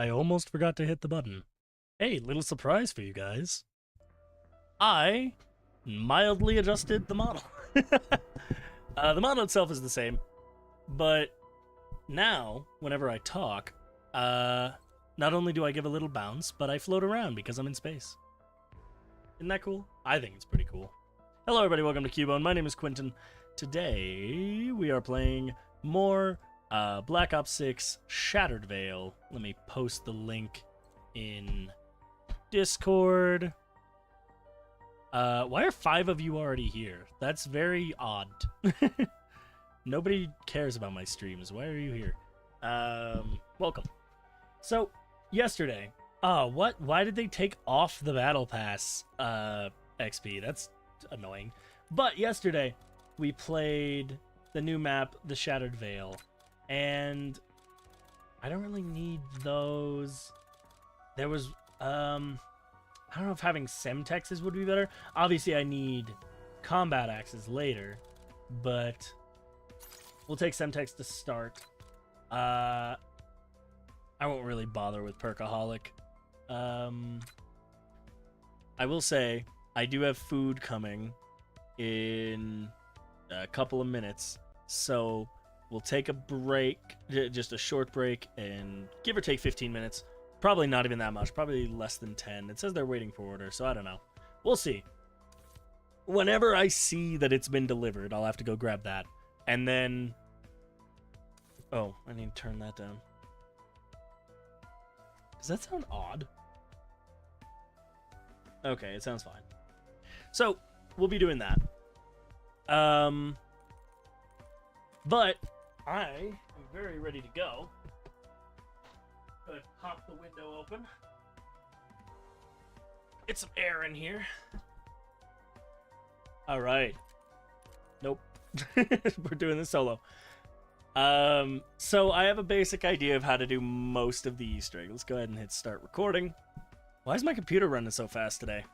I almost forgot to hit the button. Hey, little surprise for you guys. I mildly adjusted the model. The model itself is the same, but now, whenever I talk, not only do I give a little bounce, but I float around because I'm in space. Isn't that cool? I think it's pretty cool. Hello everybody, welcome to Cubone. My name is Quentin. Today, we are playing more Black Ops 6 Shattered Veil. Let me post the link in Discord. Why are 5 of you already here? That's very odd. Nobody cares about my streams. Why are you here? Welcome. So, yesterday... what? Why did they take off the Battle Pass XP? That's annoying. But yesterday, we played the new map, the Shattered Veil. And I don't really need those. There was... I don't know if having Semtexes would be better. Obviously, I need combat axes later, but we'll take Semtex to start. I won't really bother with Perkaholic. I will say, I do have food coming in a couple of minutes, so we'll take a break, just a short break, and give or take 15 minutes. Probably not even that much, probably less than 10. It says they're waiting for order, so I don't know. We'll see. Whenever I see that it's been delivered, I'll have to go grab that. And then... Oh, I need to turn that down. Does that sound odd? Okay, it sounds fine. So, we'll be doing that. But I am very ready to go. Go ahead, pop the window open. Get some air in here. Alright. Nope. We're doing this solo. So I have a basic idea of how to do most of the Easter egg. Let's go ahead and hit start recording. Why is my computer running so fast today?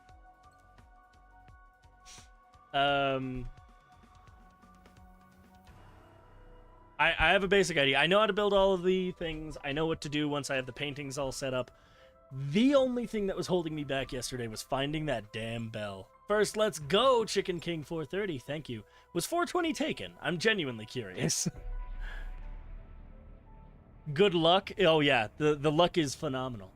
I have a basic idea. I know how to build all of the things. I know what to do once I have the paintings all set up. The only thing that was holding me back yesterday was finding that damn bell. First, let's go, Chicken King 430. Thank you. Was 420 taken? I'm genuinely curious. Good luck. Oh yeah, the luck is phenomenal.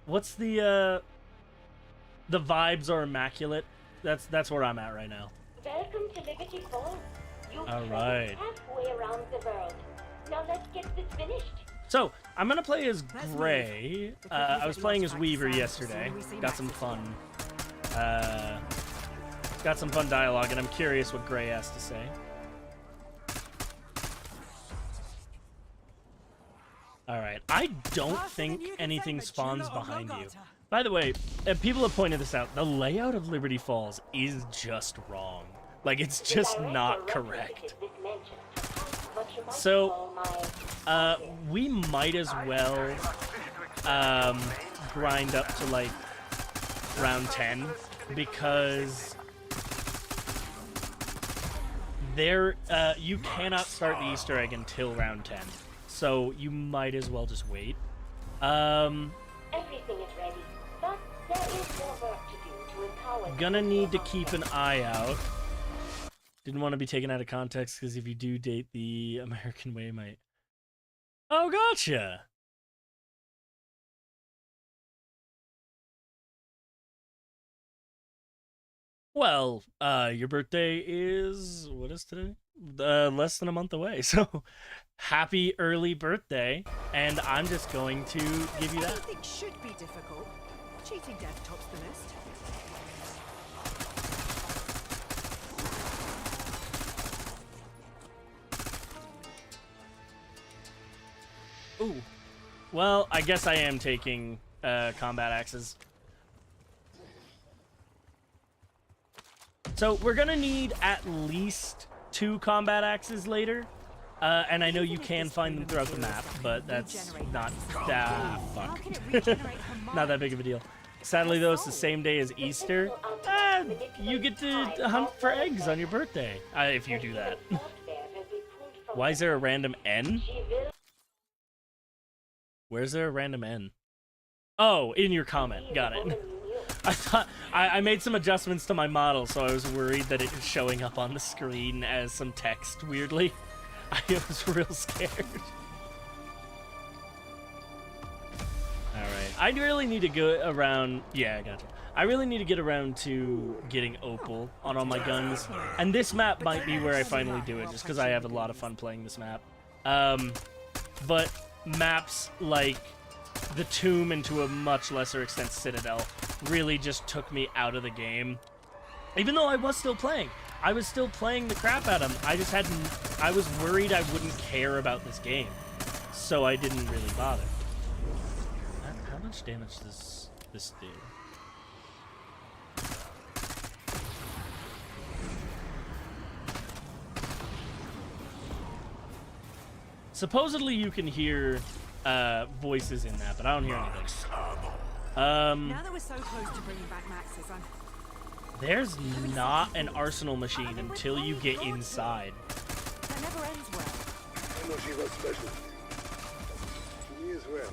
What's the vibes are immaculate. That's where I'm at right now. Welcome to Liberty Falls. You've All traveled right. halfway around the world. Now let's get this finished. So, I'm gonna play as Gray. I was playing as Weaver yesterday. Got some fun. Got some fun dialogue, and I'm curious what Gray has to say. Alright, I don't think anything spawns behind you. By the way, people have pointed this out, the layout of Liberty Falls is just wrong. Like, it's just not correct. So, we might as well grind up to, like, round 10, because there, you cannot start the Easter egg until round 10. So, you might as well just wait. Everything is ready, but there is more work to do to empower. Gonna need to keep an eye out. Didn't want to be taken out of context, because if you do date the American way, might... Oh, gotcha! Well, your birthday is... What is today? Less than a month away, so... Happy early birthday, and I'm just going to give you that. Anything should be difficult. Cheating death tops the list. Ooh. Well, I guess I am taking combat axes. So we're gonna need at least 2 combat axes later. And I know you can find them throughout the map, but that's not that not that big of a deal. Sadly, though, it's the same day as Easter. You get to hunt for eggs on your birthday, if you do that. Why is there a random N? She will Where's there a random N? Oh, in your comment. Got woman it. you knew. I thought I made some adjustments to my model, so I was worried that it was showing up on the screen as some text weirdly. I was real scared. Alright. I really need to go around... Yeah, I gotcha. I really need to get around to getting Opal on all my guns. And this map might be where I finally do it, just because I have a lot of fun playing this map. But maps like the Tomb, and to a much lesser extent Citadel, really just took me out of the game. Even though I was still playing. I was still playing the crap out of them. I just hadn't... I was worried I wouldn't care about this game. So I didn't really bother. How much damage does this do? Supposedly you can hear voices in that, but I don't hear anything. Now that we're so close to bringing back Max's, There's not an arsenal machine until you get inside. that never ends well. I know she was special. Me as well.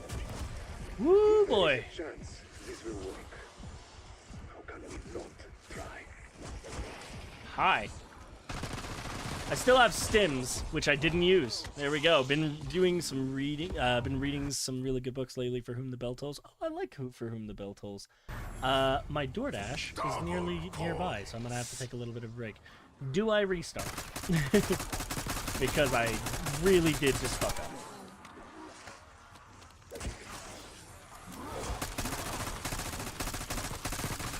Woo boy! Chance this will work. How can we not try? Hi. I still have stims, which I didn't use. There we go. Been doing some reading. Been reading some really good books lately. For Whom the Bell Tolls. Oh, I like For Whom the Bell Tolls. My DoorDash is nearby, so I'm gonna have to take a little bit of a break. Do I restart? Because I really did just fuck up.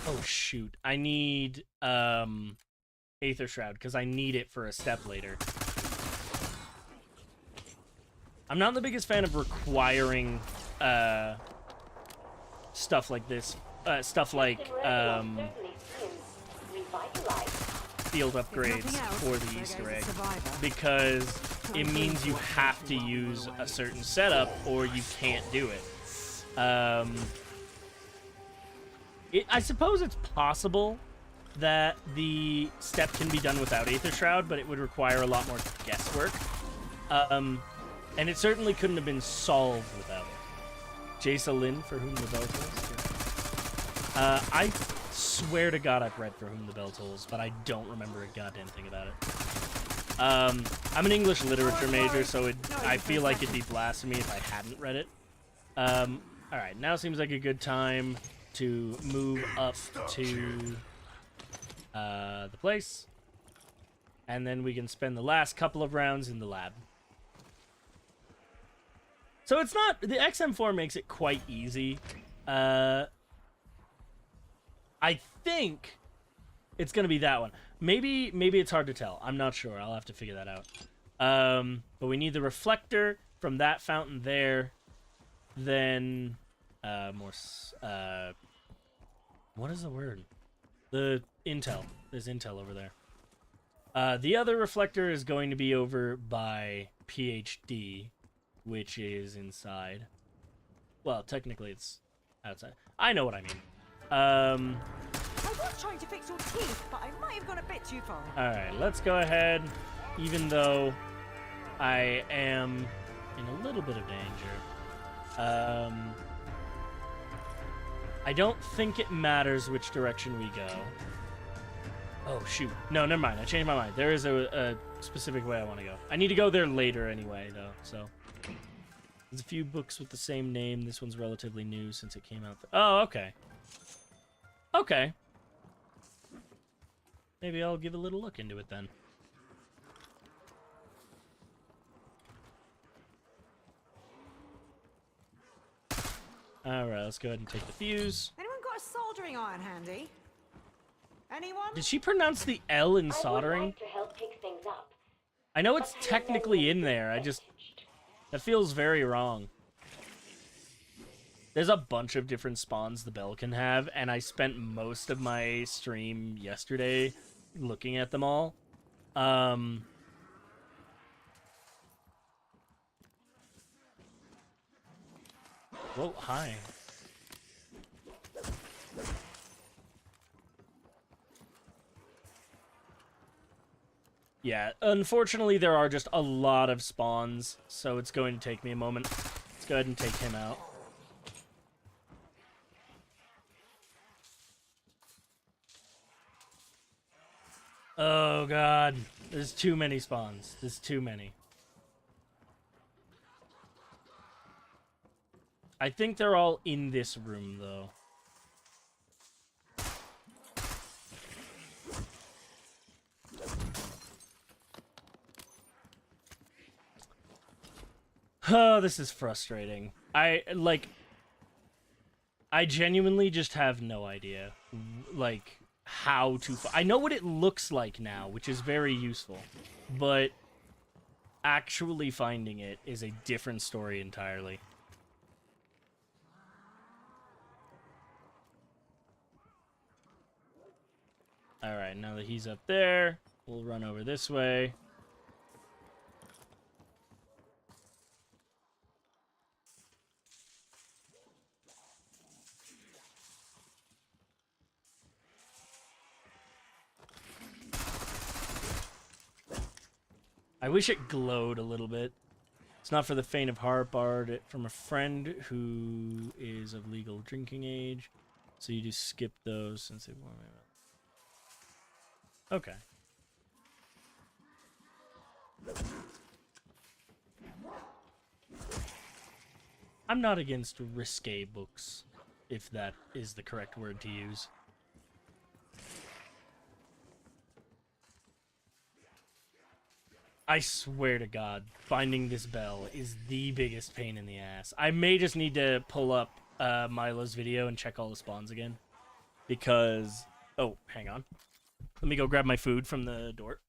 Oh shoot! I need Aether Shroud, because I need it for a step later. I'm not the biggest fan of requiring stuff like this. Stuff like field upgrades for the Easter egg, because it means you have to use a certain setup or you can't do it. I suppose it's possible that the step can be done without Aether Shroud, but it would require a lot more guesswork. And it certainly couldn't have been solved without it. Jason Lin, For Whom the Bell Tolls. I swear to God I've read For Whom the Bell Tolls, but I don't remember a goddamn thing about it. I'm an English literature major, so I feel like it'd be blasphemy if I hadn't read it. Alright, now seems like a good time to move up to the place, and then we can spend the last couple of rounds in the lab. So it's not... The XM4 makes it quite easy. I think it's going to be that one. Maybe it's hard to tell. I'm not sure. I'll have to figure that out. But we need the reflector from that fountain there. Then what is the word? The intel. There's intel over there. The other reflector is going to be over by PhD, which is inside. Well, technically it's outside. I know what I mean. I was trying to fix your teeth, but I might have gone a bit too far. Alright, let's go ahead. Even though I am in a little bit of danger. I don't think it matters which direction we go. Oh, shoot. No, never mind. I changed my mind. There is a specific way I want to go. I need to go there later anyway, though, so... There's a few books with the same name. This one's relatively new since it came out. Oh, okay. Okay. Maybe I'll give a little look into it then. Alright, let's go ahead and take the fuse. Anyone got a soldering iron handy? Anyone? Did she pronounce the L in I would soldering? like to help pick things up. I know it's technically in there, I just... That feels very wrong. There's a bunch of different spawns the bell can have, and I spent most of my stream yesterday looking at them all. Whoa, hi. Yeah, unfortunately there are just a lot of spawns, so it's going to take me a moment. Let's go ahead and take him out. Oh god, there's too many spawns. There's too many. I think they're all in this room, though. Oh, this is frustrating. I genuinely just have no idea, like, how to... I know what it looks like now, which is very useful, but actually finding it is a different story entirely. Alright, now that he's up there, we'll run over this way. I wish it glowed a little bit. It's not for the faint of heart, borrowed it from a friend who is of legal drinking age. So you just skip those since they won't. Okay. I'm not against risque books, if that is the correct word to use. I swear to God, finding this bell is the biggest pain in the ass. I may just need to pull up Milo's video and check all the spawns again. Because... Oh, hang on. Let me go grab my food from the door.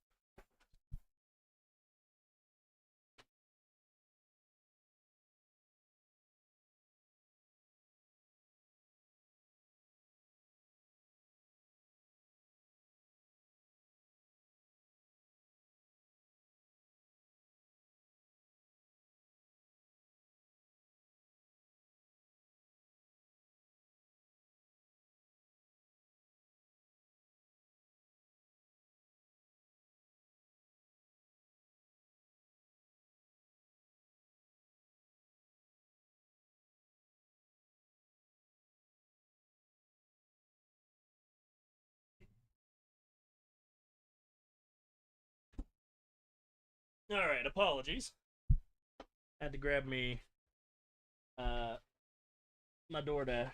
Alright, apologies. Had to grab me my DoorDash.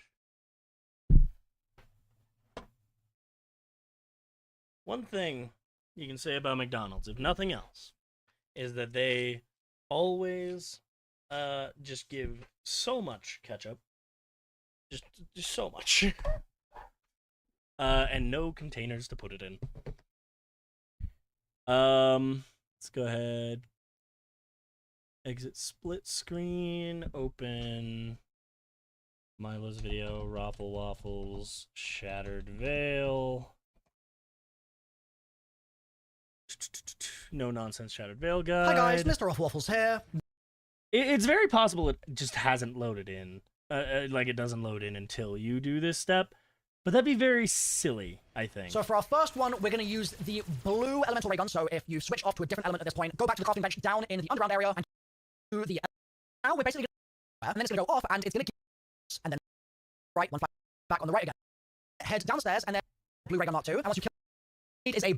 One thing you can say about McDonald's, if nothing else, is that they always just give so much ketchup. Just so much. And no containers to put it in. Let's go ahead. Exit split screen. Open Milo's video. Raffle Waffles. Shattered Veil. No nonsense Shattered Veil guide. Hi guys, Mr. Waffles here. It's very possible it just hasn't loaded in. Like it doesn't load in until you do this step. But that'd be very silly, I think. So for our first one, we're going to use the blue elemental ray gun. So if you switch off to a different element at this point, go back to the crafting bench down in the underground area and do the... Now we're basically going to... And then it's going to go off and it's going to... And then right, one flag back on the right again. Head downstairs and then blue ray gun mark 2. And once you kill it is a...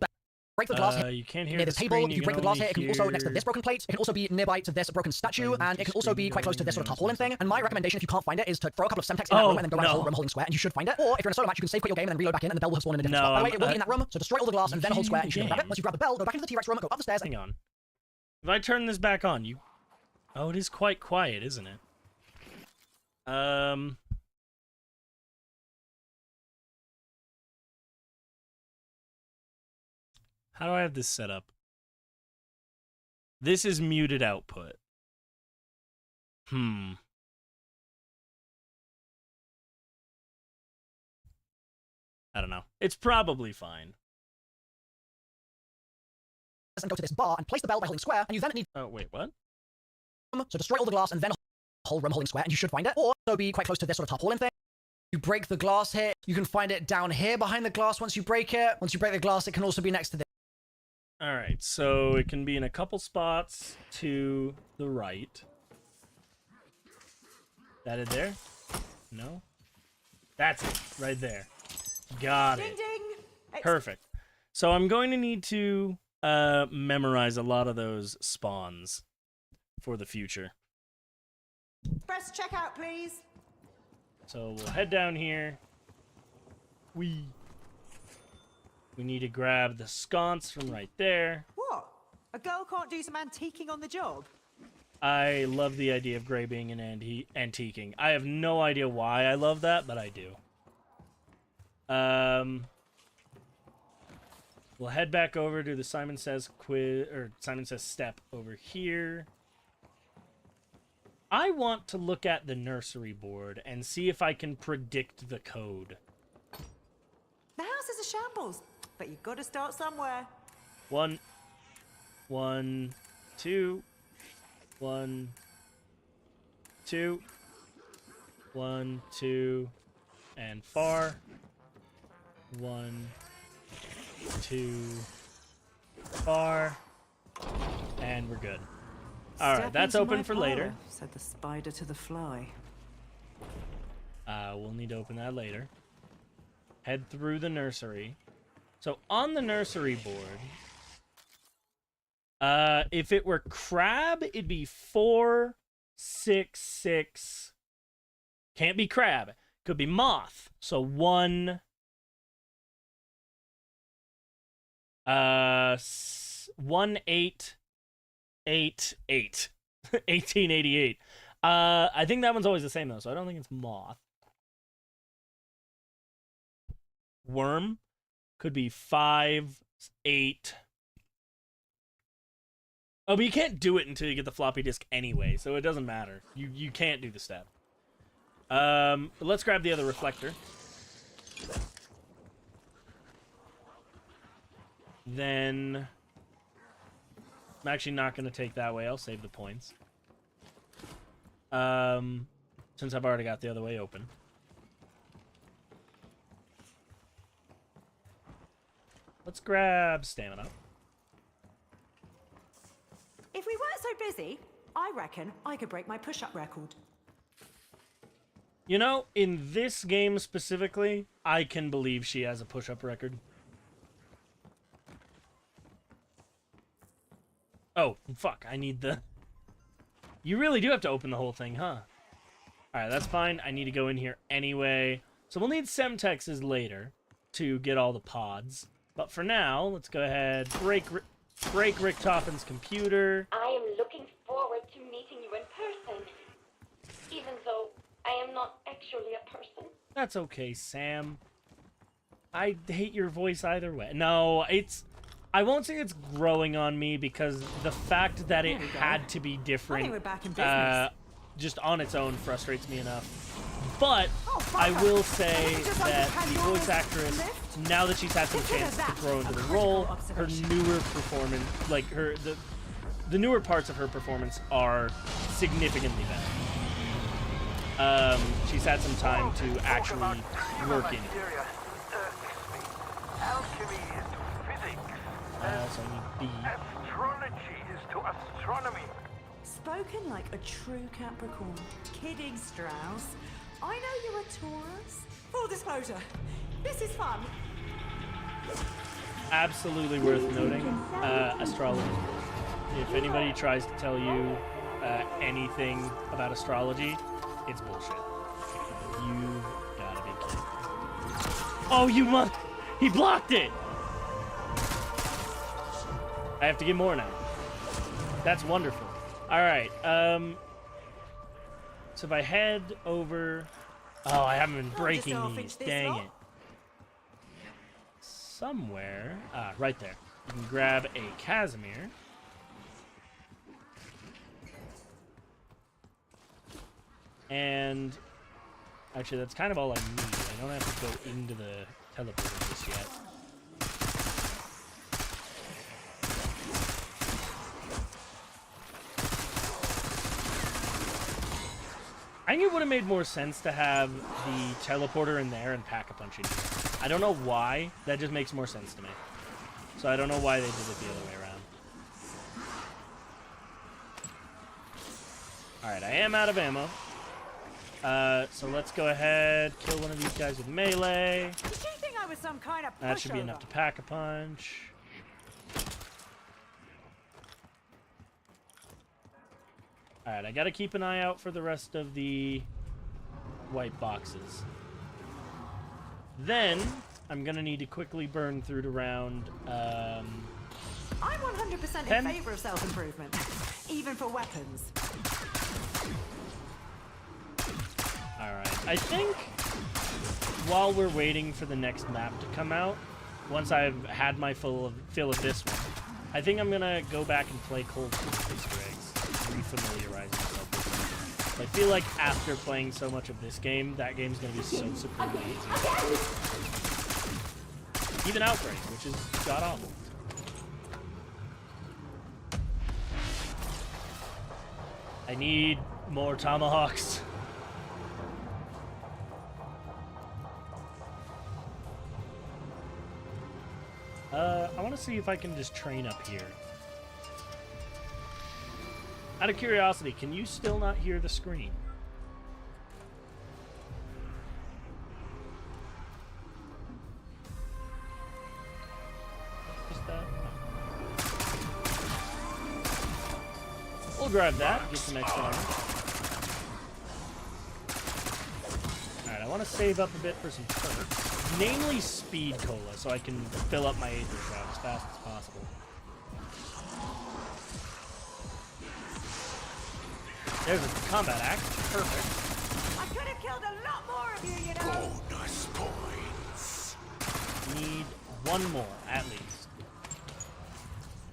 Break the glass you can't hear near the this table. screen, You break the glass here. It can also hear... next to this broken plate. It can also be nearby to this broken statue, and it can also be quite close to this sort of tarpaulin thing. And my recommendation, if you can't find it, is to throw a couple of Semtex in that room and then go around the whole room holding square, and you should find it. Or if you're in a solo match, you can save quit your game and then reload back in, and the bell will have spawned in a different spot. By the way, it will be in that room, so destroy all the glass and then hold square, and you should grab it. Once you grab the bell, go back into the T-Rex room, go up the stairs. Hang on. If I turn this back on, you... Oh, it is quite quiet, isn't it? How do I have this set up? This is muted output. I don't know. It's probably fine. And go to this bar and place the bell by holding square, and you then need... Oh, wait, what? So destroy all the glass and then whole room holding square, and you should find it. Or so be quite close to this sort of tarpaulin thing. You break the glass here. You can find it down here behind the glass once you break it. Once you break the glass, it can also be next to this. All right, so it can be in a couple spots to the right. That it there? No? That's it, right there. Got Ding it. ding. Perfect. So I'm going to need to memorize a lot of those spawns for the future. Press checkout, please. So we'll head down here. We need to grab the sconce from right there. What? A girl can't do some antiquing on the job? I love the idea of Gray being an antiquing. I have no idea why I love that, but I do. We'll head back over to the Simon Says quiz, or Simon Says step over here. I want to look at the nursery board and see if I can predict the code. The house is a shambles, but you've got to start somewhere. 1, 2, 1, 2, 1, 2, and far. 1, 2, far, and we're good. All right, that's open for later. Said the spider to the fly. We'll need to open that later. Head through the nursery. So on the nursery board, if it were crab, it'd be 4, 6, 6. Can't be crab. Could be moth. So 1, 1, 8, 8, 8. 1888. I think that one's always the same though, so I don't think it's moth. Worm could be 5, 8. Oh, but you can't do it until you get the floppy disk anyway, so it doesn't matter. You can't do the step. Let's grab the other reflector. Then I'm actually not going to take that way. I'll save the points. Since I've already got the other way open. Let's grab stamina. If we weren't so busy, I reckon I could break my push-up record. You know, in this game specifically, I can believe she has a push-up record. Oh, fuck, I need the... You really do have to open the whole thing, huh? Alright, that's fine. I need to go in here anyway. So we'll need Semtexes later to get all the pods. But for now, let's go ahead, break Richtofen's computer. I am looking forward to meeting you in person, even though I am not actually a person. That's okay, Sam. I hate your voice either way. No, it's... I won't say it's growing on me because the fact that it had to be different we're back in business. just on its own frustrates me enough. But I will say that the voice actress, now that she's had some chance to grow into the role, her newer performance, like the newer parts of her performance are significantly better. She's had some time to actually work in it. Alchemy is to physics. So I need B. Astrology is to astronomy. Spoken like a true Capricorn. Kidding, Strauss. I know you're a Taurus. Full disclosure, this is fun. Absolutely worth noting, astrology. If anybody tries to tell you anything about astrology, it's bullshit. You gotta be kidding. Oh, you must! He blocked it! I have to get more now. That's wonderful. Alright, so if I head over... Oh, I haven't been breaking these. Dang it. Somewhere... Ah, right there. You can grab a Casimir. And... Actually, that's kind of all I need. I don't have to go into the teleporter just yet. I think it would have made more sense to have the teleporter in there and Pack-a-Punch in here. I don't know why. That just makes more sense to me. So I don't know why they did it the other way around. Alright, I am out of ammo. So let's go ahead, kill one of these guys with melee. Did you think I was some kind of pushover? That should be enough to pack a punch. Alright, I gotta keep an eye out for the rest of the white boxes. Then, I'm gonna need to quickly burn through to round, I'm 100% 10? in favor of self-improvement, even for weapons. Alright, I think while we're waiting for the next map to come out, once I've had my fill of this one, I think I'm gonna go back and play Cold War Easter eggs, refamiliarize myself with them. I feel like after playing so much of this game, that game's gonna be so supremely easy. Even Outbreak, which is god-awful. I need more tomahawks. I want to see if I can just train up here. Out of curiosity, can you still not hear the screen? Just that? No. We'll grab that, get some extra armor. Alright, I want to save up a bit for some perks. Namely Speed Cola, so I can fill up my Aether Shroud as fast as possible. There's a combat axe. Perfect. I could have killed a lot more of you, you know. Bonus points. Need one more, at least.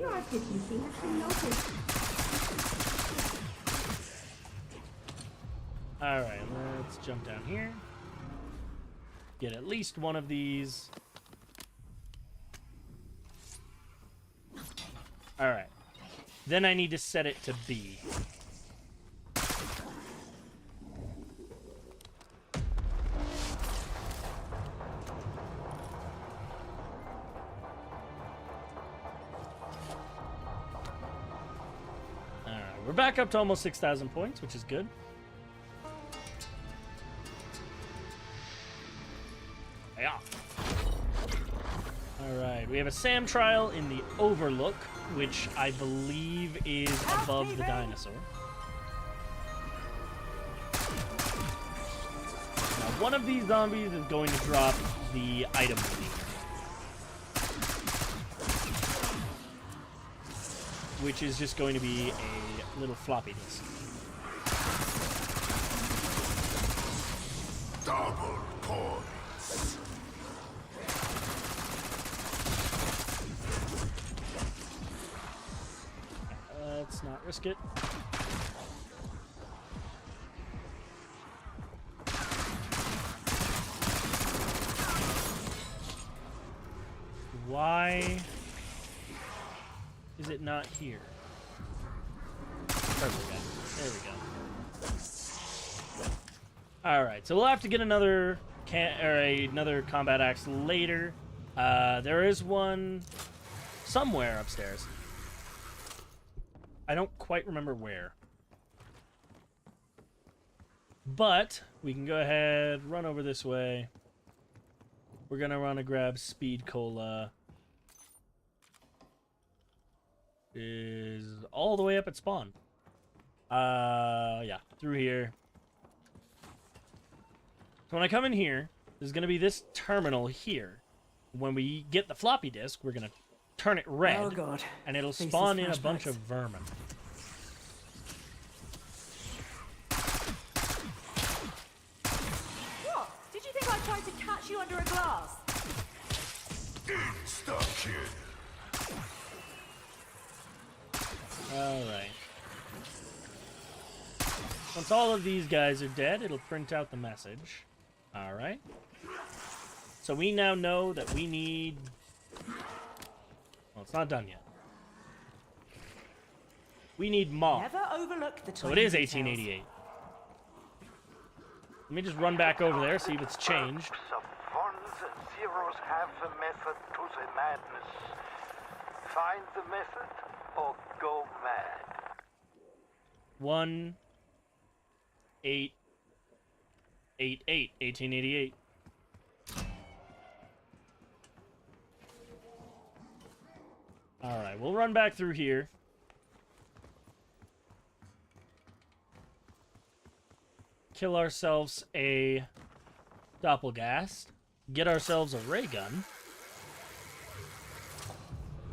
Your efficiency has been noticed. Alright, let's jump down here. Get at least one of these. Alright. Then I need to set it to B. Alright, we're back up to almost 6,000 points, which is good. Yeah. Alright, we have a SAM trial in the Overlook, which I believe is above the dinosaur. Now, one of these zombies is going to drop the item we need, which is just going to be a little floppy disk. Double points. Let's not risk it. Why is it not here? There we go. There we go. All right, so we'll have to get another another combat axe later. There is one somewhere upstairs. I don't quite remember where. But we can go ahead, run over this way. We're gonna run to grab Speed Cola. Is all the way up at spawn. Yeah, through here. So when I come in here, there's gonna be this terminal here. When we get the floppy disk, we're gonna turn it red, Oh god. and it'll Faces spawn in a bunch flashbacks. of vermin. What? Did you think I tried to catch you under a glass? Insta-kill. Alright. Once all of these guys are dead, it'll print out the message. Alright. So we now know that we need... Well, it's not done yet. We need Maw. Never overlook the So it is tiny details. 1888. Let me just run back over there, see if it's changed. Of ones, zeros have a method to the madness. Find the method or go mad. 1888. All right, we'll run back through here. Kill ourselves a Doppelgast. Get ourselves a ray gun.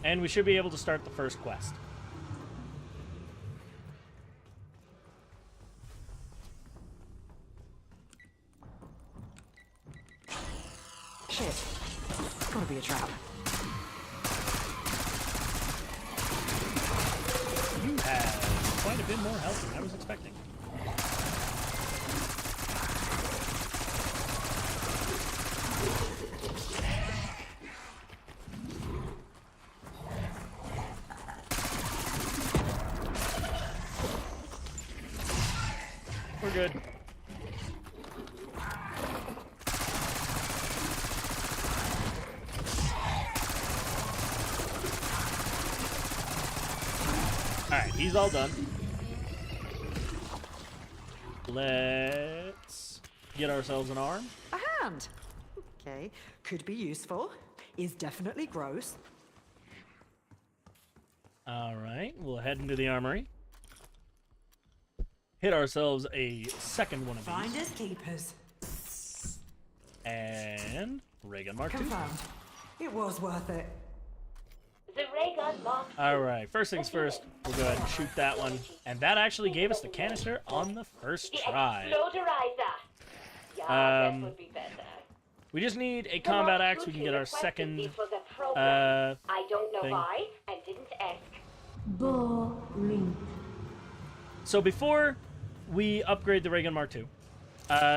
And we should be able to start the first quest. Shit. It's gotta be a trap. You have quite a bit more health than I was expecting. We're good. Alright, he's all done. Let's get ourselves an arm. A hand. Okay. Could be useful. Is definitely gross. Alright, we'll head into the armory. Hit ourselves a second one of these. Finders keepers. And ray gun mark 2. Confirmed. It was worth it. The ray gun Mark II. Alright, first things first, we'll go ahead and shoot that one. And that actually gave us the canister on the first The try. Exploderizer. Yeah, that would be better. We just need a The combat Mark axe. II We can get our requested second this was a program. uh, I don't know thing. why and didn't ask. Boring. So before we upgrade the ray gun mark 2,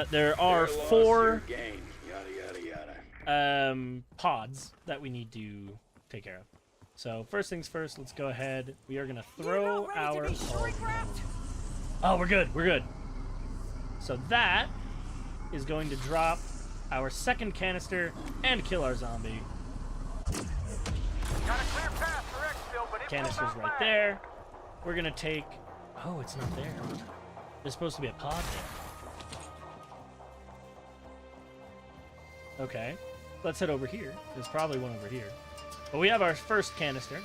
there are 4 Gain. Yada yada yada. pods that we need to take care of. So first things first, let's go ahead. We are gonna You're throw not ready our. to be shrink-wrapped? Oh, we're good. We're good. So that is going to drop our second canister and kill our zombie. Got a clear path for exfil, but it Canister's right there. We're gonna take. Oh, it's not there. There's supposed to be a pod there. Okay, let's head over here. There's probably one over here. But we have our first canister.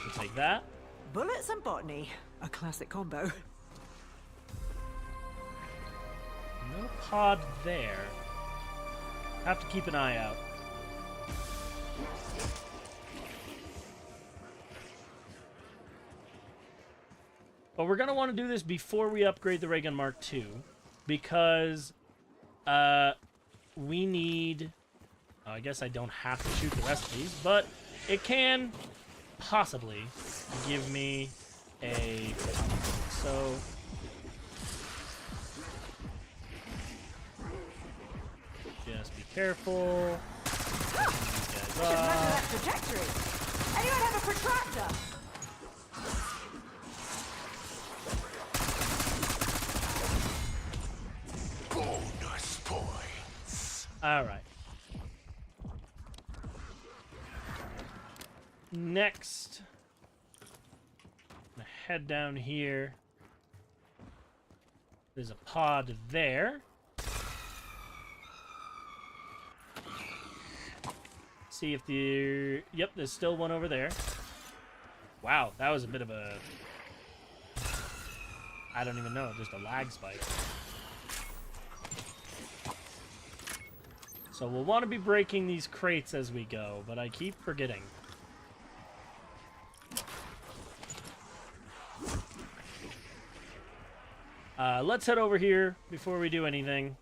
We'll take that. Bullets and botany. A classic combo. No pod there. Have to keep an eye out. But we're going to want to do this before we upgrade the ray gun mark 2 because we need... Oh, I guess I don't have to shoot the rest of these, but it can possibly give me a... So... Just be careful. These guys Measure up. that trajectory. Anyone have a protractor? Bonus points. All right. Next, I'm gonna head down here. There's a pod there. See if the... Yep, there's still one over there. Wow, that was a bit of a... I don't even know, just a lag spike. So we'll want to be breaking these crates as we go, but I keep forgetting. Let's head over here before we do anything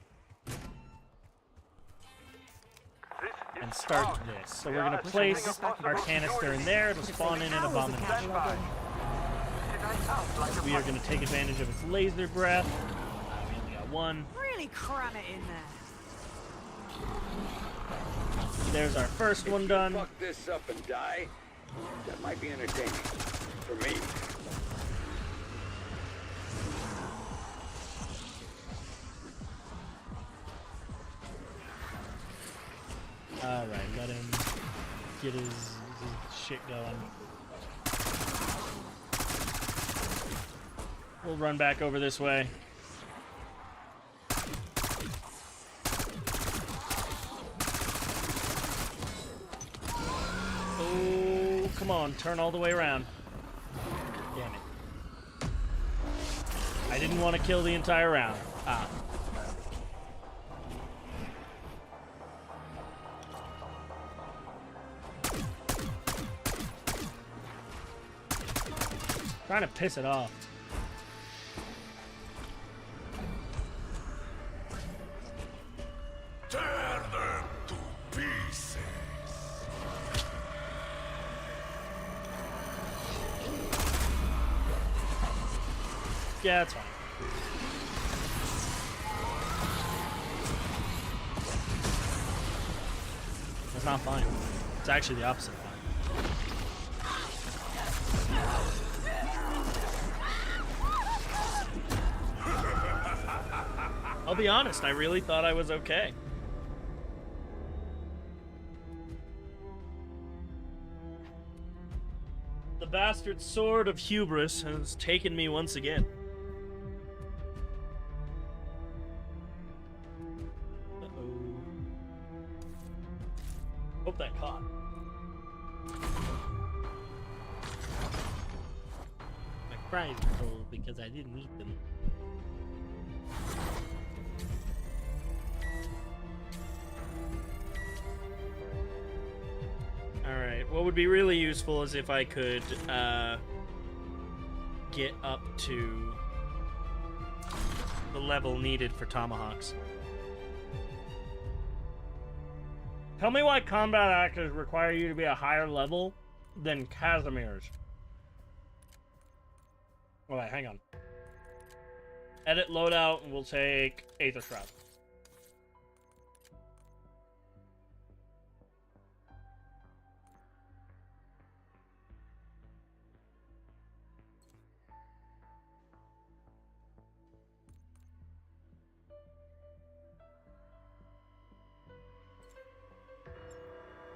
and start this. So we're going to place our canister in there. It'll spawn in an abomination. We are going to take advantage of its laser breath. We only got one. Really cram it in there. There's our first one done. Fuck this up and die. That might be entertaining. For me. Alright, let him get his shit going. We'll run back over this way. Oh, come on, turn all the way around. Damn it. I didn't want to kill the entire round. Ah. Trying to piss it off. Tear them to pieces. Yeah, that's fine. That's not fine. It's actually the opposite of fine. I'll be honest, I really thought I was okay. The bastard sword of hubris has taken me once again. Uh-oh. Hope that caught. My fries are cold because I didn't eat them. Alright, what would be really useful is if I could get up to the level needed for tomahawks. Tell me why combat axes require you to be a higher level than Casimir's. Alright, hang on. Edit loadout and we'll take Aether Shroud.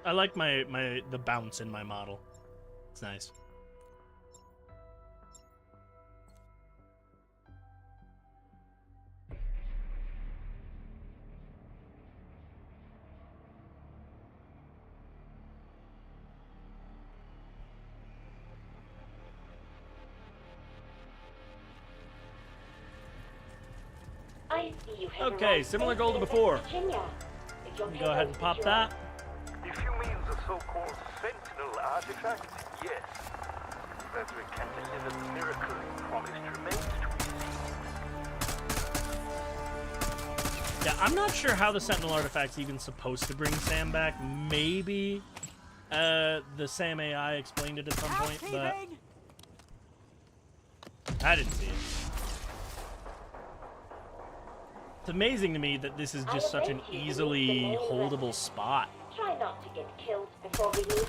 I like the bounce in my model. It's nice. I see you have Okay, arrived similar safely goal to in before. Virginia. Is your Let me go ahead and pop payload that. If you mean the so-called Sentinel artifact, yes. Frederick can deliver the miracle he promised remains to be seen. Yeah, I'm not sure how the Sentinel artifact's even supposed to bring Sam back. Maybe the Sam AI explained it at some point, but Housekeeping! I didn't see it. It's amazing to me that this is just such an easily holdable spot. Try not to get killed before release.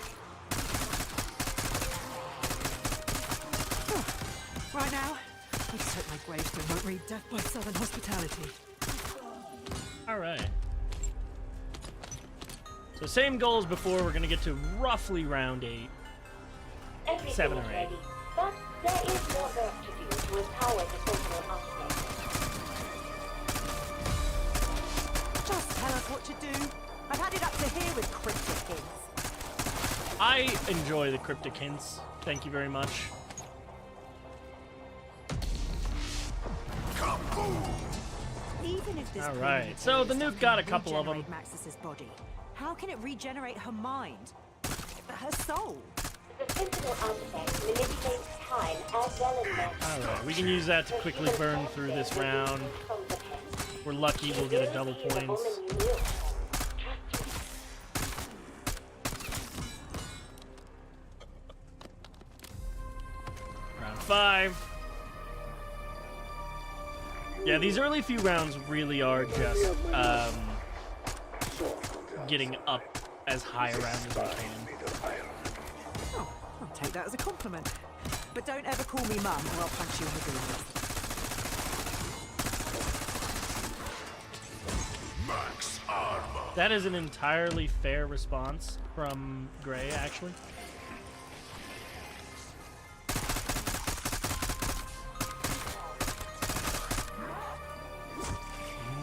Right now, I just hope my gravestone won't read Death by Southern Hospitality. Alright. So same goal as before, we're gonna get to roughly round 8. Everything 7 is or 8. ready, but there is more work to do to empower the Sentinel artifact. Just tell us what to do. I've had it up to here with cryptic hints. I enjoy the cryptic hints. Thank you very much. Even if this Alright, so the nuke got a couple of them. regenerate Maxis's body, how can it regenerate her mind? Her soul? The Sentinel artifact manipulates time as well as magic. Alright, we can use that to quickly burn through this round. From the past. We're lucky we'll get a double The woman points. you knew. Trust me. Round 5. Yeah, these early few rounds really are just getting up as high a round as we can. Oh, I'll take that as a compliment. But don't ever call me mum or I'll punch you in the goonies. Max armor. That is an entirely fair response from Gray, actually.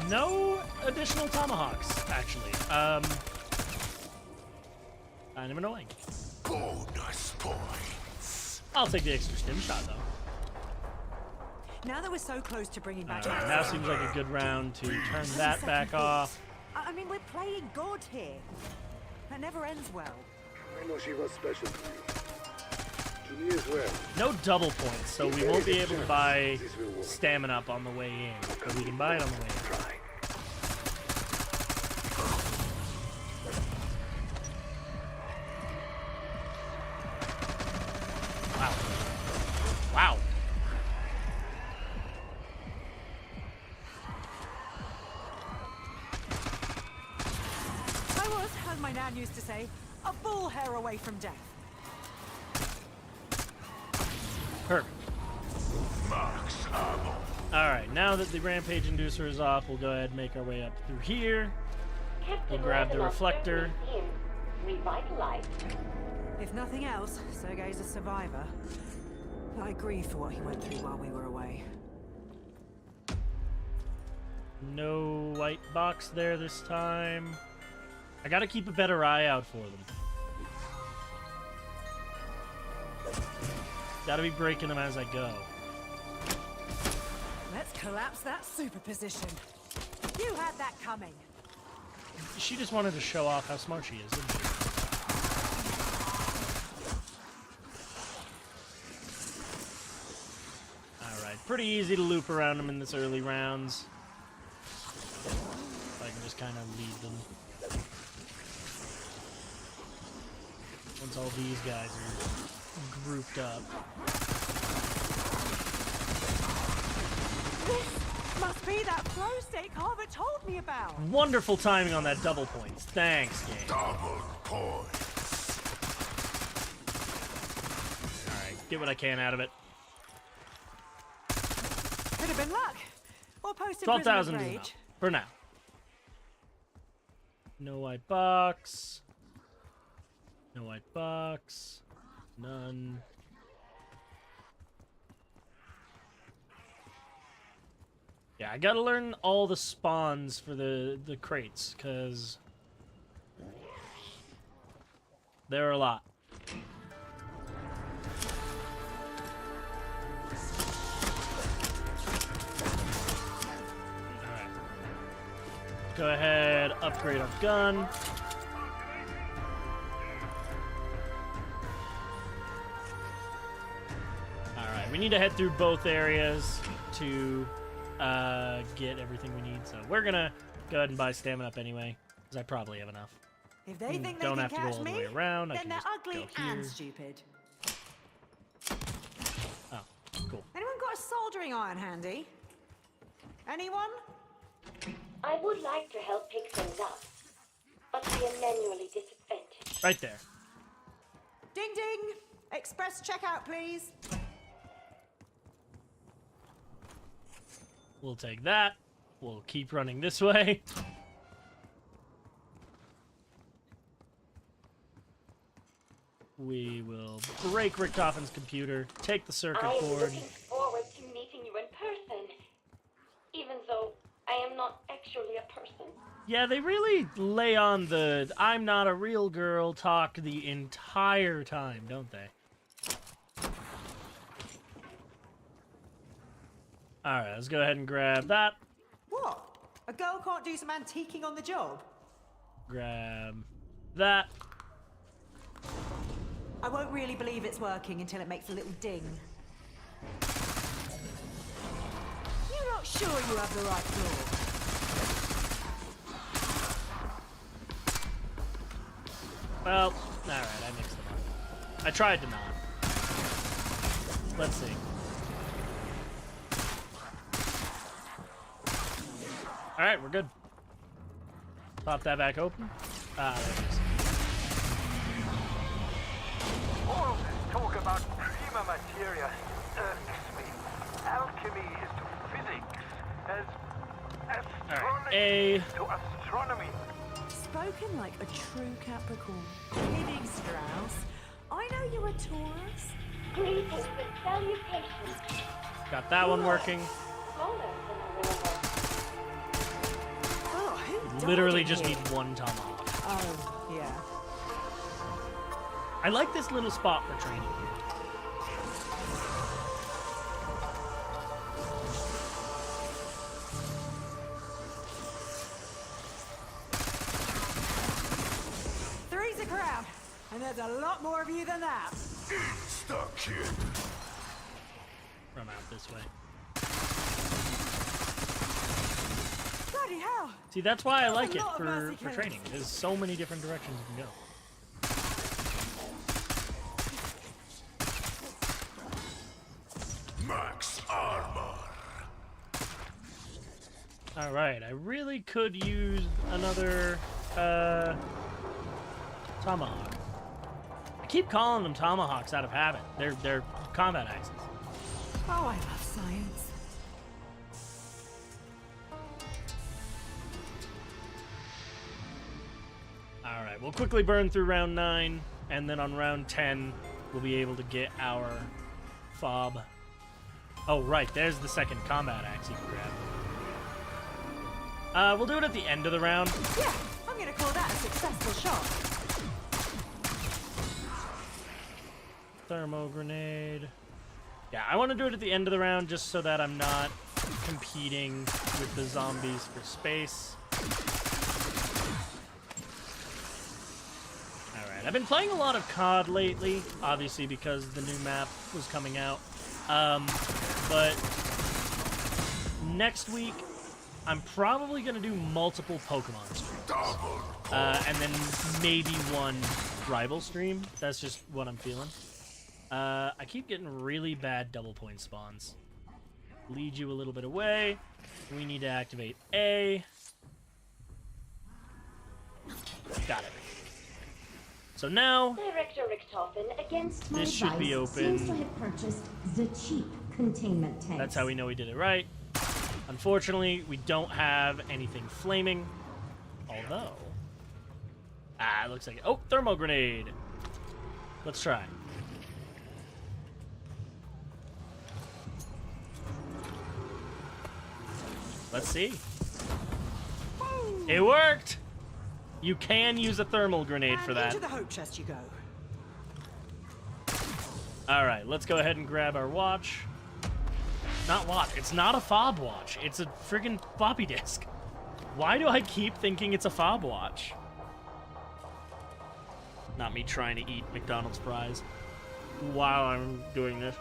No additional tomahawks, actually. Kind of annoying. Bonus points. I'll take the extra stim shot, though. Now that we're so close to bringing back... Alright, now seems like a good round to turn that back off. I mean, we're playing God here. That never ends well. I know she was special to you. To me as well. No double points, so we won't be able to buy stamina up on the way in. But we can buy it on the way in. Try. Wow. Wow. I was, as my nan used to say, a bull hair away from death. Perfect. Max ammo. Alright, now that the Rampage Inducer is off, we'll go ahead and make our way up through here. Captain We'll grab the Revanov reflector. certainly seems revitalized. If nothing else, Sergei's a survivor. I grieve for what he went through while we were away. No white box there this time. I gotta keep a better eye out for them. Gotta be breaking them as I go. Let's collapse that superposition. You had that coming. She just wanted to show off how smart she is, didn't she? Alright, pretty easy to loop around them in this early rounds. If I can just kind of lead them. Once all these guys are grouped up. This must be that flow state Carver told me about. Wonderful timing on that double points. Thanks, game. Double points. Alright, get what I can out of it. Could have been luck. Or post 12,000 imprisonment is rage. enough. For now. No white box. No white box. None. Yeah, I gotta learn all the spawns for the crates, because there are a lot. Alright. Go ahead, upgrade our gun. Alright, we need to head through both areas to get everything we need, so we're gonna go ahead and buy stamina up anyway, because I probably have enough. If they think Don't they have can to go catch all the me, way around. I then can they're just ugly go here. and stupid. Oh, cool. Anyone got a soldering iron handy? Anyone? I would like to help pick things up, but I am manually disadvantaged. Right there. Ding ding! Express checkout, please. We'll take that. We'll keep running this way. We will break Richtofen's computer, take the circuit I am board. looking forward to meeting you in person, even though I am not actually a person. Yeah, they really lay on the I'm not a real girl talk the entire time, don't they? Alright, let's go ahead and grab that. What? A girl can't do some antiquing on the job? Grab that. I won't really believe it's working until it makes a little ding. You're not sure you have the right floor? Well, alright, I mixed them up. I tried to not. Let's see. Alright, we're good. Pop that back open. Ah, there it is. All this talk about prima materia irks me. Alchemy is to physics as astronomy A. is to astronomy. Spoken like a true Capricorn. Kidding, Strauss. I know you're a Taurus. Greetings and salutations. Got that one working. Smaller than I remember. Oh, who Literally died just in need here? one tomahawk. Oh, yeah. I like this little spot for training here. Three's a crowd, and there's a lot more of you than that. Insta-kill. Run out this way. Bloody hell! See, that's why I That's a like it lot of for mercy killers. training. There's so many different directions you can go. Max armor. Alright, I really could use another, tomahawk. I keep calling them tomahawks out of habit. They're combat axes. Oh, I love science. Alright, we'll quickly burn through round 9, and then on round 10, we'll be able to get our fob. Oh, right, there's the second combat axe you can grab. We'll do it at the end of the round. Yeah, I'm gonna call that a successful shot. Thermo grenade. Yeah, I want to do it at the end of the round just so that I'm not competing with the zombies for space. Alright, I've been playing a lot of COD lately, obviously because the new map was coming out. But next week, I'm probably going to do multiple Pokemon streams. Double. And then maybe one rival stream. That's just what I'm feeling. I keep getting really bad double point spawns. Lead you a little bit away. We need to activate A. Got it. So now, Director Richthofen against My this should be device seems to open. have purchased the cheap containment tanks. That's how we know we did it right. Unfortunately, we don't have anything flaming. Although... it looks like it. Oh, thermal grenade. Let's try. Let's see. It worked! You can use a thermal grenade And for that. into the hope chest you go. Alright, let's go ahead and grab our watch. Not watch. It's not a fob watch. It's a friggin' floppy disk. Why do I keep thinking it's a fob watch? Not me trying to eat McDonald's fries while I'm doing this.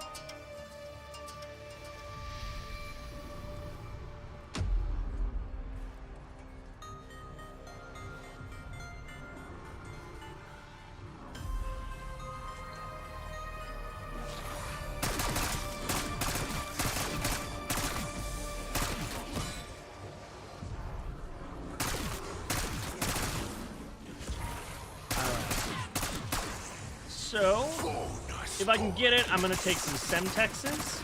So, if I can get it, I'm going to take some Semtexes.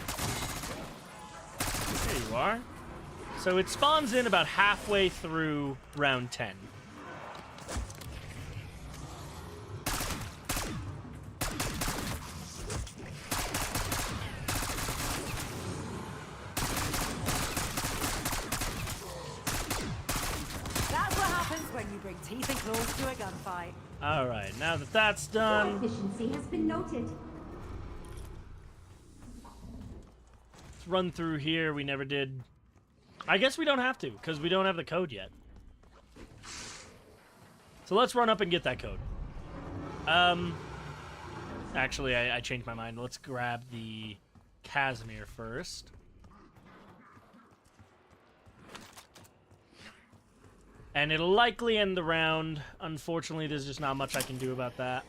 There you are. So it spawns in about halfway through round 10. That's what happens when you bring teeth and claws to a gunfight. Alright, now that that's done, Efficiency has been noted. let's run through here. We never did... I guess we don't have to, because we don't have the code yet. So let's run up and get that code. Actually, I changed my mind. Let's grab the Casimir first. And it'll likely end the round. Unfortunately, there's just not much I can do about that.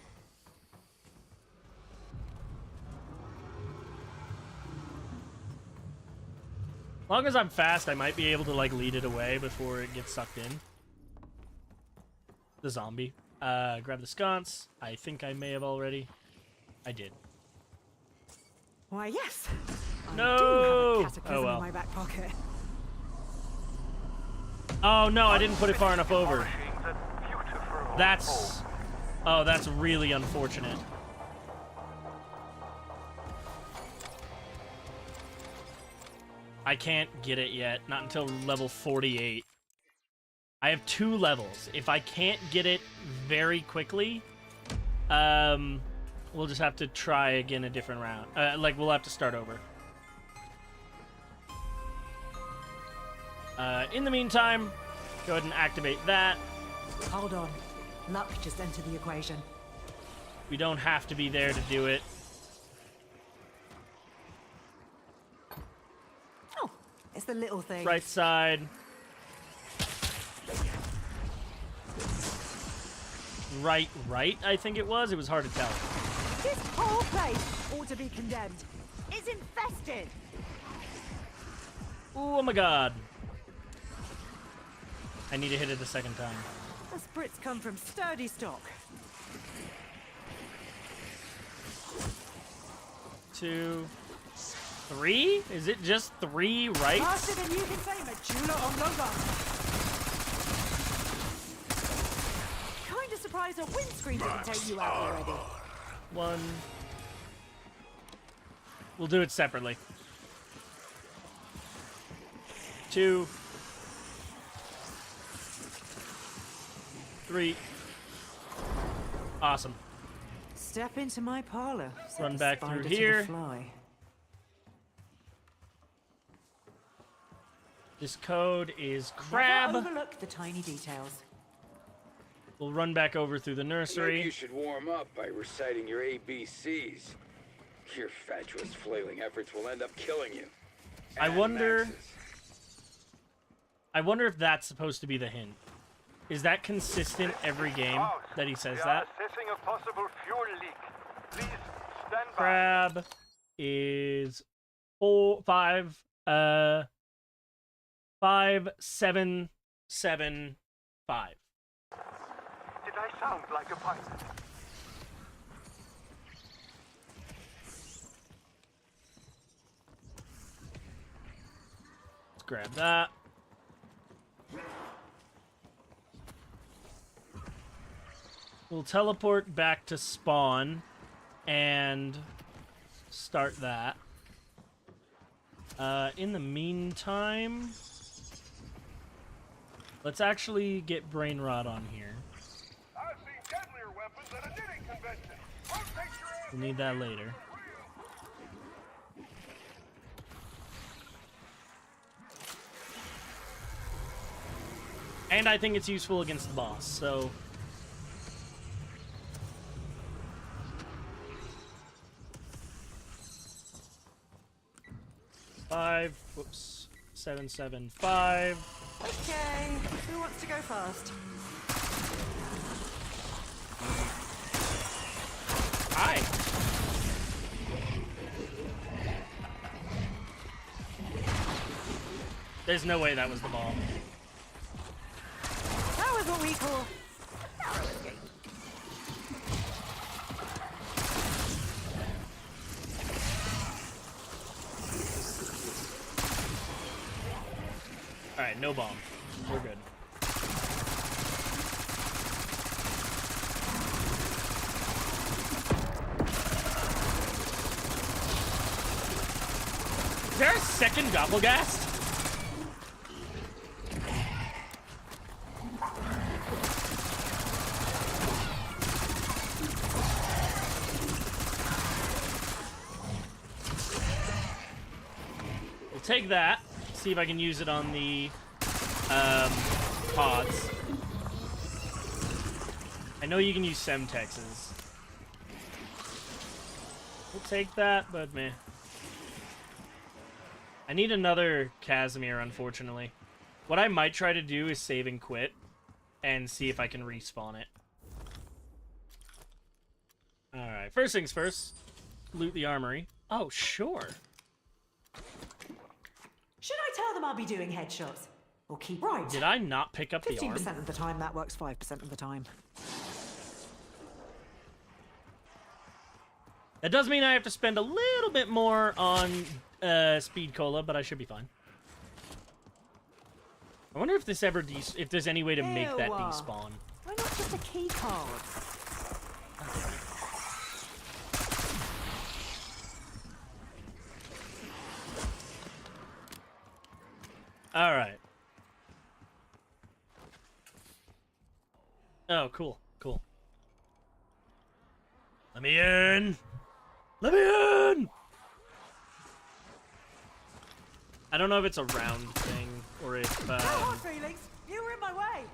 As long as I'm fast, I might be able to, like, lead it away before it gets sucked in. The zombie. Grab the sconce. I think I may have already. I did. Why, yes. I No! do have a cataclysm Oh, well. in my back pocket. Oh, no, I didn't put it far enough over. Polishing that beautiful That's... Oh, that's really unfortunate. I can't get it yet. Not until level 48. I have 2 levels. If I can't get it very quickly, we'll just have to try again a different round. Like, we'll have to start over. In the meantime, go ahead and activate that. Hold on. Luck just entered the equation. We don't have to be there to do it. Oh, it's the little thing. Right side. Right, I think it was. It was hard to tell. This whole place ought to be condemned. It's infested. Oh my god. I need to hit it the second time. The Sprits come from sturdy stock. 2, 3? Is it just 3 rights? Faster than you can say, Medulla oblongata. Kinda surprised a windscreen didn't take you out already. 1. We'll do it separately. 2. 3. Awesome. Step into my parlor. Set Run the back spider through to the here. fly. This code is crab. Never overlook the tiny details. We'll run back over through the Maybe nursery. you should warm up by reciting your ABCs. Your fatuous flailing efforts will end up killing you. I And wonder- Max's. I wonder if that's supposed to be the hint. Is that consistent every game that he says We are that? assessing a possible fuel leak. Please stand by. Crab is 5, 7, 7, 5. Did I sound like a pilot? Let's grab that. We'll teleport back to spawn and start that. In the meantime, let's actually get Brain Rot on here. I've seen deadlier weapons at a knitting convention. I'll take your ass. We'll need that later. And I think it's useful against the boss, so... Whoops. 7, 7, 5. Okay, who wants to go first? Hi. There's no way that was the ball. That was what we call a narrow escape. Alright, no bomb. We're good. Is there a second Doppelgast? We'll take that. See if I can use it on the pods. I know you can use Semtexes. We'll take that, but meh. I need another Casimir, unfortunately. What I might try to do is save and quit and see if I can respawn it. Alright, first things first. Loot the armory. Oh, sure. Should I tell them I'll be doing headshots? Or keep right? Did I not pick up the arm? 15% of the time, that works 5% of the time. That does mean I have to spend a little bit more on Speed Cola, but I should be fine. I wonder if this ever if there's any way to make that Ew. despawn. Why not That's just a key card. All right. Oh, cool, cool. Let me in! Let me in! I don't know if it's a round thing or if. No hard feelings. You were in my way.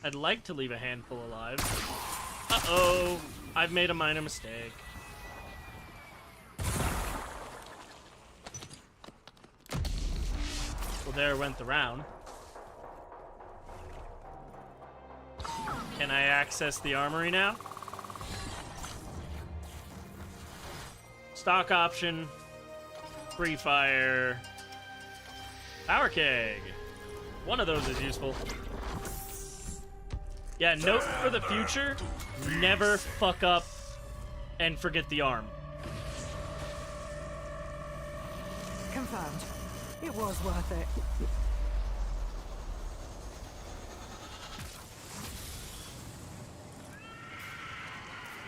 I'd like to leave a handful alive. Uh-oh! I've made a minor mistake. Well, there went the round. Can I access the armory now? Stock option. Free fire. Power keg. One of those is useful. Yeah, note for the future, never fuck up and forget the arm. Confirmed. It was worth it.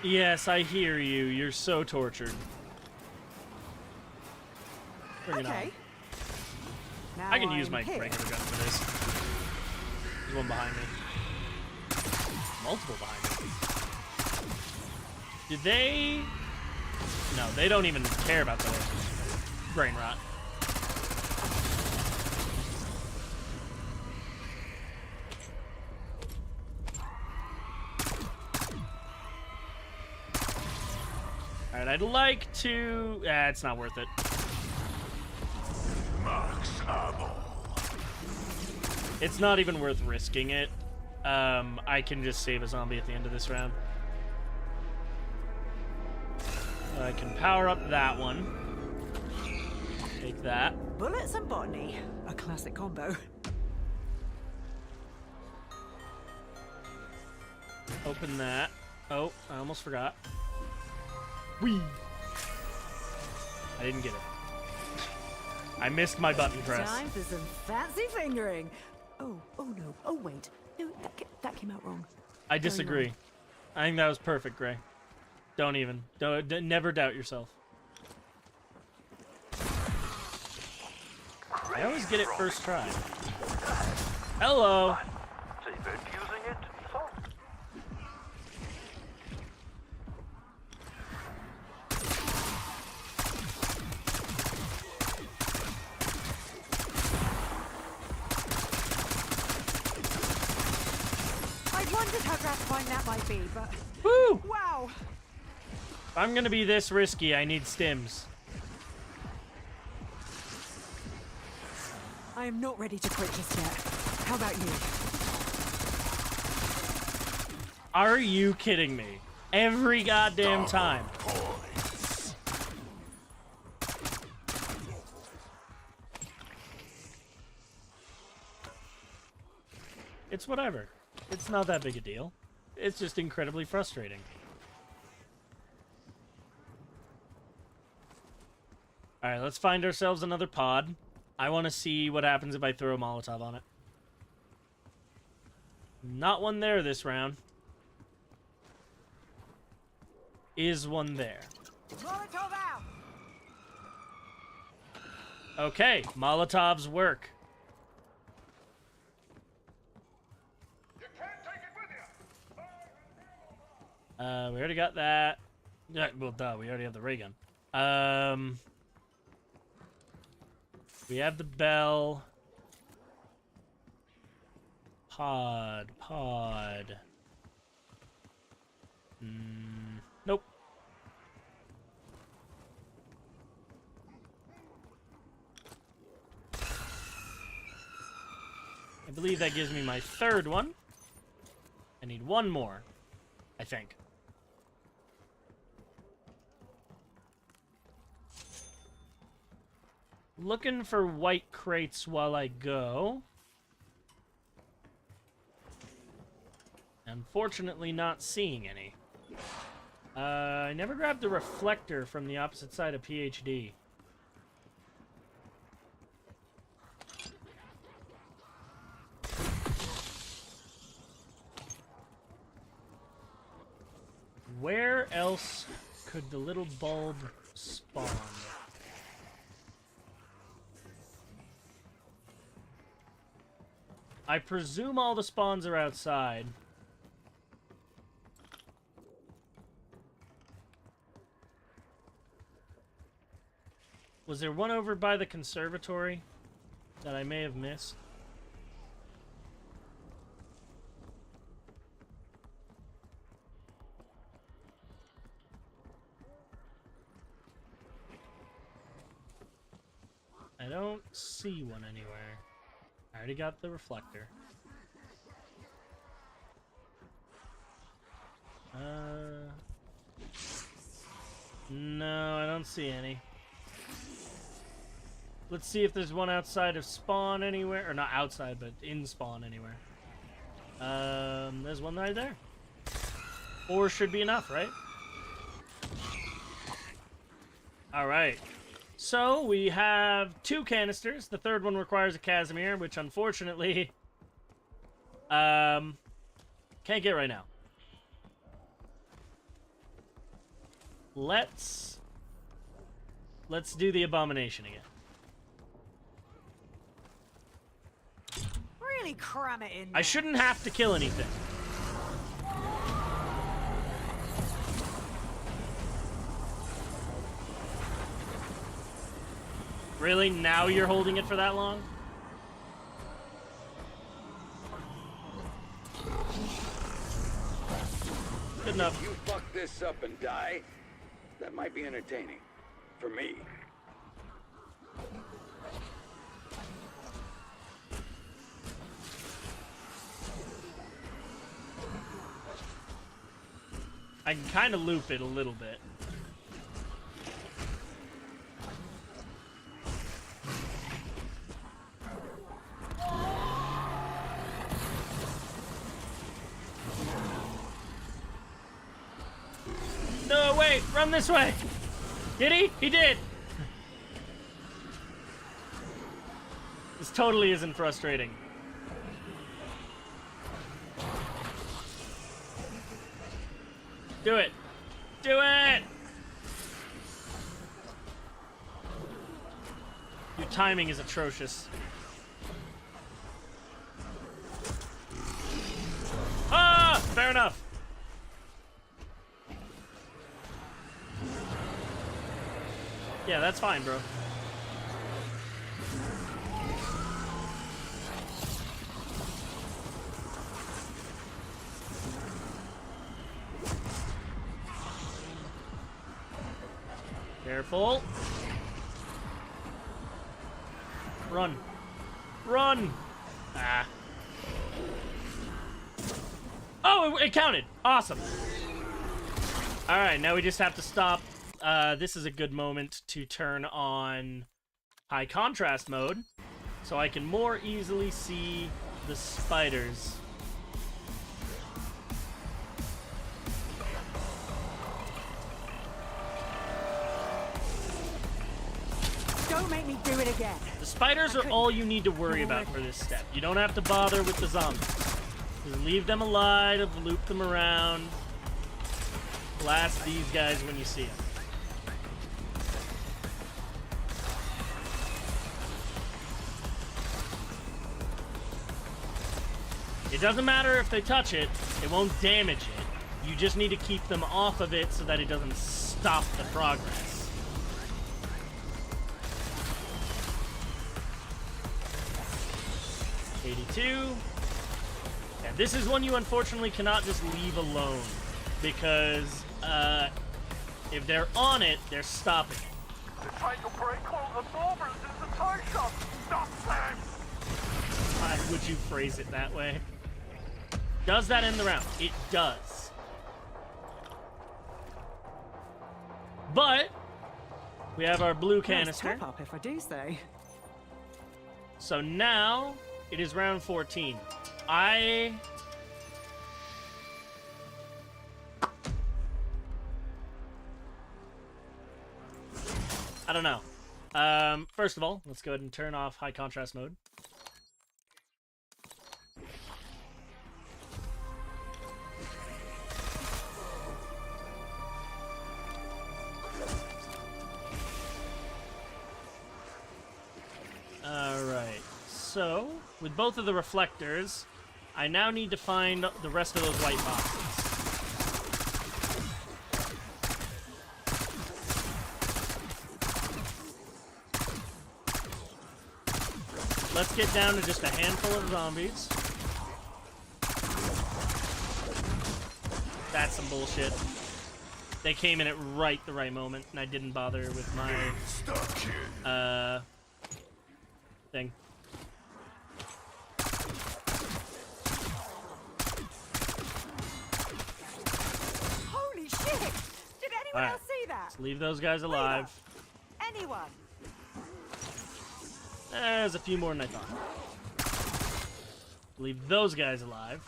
Yes, I hear you. You're so tortured. Bring it on. Okay. Now I can use I'm my here. regular gun for this. There's one behind me. Multiple behind me. Do they... No, they don't even care about the brain rot. Alright, I'd like to... it's not worth it. Max ammo. It's not even worth risking it. I can just save a zombie at the end of this round. I can power up that one. Take that. Bullets and botany. A classic combo. Open that. Oh, I almost forgot. Whee! I didn't get it. I missed my button press. Time for some fancy fingering. Oh no. Oh wait. No, that came out wrong. I disagree. I think that was perfect, Gray. Don't even. Never doubt yourself. I always get it first try. Hello. Seabird using it, so. I wondered how gratifying that might be, but Woo! wow. If I'm gonna be this risky, I need stims. I am not ready to quit just yet. How about you? Are you kidding me? Every goddamn time. Points. It's whatever. It's not that big a deal. It's just incredibly frustrating. Alright, let's find ourselves another pod. I want to see what happens if I throw a Molotov on it. Not one there this round. Is one there. Molotov out! Okay, Molotovs work. We already got that. Yeah, well, duh, we already have the ray gun. We have the bell. Pod. Nope. I believe that gives me my third one. I need one more, I think. Looking for white crates while I go. Unfortunately, not seeing any. I never grabbed the reflector from the opposite side of PhD. Where else could the little bulb spawn? I presume all the spawns are outside. Was there one over by the conservatory that I may have missed? I don't see one anywhere. I already got the reflector. No, I don't see any. Let's see if there's one outside of spawn anywhere. Or not outside, but in spawn anywhere. There's one right there. 4 should be enough, right? Alright. So, we have 2 canisters. The third one requires a Casimir, which unfortunately... can't get right now. Let's do the abomination again. Really cram it in there. I shouldn't have to kill anything. Really? Now you're holding it for that long? Good enough. If you fuck this up and die, that might be entertaining. For me. I can kind of loop it a little bit. No, wait! Run this way! Did he? He did! This totally isn't frustrating. Do it! Do it! Your timing is atrocious. Ah! Fair enough. Yeah, that's fine, bro. Careful. Run. Run! Ah. Oh, it counted. Awesome. Alright, now we just have to stop. This is a good moment to turn on high contrast mode so I can more easily see the spiders. Don't make me do it again. The spiders are all you need to worry about for this step. You don't have to bother with the zombies. Just leave them alive, loop them around. Blast these guys when you see them. It doesn't matter if they touch it, it won't damage it. You just need to keep them off of it so that it doesn't stop the progress. $82. And this is one you unfortunately cannot just leave alone, because if they're on it, they're stopping it. They're trying to break all the movers in the toy shop. Stop them! Why would you phrase it that way? Does that end the round? It does. But we have our blue canister. Top up, if I do say. So now it is round 14. I don't know. First of all, let's go ahead and turn off high contrast mode. Alright, so, with both of the reflectors, I now need to find the rest of those white boxes. Let's get down to just a handful of zombies. That's some bullshit. They came in at the right moment, and I didn't bother with my, thing. Holy shit! Did anyone Alright. else see that? Let's leave those guys alive. Anyone? There's a few more than I thought. Leave those guys alive.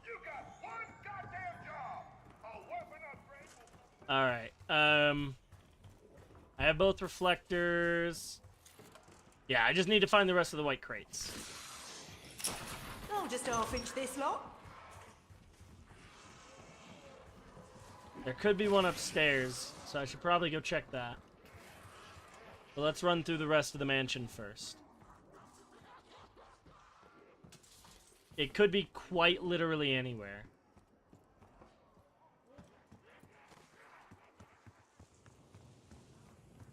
You got one goddamn job. A weapon upgrade will... Alright, I have both reflectors. Yeah, I just need to find the rest of the white crates. I'll just half-inch this lot. There could be one upstairs, so I should probably go check that. But let's run through the rest of the mansion first. It could be quite literally anywhere.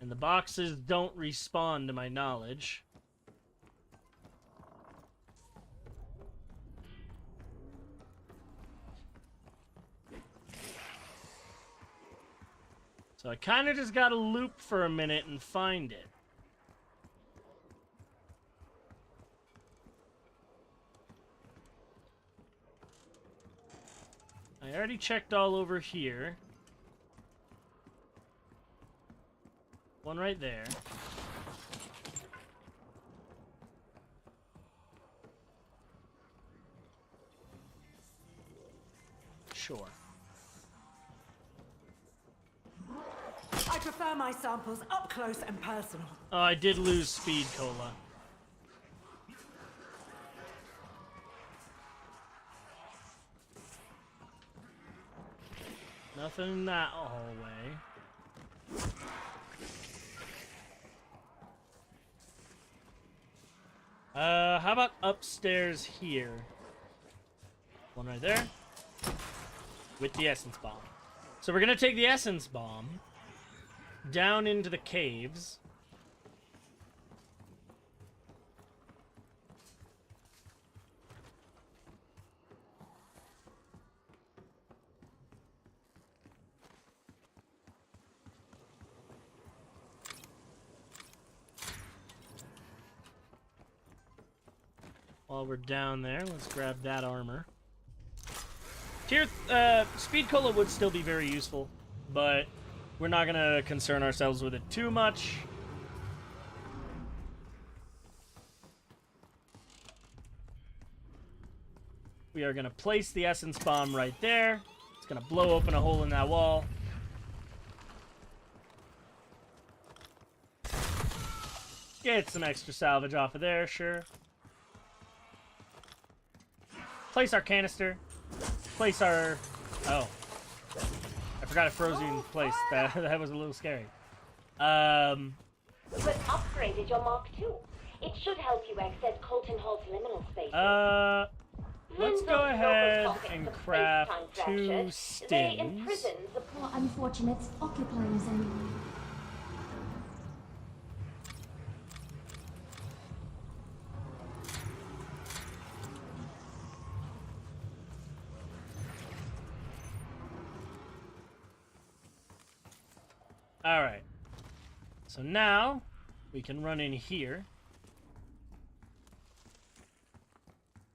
And the boxes don't respawn to my knowledge. So I kind of just gotta loop for a minute and find it. I already checked all over here. One right there. Sure. I prefer my samples up close and personal. Oh, I did lose speed cola. Nothing in that hallway. How about upstairs here? One right there. With the essence bomb. So we're gonna take the essence bomb down into the caves. While we're down there, let's grab that armor. Speed cola would still be very useful, but we're not gonna concern ourselves with it too much. We are gonna place the essence bomb right there. It's gonna blow open a hole in that wall. Get some extra salvage off of there, sure. Place our canister. Place our... Oh. I forgot it froze you in place. That was a little scary. You have upgraded your Mark II. It should help you access Colton Hall's liminal spaces. Let's go ahead and craft 2 stings. They imprison the For unfortunates occupying zone. Alright. So now, we can run in here.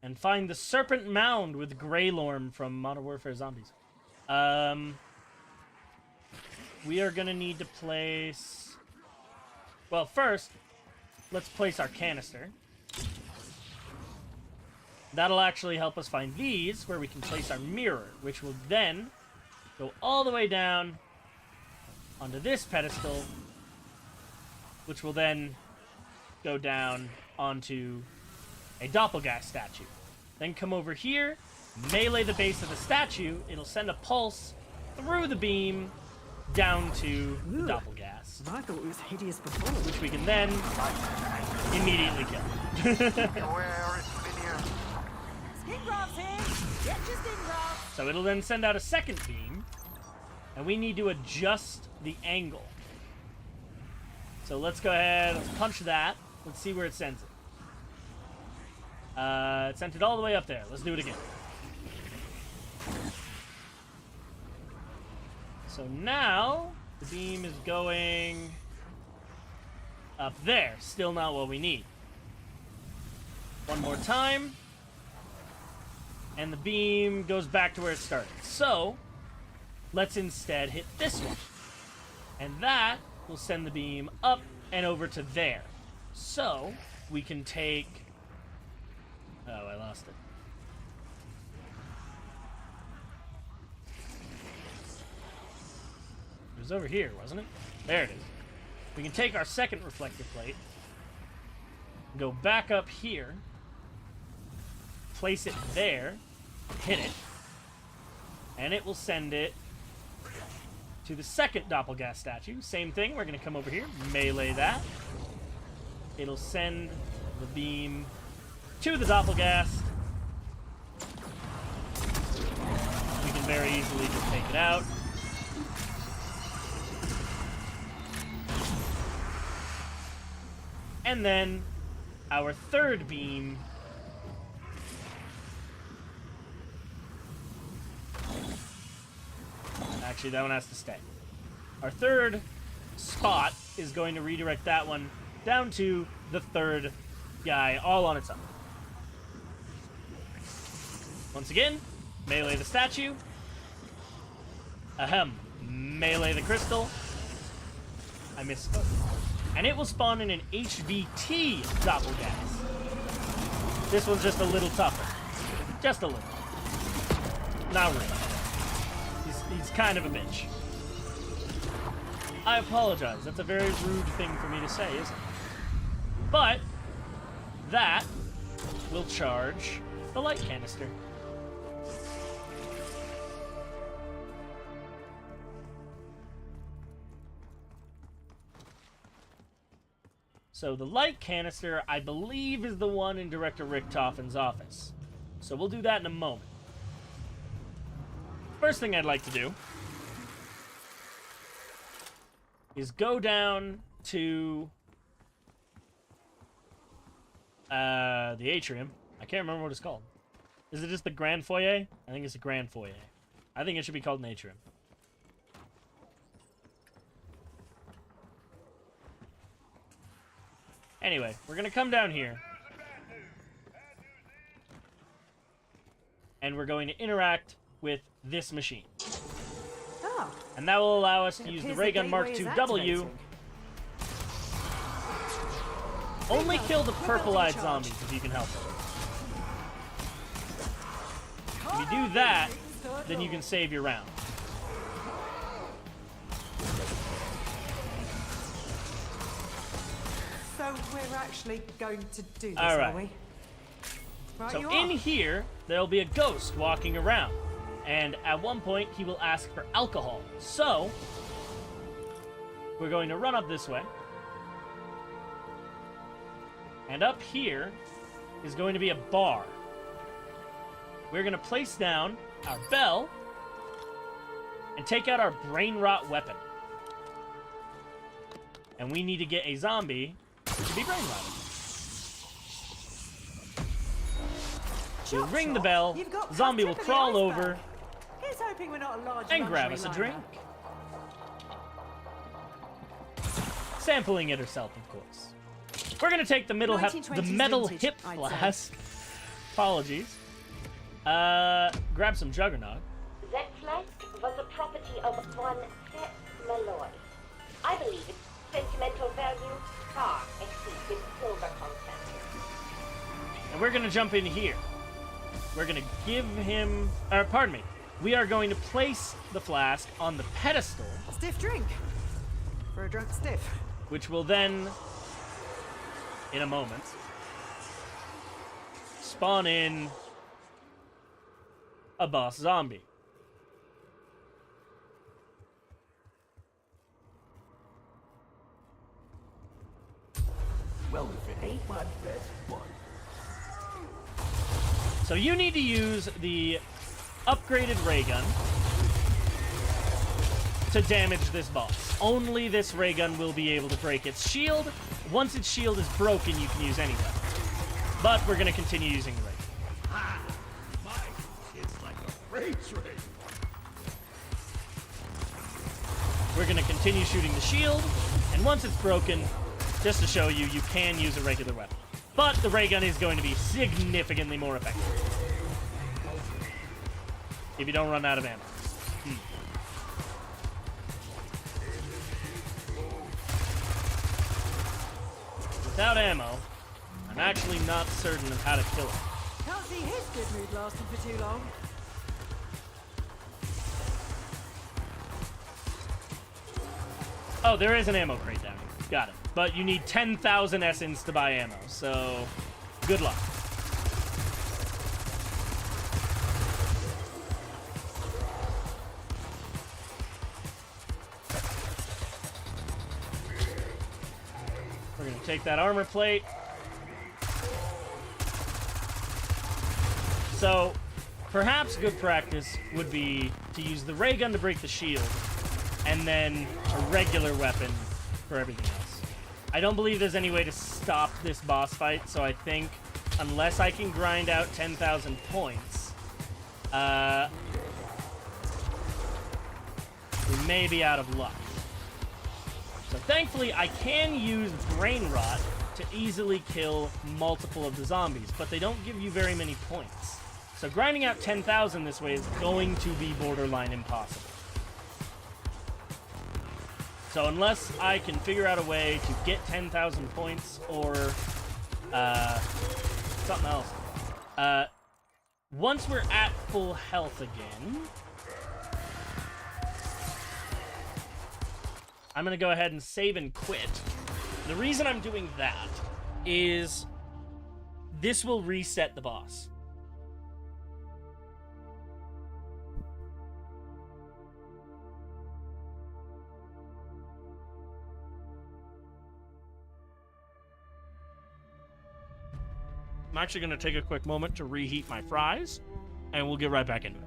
And find the Serpent Mound with Greylorm from Modern Warfare Zombies. We are gonna need to place... Well, first, let's place our canister. That'll actually help us find these, where we can place our mirror, which will then go all the way down onto this pedestal, which will then go down onto a Doppelgas statue. Then come over here, melee the base of the statue. It'll send a pulse through the beam down to the Ooh. Doppelgas, I thought it was hideous before. which we can then immediately kill. Where is Linear? Skin grabs here. Get your skin grabs. So it'll then send out a second beam, and we need to adjust the angle. So let's go ahead, let's punch that. Let's see where it sends it. It sent it all the way up there. Let's do it again. So now the beam is going up there. Still not what we need. One more time. And the beam goes back to where it started. So let's instead hit this one. And that will send the beam up and over to there. So we can take... Oh, I lost it. It was over here, wasn't it? There it is. We can take our second reflector plate, go back up here, place it there, hit it, and it will send it to the second Doppelgas statue. Same thing, we're going to come over here, melee that. It'll send the beam to the Doppelgas. We can very easily just take it out. And then our third beam actually, that one has to stay. Our third spot is going to redirect that one down to the third guy all on its own. Once again, melee the statue. Ahem. Melee the crystal. I misspoke. And it will spawn in an HVT Doppelgas. This one's just a little tougher. Just a little. Not really. He's kind of a bitch. I apologize. That's a very rude thing for me to say, isn't it? But that will charge the light canister. So the light canister, I believe, is the one in Director Richtofen's office. So we'll do that in a moment. First thing I'd like to do is go down to the atrium. I can't remember what it's called. Is it just the Grand Foyer? I think it's a Grand Foyer. I think it should be called an atrium. Anyway, we're gonna come down here. And we're going to interact with this machine. Oh. And that will allow us to It use the appears Ray the Gun Mark gateway II is W. activating. Only kill the We're purple-eyed building charge. zombies if you can help it. If you do that, then you can save your round. So we're actually going to do this, All right. are we? Right, So you in are. here, there'll be a ghost walking around. And at one point, he will ask for alcohol. So, we're going to run up this way. And up here is going to be a bar. We're going to place down our bell and take out our brain rot weapon. And we need to get a zombie to be brain rotted. We'll Chop ring the chop. bell, You've got zombie will cut tip of the crawl iceberg. over Here's hoping we're not a large and grab luxury us a liner. drink. Sampling it herself, of course. We're gonna take the the 1920s metal vintage, hip I'd say. flask. Apologies. Grab some Juggernaut. That flask was the property of one Seth Malloy. I believe its sentimental value far exceeds its silver content. And we're gonna jump in here. We're gonna give him, pardon me. we are going to place the flask on the pedestal, Stiff drink. For a drunk stiff. which will then, in a moment, spawn in a boss zombie. Well, if it ain't my best bud. So you need to use the upgraded ray gun to damage this boss. Only this ray gun will be able to break its shield. Once its shield is broken, you can use any weapon. But we're going to continue using the ray gun. Ha! Mine is like a freight train. We're going to continue shooting the shield, and once it's broken, just to show you, you can use a regular weapon. But the ray gun is going to be significantly more effective. If you don't run out of ammo. Without ammo, I'm actually not certain of how to kill it. Can't see his good mood lasting for too long. Oh, there is an ammo crate down here. Got it. But you need 10,000 essence to buy ammo, so good luck. We're going to take that armor plate. So, perhaps good practice would be to use the ray gun to break the shield, and then a regular weapon for everything else. I don't believe there's any way to stop this boss fight, so I think unless I can grind out 10,000 points, we may be out of luck. So thankfully, I can use Brain Rot to easily kill multiple of the zombies, but they don't give you very many points. So grinding out 10,000 this way is going to be borderline impossible. So unless I can figure out a way to get 10,000 points or something else, once we're at full health again, I'm going to go ahead and save and quit. The reason I'm doing that is this will reset the boss. I'm actually going to take a quick moment to reheat my fries, and we'll get right back into it.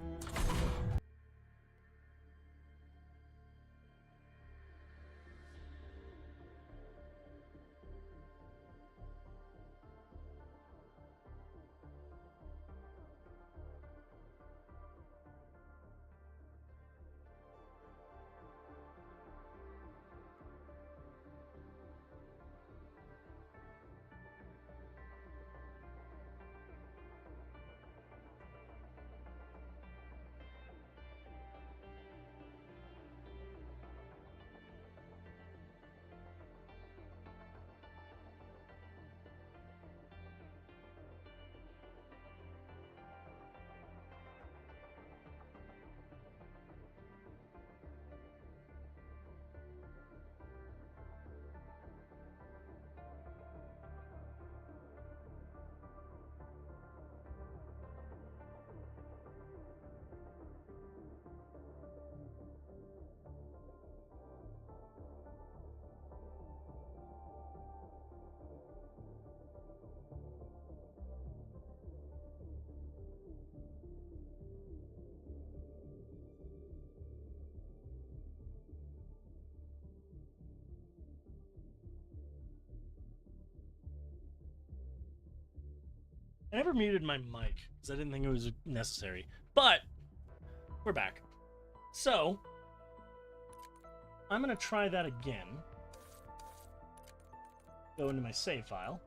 I never muted my mic because I didn't think it was necessary. But we're back. So I'm going to try that again. Go into my save file.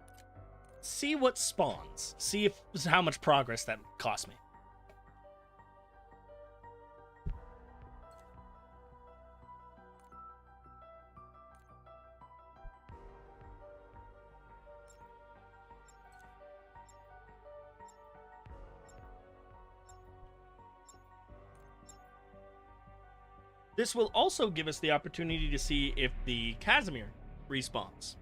See what spawns. See if how much progress that cost me. This will also give us the opportunity to see if the Casimir respawns.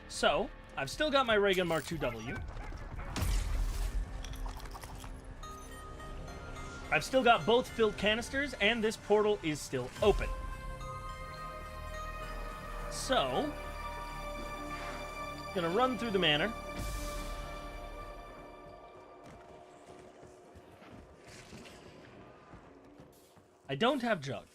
So, I've still got my Ray Gun Mark II-W. I've still got both filled canisters, and this portal is still open. So, gonna run through the manor. I don't have Jug.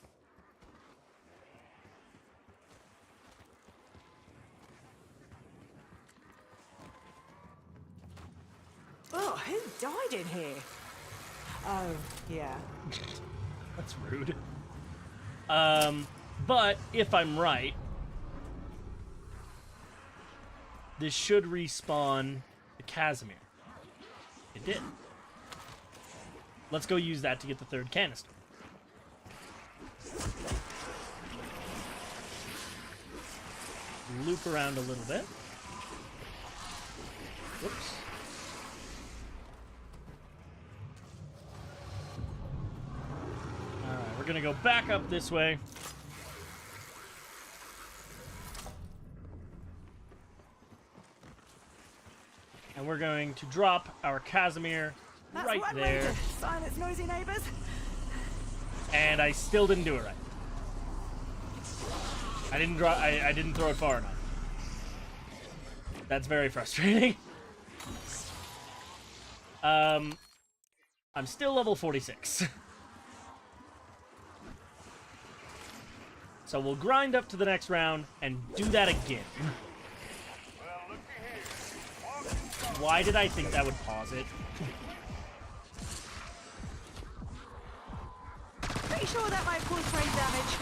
Oh, who died in here? Oh, yeah. That's rude. But if I'm right, this should respawn the Casimir. It did. Let's go use that to get the third canister. Loop around a little bit. Whoops. Alright, we're gonna go back up this way. And we're going to drop our Casimir That's right one way there. to silence noisy neighbors. And I still didn't do it right. I didn't throw it far enough. That's very frustrating. I'm still level 46. So we'll grind up to the next round and do that again. Why did I think that would pause it? Pretty sure that might cause brain damage.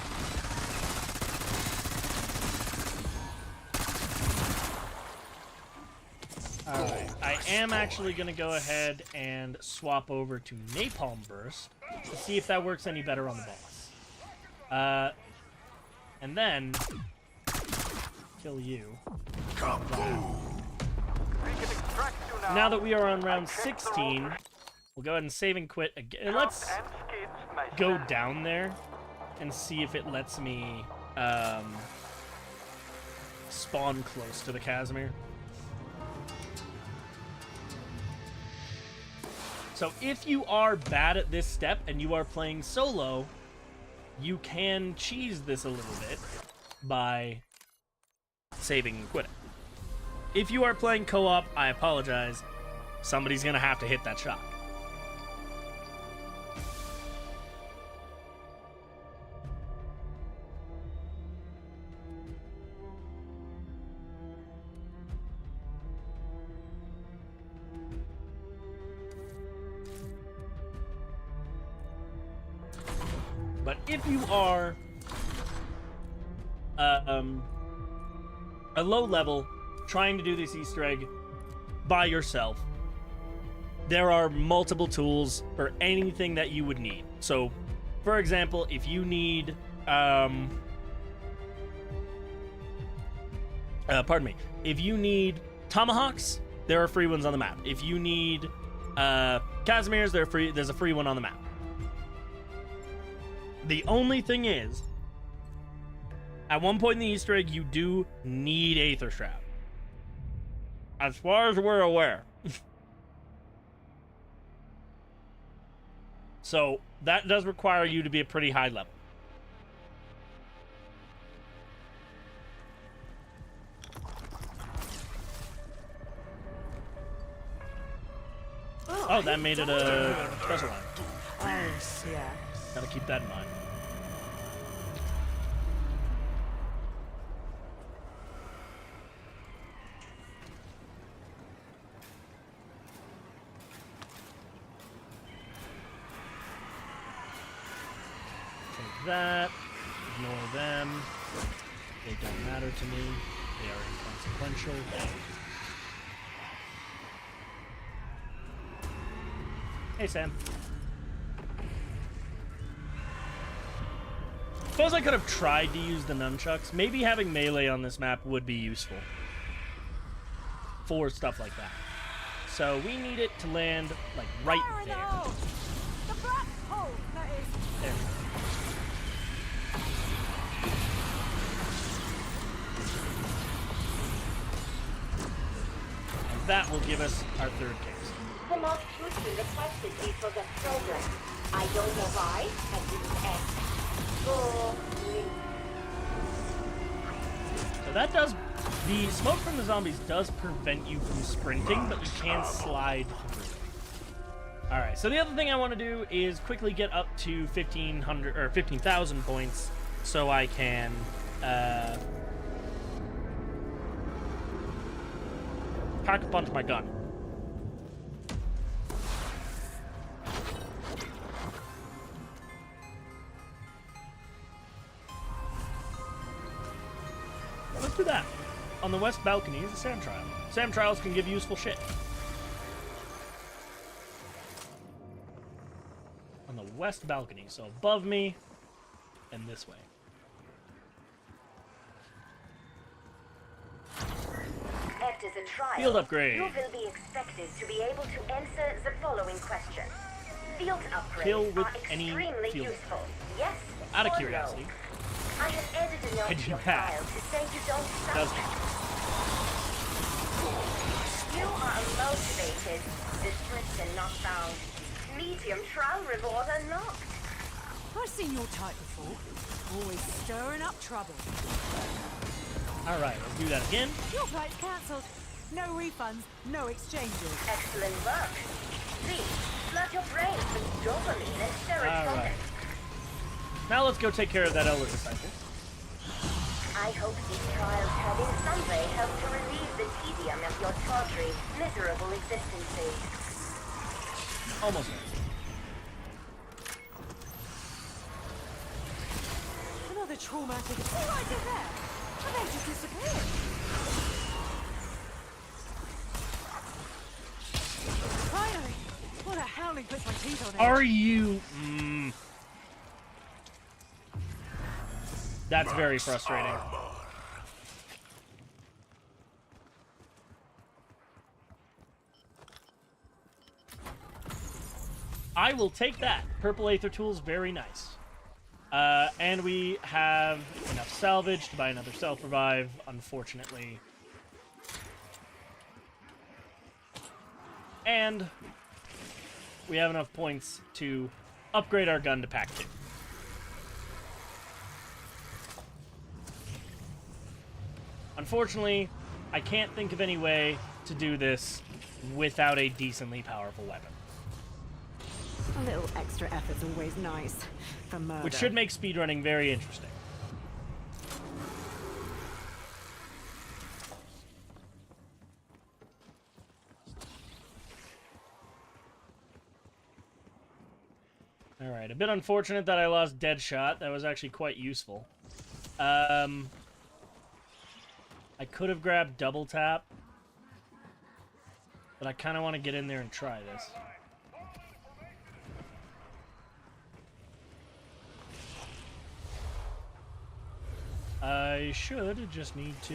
Alright, I am actually going to go ahead and swap over to Napalm Burst to see if that works any better on the boss. And then kill you. Now that we are on round 16, we'll go ahead and save and quit again. Let's go down there and see if it lets me spawn close to the Casimir. So if you are bad at this step and you are playing solo, you can cheese this a little bit by saving and quitting. If you are playing co-op, I apologize. Somebody's gonna have to hit that shot. But if you are a low level trying to do this Easter egg by yourself, there are multiple tools for anything that you would need. So, for example, if you need if you need tomahawks, there are free ones on the map. If you need Casimirs, there's a free one on the map. The only thing is, at one point in the Easter egg, you do need Aether Shroud. As far as we're aware. So, that does require you to be a pretty high level. Oh, that made it a special line. Oh, yeah. Gotta keep that in mind. Take that. Ignore them. They don't matter to me. They are inconsequential. Hey, Sam. Suppose I could have tried to use the nunchucks. Maybe having melee on this map would be useful. for stuff like that. So we need it to land like right Fire in the there. hole! The black hole, that is. There. And that will give us our third case. The most truthfully requested me for the program. I don't know why. I didn't ask. So that does... The smoke from the zombies does prevent you from sprinting, but you can slide through. Alright, so the other thing I want to do is quickly get up to 1,500 or 15,000 points so I can pack a punch my gun. Let's do that. On the west balcony is a SAM trial. SAM trials can give you useful shit. On the west balcony, so above me and this way. After the trial, Field upgrade. you will be expected to be able to answer the following question. Field Kill upgrades with are any extremely field. useful. Yes Out of or curiosity. no? I have added a note I to do your that. file to say you don't Does stop. it? You are motivated, description not found. Medium trial reward unlocked. I've seen your type before. Always stirring up trouble. Alright, let's do that again. Your flight's cancelled. No refunds, no exchanges. Excellent work. See, flood your brain with dopamine and serotonin. Alright. Now let's go take care of that Elder Disciple. I hope these trials have in some way helped to relieve the tedium of your tawdry, miserable existences. Almost there. Another traumatic. Oh, right there. And they just disappeared. Finally! What a howling puts my teeth on it. Are you... That's very frustrating. I will take that. Purple Aether Tool's very nice. And we have enough salvage to buy another self-revive, unfortunately. And we have enough points to upgrade our gun to Pack 2. Unfortunately, I can't think of any way to do this without a decently powerful weapon. A little extra effort's always nice. For murder. Which should make speedrunning very interesting. Alright, a bit unfortunate that I lost Deadshot. That was actually quite useful. I could have grabbed Double Tap. But I kind of want to get in there and try this. I should just need to...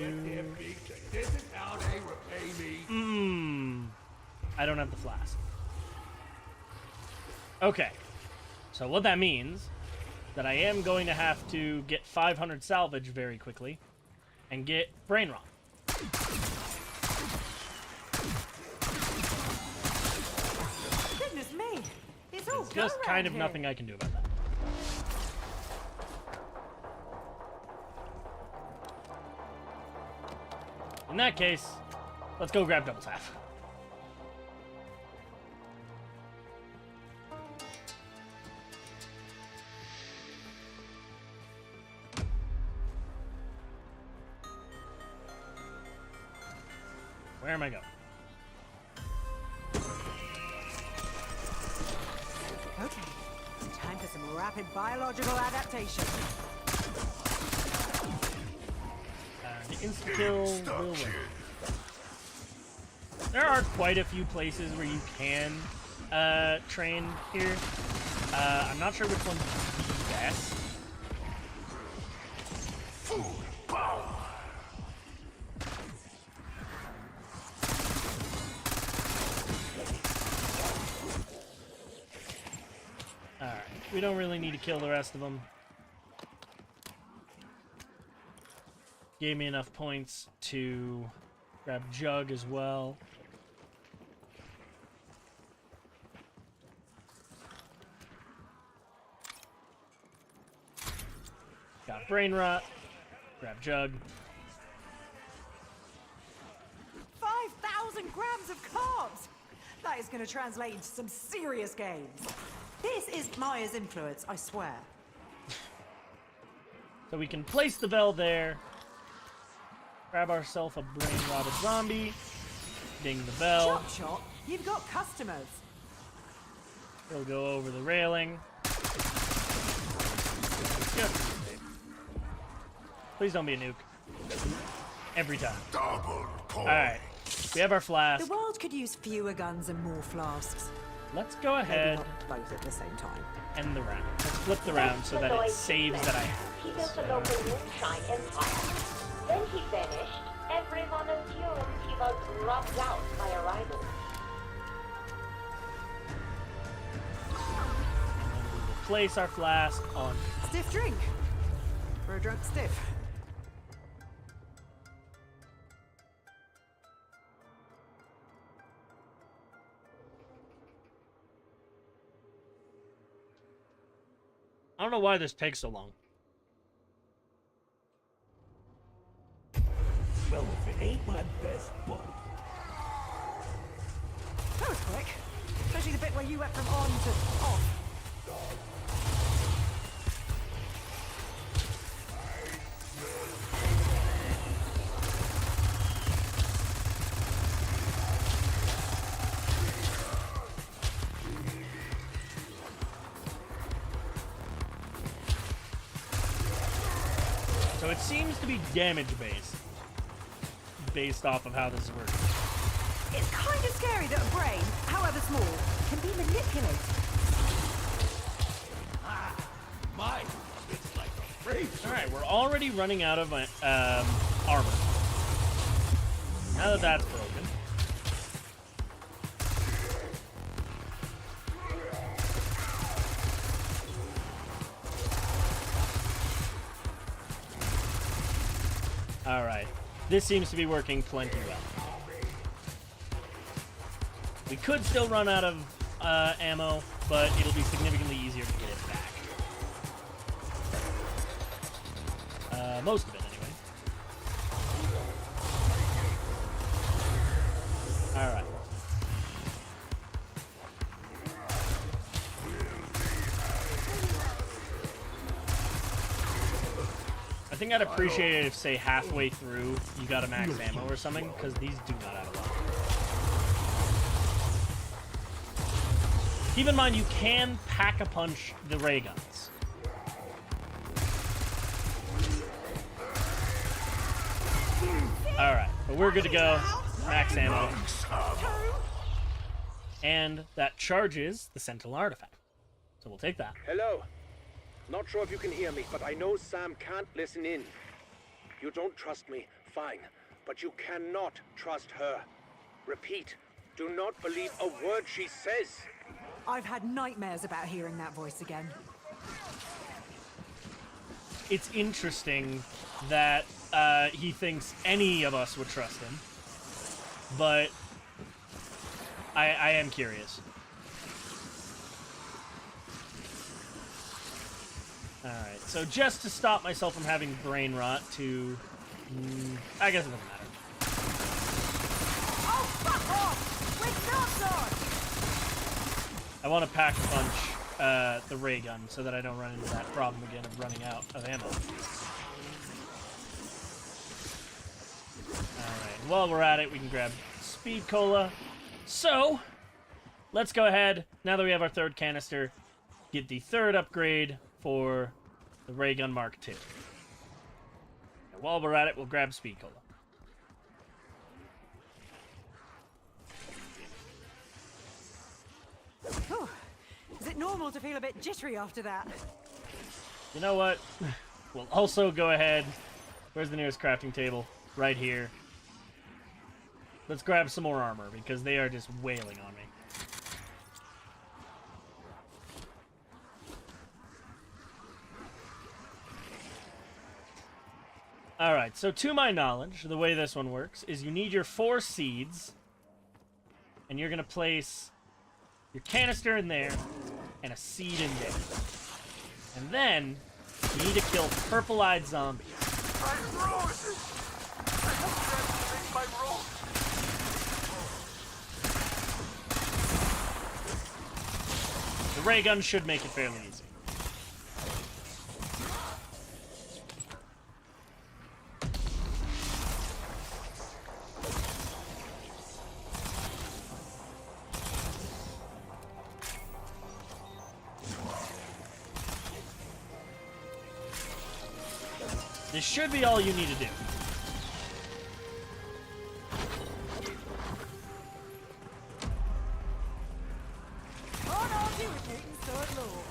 Isn't how they repay me? I don't have the flask. Okay. So what that means that I am going to have to get 500 salvage very quickly and get Brain Rot. Goodness me! It's all There's just go kind round of here. nothing I can do about that. In that case, let's go grab Double Tap. Where am I going? Okay, time for some rapid biological adaptation. The insta-kill will win. There are quite a few places where you can train here. I'm not sure which one's the best. We don't really need to kill the rest of them. Gave me enough points to grab Jug as well. Got Brain Rot. Grab Jug. 5,000 grams of carbs! That is going to translate into some serious gains. This is Maya's influence, I swear. So we can place the bell there. Grab ourselves a brain rotted zombie. Ding the bell. Chop chop, you've got customers. He'll go over the railing. Please don't be a nuke. Every time. Double call. Alright. We have our flask. The world could use fewer guns and more flasks. Let's go Maybe ahead not both at the same time. and end the round. Let's flip the round so that it saves that I have. He built a local moonshine empire. Then he vanished. Everyone assumed he was rubbed out by a rival. Place our flask on. Stiff drink. For a drunk stiff. I don't know why this takes so long. Well, if it ain't my best buddy. That was quick. Especially the bit where you went from on to off. So it seems to be damage based off of how this works. It's kind of scary that a brain, however small, can be manipulated. Mine, it's like a freight train. Alright, we're already running out of armor. Now that that's broken. Alright, this seems to be working plenty well. We could still run out of ammo, but it'll be significantly easier to get it back. Most of it, anyway. Alright. I think I'd appreciate it if, say, halfway through you got a max ammo or something, because these do not have a lot. Keep in mind, you can pack-a-punch the ray guns. Alright, but we're good to go. Max ammo. And that charges the Sentinel artifact. So we'll take that. Hello. Not sure if you can hear me, but I know Sam can't listen in. You don't trust me, fine. But you cannot trust her. Repeat, do not believe a word she says. I've had nightmares about hearing that voice again. It's interesting that he thinks any of us would trust him. But I am curious. Alright, so just to stop myself from having brain rot to... I guess it doesn't matter. Oh, fuck off! With I want to pack-a-punch the ray gun so that I don't run into that problem again of running out of ammo. Alright, while we're at it, we can grab Speed Cola. So, let's go ahead, now that we have our third canister, get the third upgrade for the Ray Gun Mark II. And while we're at it, we'll grab Speed Cola. Whew. Is it normal to feel a bit jittery after that? You know what? We'll also go ahead. Where's the nearest crafting table? Right here. Let's grab some more armor, because they are just wailing on me. Alright, so to my knowledge, the way this one works is you need your 4 seeds, and you're going to place your canister in there, and a seed in there. And then, you need to kill purple-eyed zombies. My roses! I have to activate my rose. The ray gun should make it fairly easy. This should be all you need to do. On argue with Newton's third law.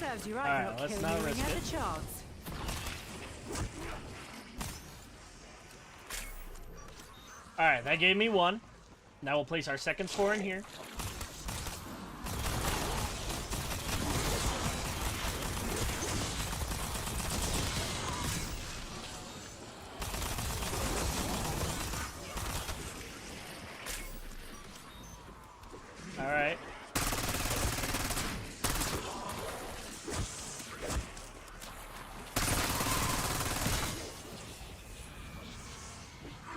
Serves you right, Alright, not let's killing not you when risk you had it. the chance. Alright, that gave me 1. Now we'll place our second spore in here. Alright.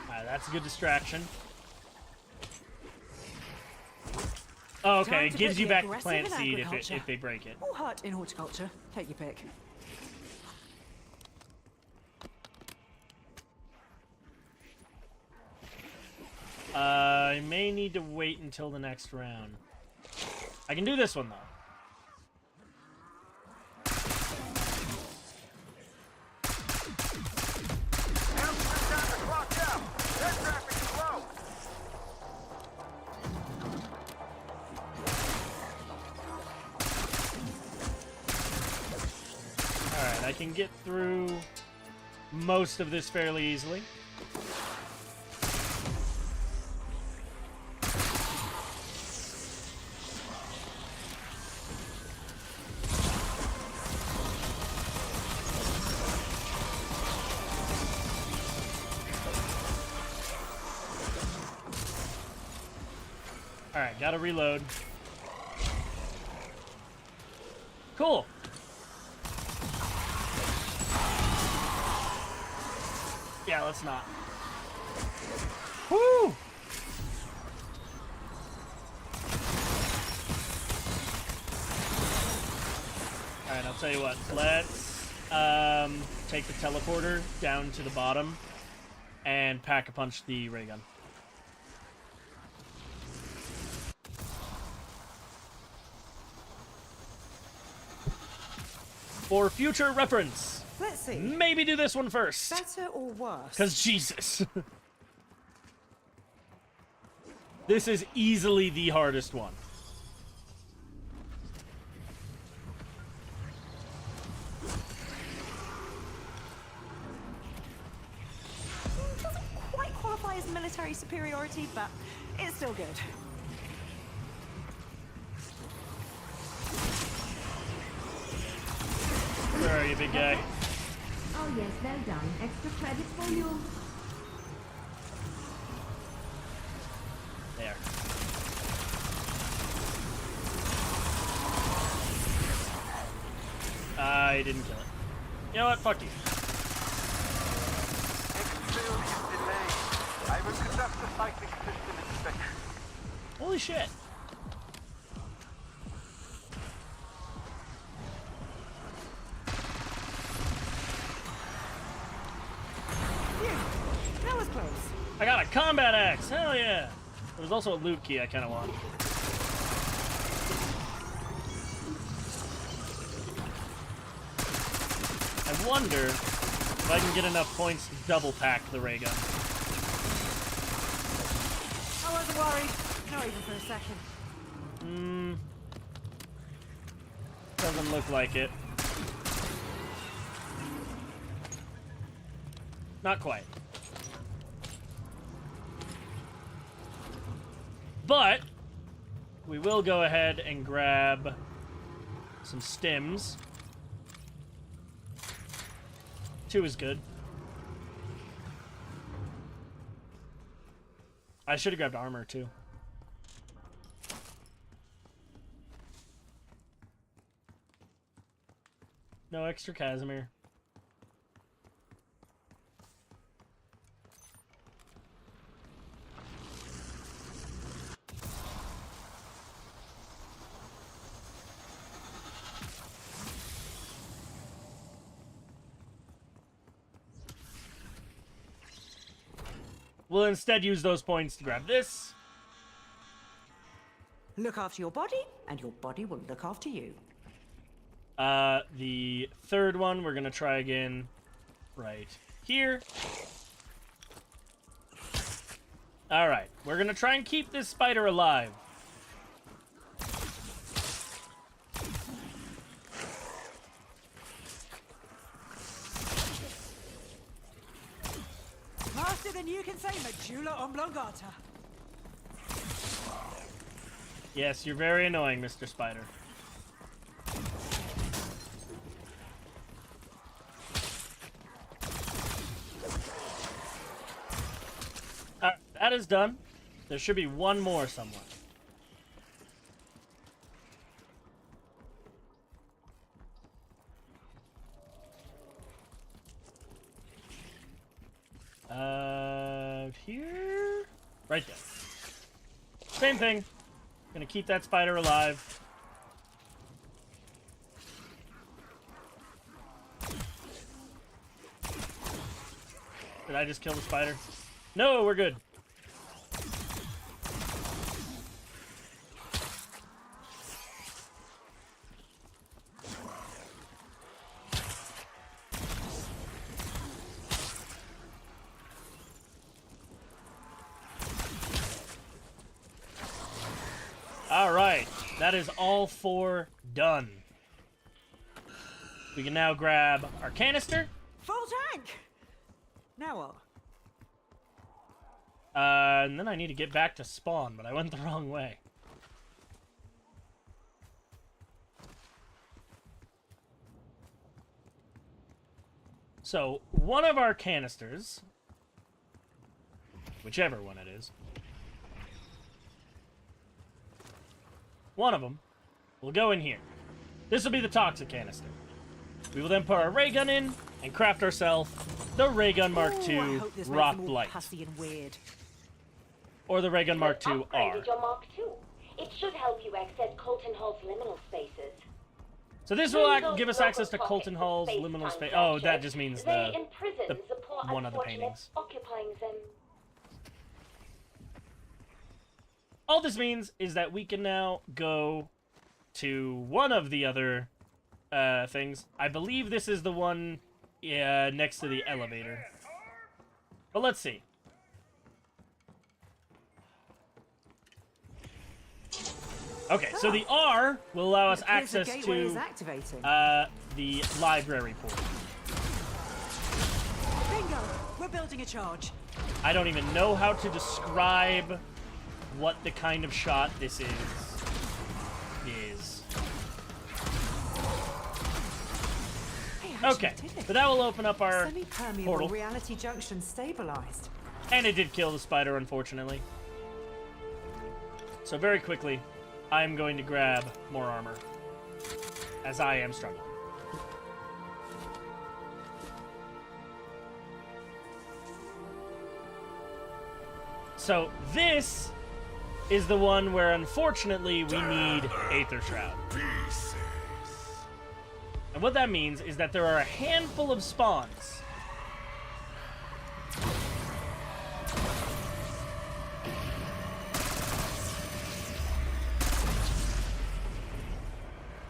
Alright, that's a good distraction. Oh, okay, Time it to gives put you the back aggressive plant in seed agriculture. if they break it. Or hurt in horticulture. Take your pick. I may need to wait until the next round. I can do this one, though. Hamster's time to clock out. Air traffic is low. Alright, I can get through most of this fairly easily. Alright, gotta reload. Cool. Yeah, let's not. Woo! Alright, I'll tell you what. Let's take the teleporter down to the bottom and pack-a-punch the ray gun. For future reference, Let's see. maybe do this one first. Better or worse? Because Jesus. This is easily the hardest one. Doesn't quite qualify as military superiority, but it's still good. Where are you, big guy? Oh yes, well done. Extra credits for you. There. I didn't kill it. You know what? Fuck you. Exfil is delayed. I will conduct a cycling system inspection. Holy shit. Phew, that was close. I got a combat axe. Hell yeah. There's also a loot key I kind of want. I wonder if I can get enough points to double pack the ray gun. I wasn't worried. Not even for a second. Doesn't look like it. Not quite. But we will go ahead and grab some stims. 2 is good. I should have grabbed armor too. No extra Casimir. We'll instead use those points to grab this. Look after your body, and your body will look after you. The third one, we're gonna try again right here. Alright, we're gonna try and keep this spider alive. Faster than you can say medulla oblongata. Yes, you're very annoying, Mr. Spider. That is done. There should be one more somewhere. Here? Right there. Same thing. Gonna keep that spider alive. Did I just kill the spider? No, we're good. Alright, that is all 4 done. We can now grab our canister. Full tank! Now what? And then I need to get back to spawn, but I went the wrong way. So, one of our canisters, whichever one it is, one of them will go in here. This will be the toxic canister. We will then put our ray gun in and craft ourselves the Ray Gun Mark II Rock Blight. And weird. Or the Ray Gun Mark II R. Upgraded your Mark II. It should help you access Colton Hall's liminal spaces. So this will give us access to Colton Hall's liminal space. Oh, that just means the one of the paintings. Occupying them. All this means is that we can now go to one of the other things. I believe this is the one next to the elevator. But let's see. Okay, so the R will allow us access to the library portal. Bingo! We're building a charge. I don't even know how to describe what the kind of shot this is. Okay, but that will open up our portal. Reality junction stabilized. And it did kill the spider, unfortunately. So very quickly, I'm going to grab more armor, as I am struggling. So this is the one where, unfortunately, we need Aether Shroud. And what that means is that there are a handful of spawns.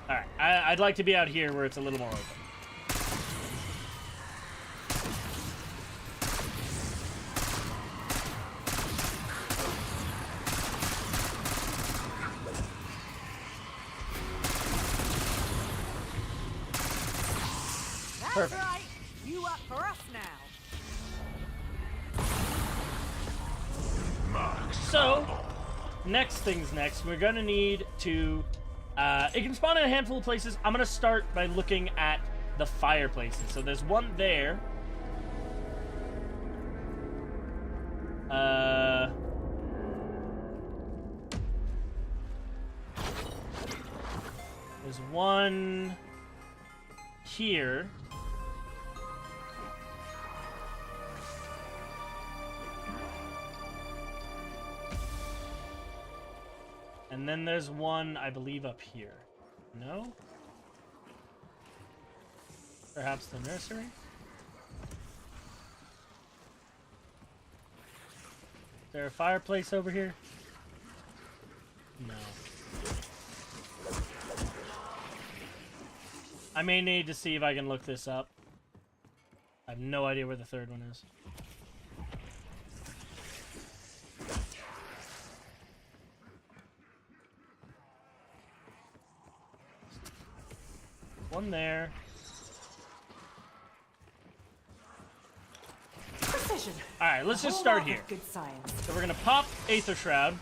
Alright, I'd like to be out here where it's a little more open. That's right. You up for us now. So, next things next. We're gonna need to. It can spawn in a handful of places. I'm gonna start by looking at the fireplaces. So there's one there. There's one here. And then there's one, I believe, up here. No? Perhaps the nursery? Is there a fireplace over here? No. I may need to see if I can look this up. I have no idea where the third one is. One there. Precision. Alright, let's just start here. Good science. So we're gonna pop Aether Shroud,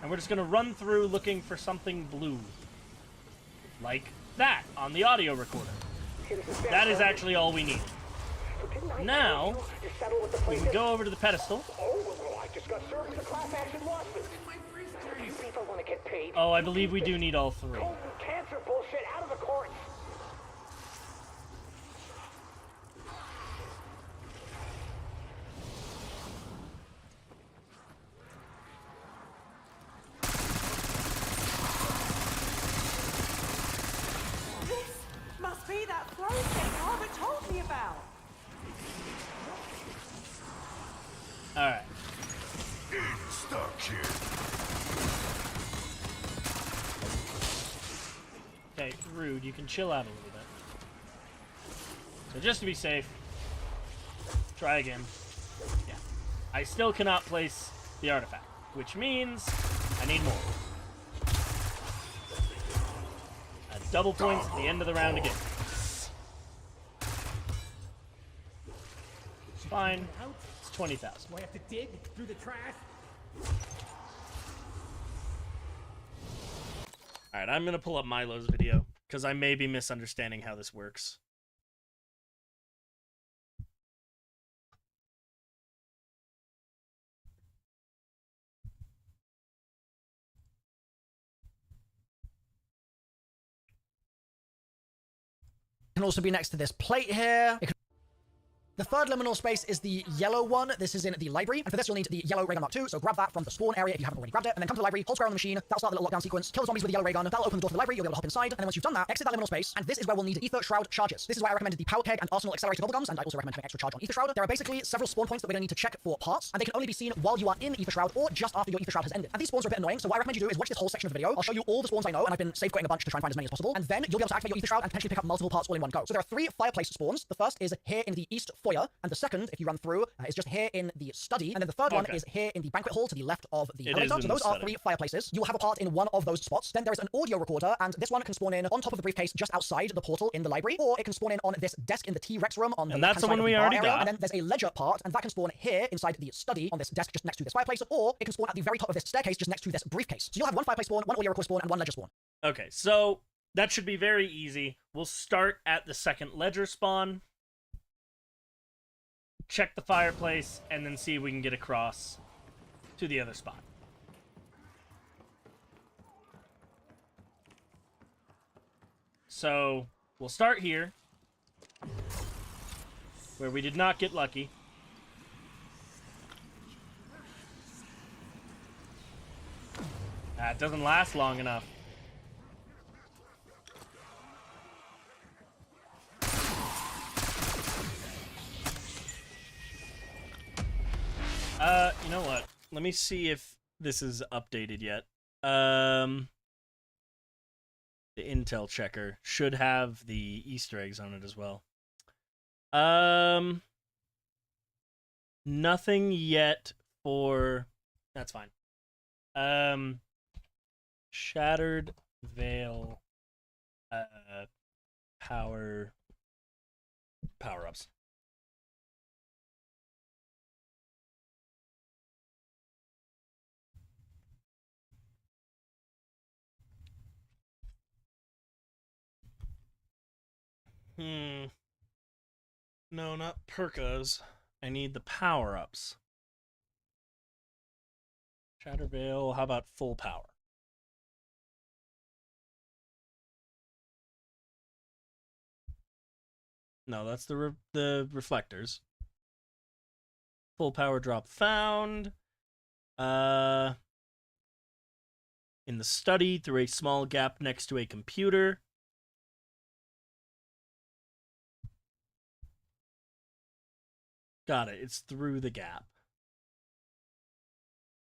and we're just gonna run through looking for something blue. Like that on the audio recorder. That is actually all we need. Now, we can go over to the pedestal. Oh, I just got served with a class action lawsuit. You people want to get paid? Oh, I believe we do need all three. Cancer bullshit out of the courts. Must be that flow thing Harvard told me about. Alright. Stuck, kid. Okay, Rude, you can chill out a little bit. So just to be safe, try again. Yeah. I still cannot place the artifact, which means I need more. Double points at the end of the round again. It's fine. It's 20,000. Do I have to dig through the trash? Alright, I'm gonna pull up Milo's video, because I may be misunderstanding how this works. Can also be next to this plate here. The third liminal space is the yellow one. This is in the library, and for this you'll need the yellow ray gun Mark II, so grab that from the spawn area if you haven't already grabbed it, and then come to the library, hold square on the machine, that'll start the little lockdown sequence, kill the zombies with the yellow ray gun, that'll open the door to the library, you'll be able to hop inside, and then once you've done that, exit that liminal space, and this is where we'll need Aether Shroud charges. This is why I recommended the Power Keg and Arsenal Accelerated Bubblegums, and I also recommend putting extra charge on Aether Shroud. There are basically several spawn points that we're going to need to check for parts, and they can only be seen while you are in Aether Shroud or just after your Aether Shroud has ended. And these spawns are a bit annoying, so what I recommend you do is watch this whole section of the video. I'll show you all the spawns I know, and I've been safe quitting a bunch to try and find as many as possible, and then you'll be able to activate your Aether Shroud and potentially pick up multiple parts all in one go. So there are 3 fireplace spawns. The first is here in the east foyer, and the second, if you run through, is just here in the study, and then the third one is here in the banquet hall to the left of the elevator. So those are 3 fireplaces. You will have a part in one of those spots. Then there is an audio recorder, and this one can spawn in on top of the briefcase just outside the portal in the library, or it can spawn in on this desk in the T-Rex room on the and that's the one we bar already area. got. And then there's a ledger part, and that can spawn here inside the study on this desk just next to this fireplace, or it can spawn at the very top of this staircase just next to this briefcase. So you'll have 1 fireplace spawn, 1 audio recorder spawn, and 1 ledger spawn. Okay, so that should be very easy. We'll start at the second ledger spawn, check the fireplace, and then see if we can get across to the other spot. So, we'll start here, where we did not get lucky. That doesn't last long enough. You know what? Let me see if this is updated yet. The intel checker should have the Easter eggs on it as well. Nothing yet for... That's fine. Shattered Veil power-ups. No, not Perkas. I need the power-ups. Shatterveil, how about full power? No, that's the reflectors. Full power drop found. In the study, through a small gap next to a computer. Got it. It's through the gap.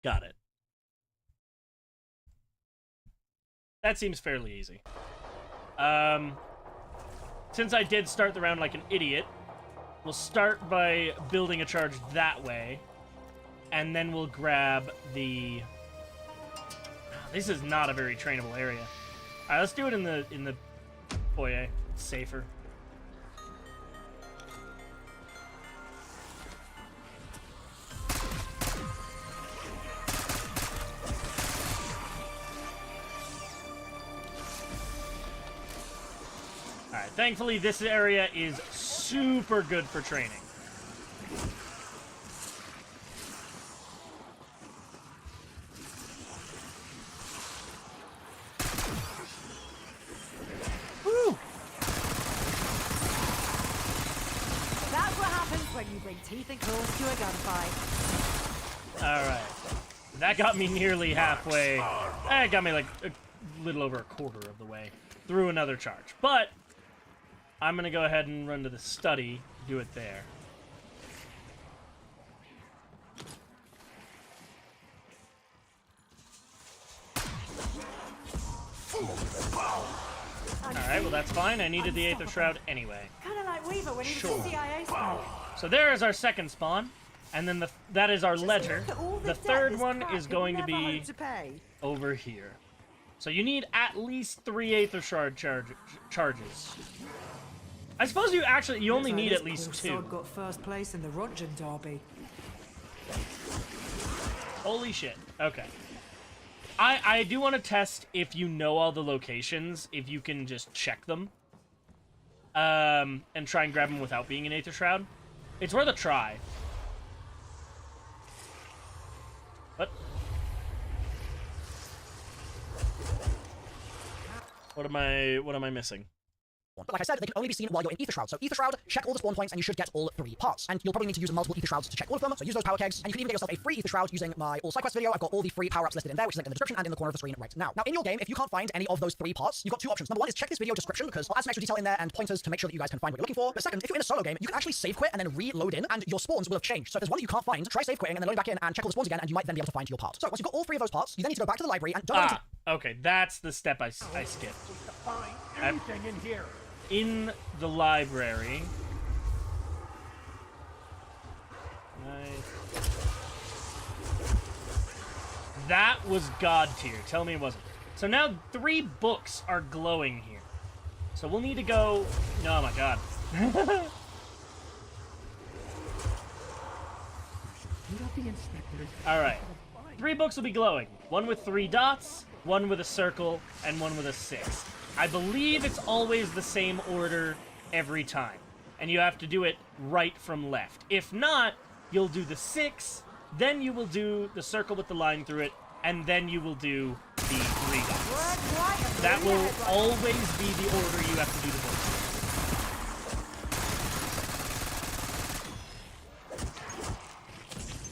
Got it. That seems fairly easy. Since I did start the round like an idiot, we'll start by building a charge that way, and then we'll grab the... This is not a very trainable area. Alright, let's do it in the foyer. It's safer. Alright, thankfully this area is super good for training. Woo! That's what happens when you bring teeth and claws to a gunfight. Alright. That got me nearly halfway. It got me like a little over a quarter of the way through another charge. But I'm going to go ahead and run to the study, do it there. Alright, well that's fine. I needed the Aether Shroud anyway. Kind of like Weaver when he was Sure. a CIA spy. So there is our second spawn, and then that is our ledger. Look at all The debt third this one crack is can going to never be hope to pay. over here. So you need at least 3 Aether Shard charges. I suppose you only need at least 2. Got first place in the Rontgen Derby. Holy shit. Okay. I do want to test if you know all the locations, if you can just check them. And try and grab them without being an Aether Shroud. It's worth a try. What am I missing? But like I said, they can only be seen while you're in Aether Shroud. So Aether Shroud, check all the spawn points, and you should get all 3 parts. And you'll probably need to use multiple Aether Shrouds to check all of them, so use those power kegs. And you can even get yourself a free Aether Shroud using my all side quest video. I've got all the free power-ups listed in there, which is linked in the description and in the corner of the screen right now. Now, in your game, if you can't find any of those 3 parts, you've got 2 options. Number 1 is check this video description, because I'll add some extra detail in there and pointers to make sure that you guys can find what you're looking for. But second, if you're in a solo game, you can actually save quit and then reload in, and your spawns will have changed. So if there's one that you can't find, try save quitting and then loading back in and check all the spawns again, and you might then be able to find your part. So once you've got all 3 of those parts, you then need to go back to the library and don't okay, that's the step I skipped. Find anything in here. In the library. Nice. That was God tier. Tell me it wasn't. So now 3 books are glowing here. So we'll need to go... Oh my god. Alright. 3 books will be glowing. 1 with 3 dots, 1 with a circle, and 1 with a 6. I believe it's always the same order every time. And you have to do it right from left. If not, you'll do the 6, then you will do the circle with the line through it, and then you will do the 3 dots. That will always be the order you have to do the books.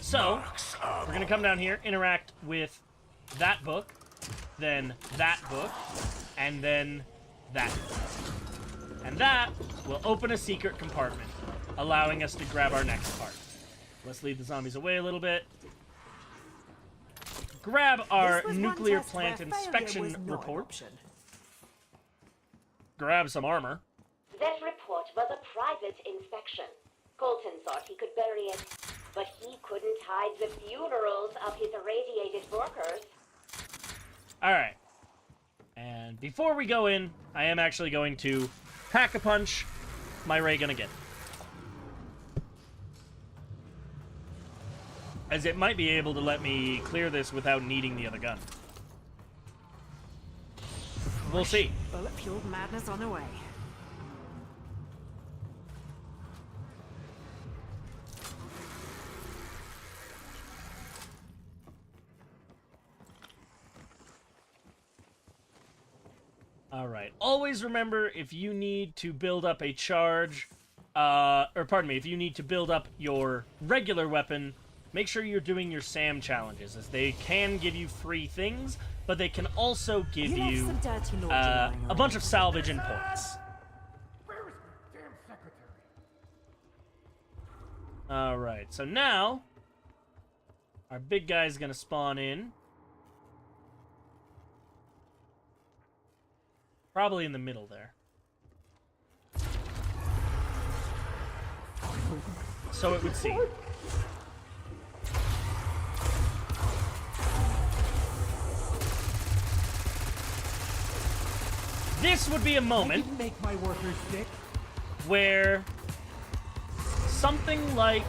So, we're going to come down here, interact with that book, then that book, and then that. And that will open a secret compartment, allowing us to grab our next part. Let's leave the zombies away a little bit. Grab our nuclear plant inspection report. Grab some armor. That report was a private inspection. Colton thought he could bury it, but he couldn't hide the funerals of his irradiated workers. Alright. And before we go in, I am actually going to pack-a-punch my ray gun again. As it might be able to let me clear this without needing the other gun. We'll see. Bullet-fueled madness on the way. Alright, always remember if you need to build up a charge, or pardon me, if you need to build up your regular weapon, make sure you're doing your SAM challenges, as they can give you free things, but they can also give you a bunch of salvage and points. Where is the damn secretary? Alright, so now, our big guy's gonna spawn in. Probably in the middle there. So it would seem. This would be a moment Make my workers sick. where something like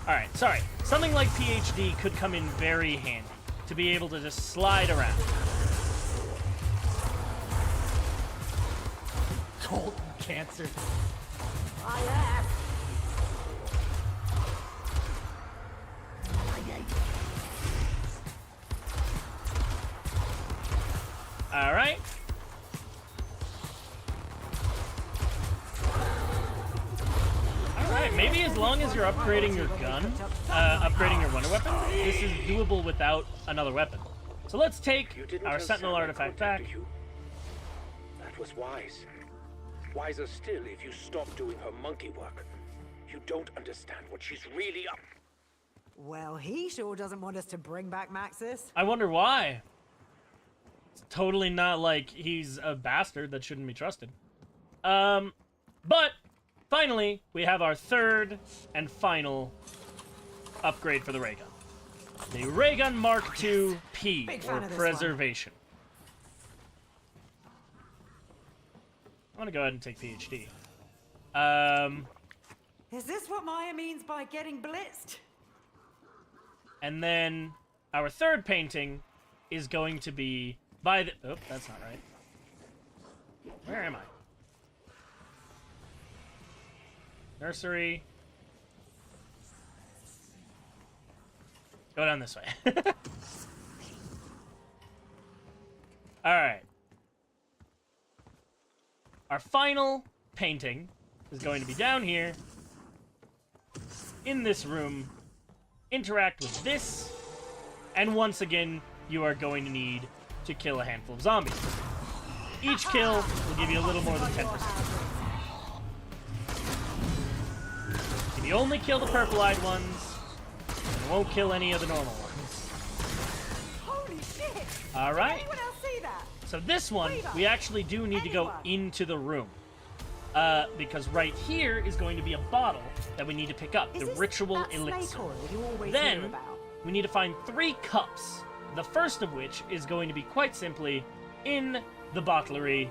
Alright, sorry. Something like PhD could come in very handy to be able to just slide around. Cold cancer. My ass. Alright. Alright, maybe as long as you're upgrading your gun, upgrading your wonder weapon, this is doable without another weapon. So let's take You didn't our tell Sentinel Sam I artifact back. contacted you. That was wise. Wiser still if you stop doing her monkey work. You don't understand what she's really up. Well, he sure doesn't want us to bring back Maxis. I wonder why. It's totally not like he's a bastard that shouldn't be trusted. But finally, we have our third and final upgrade for the ray gun. The Ray Gun Mark II P, Big or fan of this Preservation. I'm gonna go ahead and take PhD. Is this what Maya means by getting blitzed? And then our third painting is going to be by the... Oh, that's not right. Where am I? Nursery. Go down this way. Alright. Our final painting is going to be down here in this room. Interact with this, and once again, you are going to need to kill a handful of zombies. Each kill will give you a little more than 10%. If you only kill the purple-eyed ones, you won't kill any of the normal ones. Holy shit! Alright. Did anyone else see that? So this one, we actually do need to go into the room. Because right here is going to be a bottle that we need to pick up, Is the this ritual that snake elixir. oil you always Then, hear about? we need to find 3 cups, the first of which is going to be quite simply in the bottlery,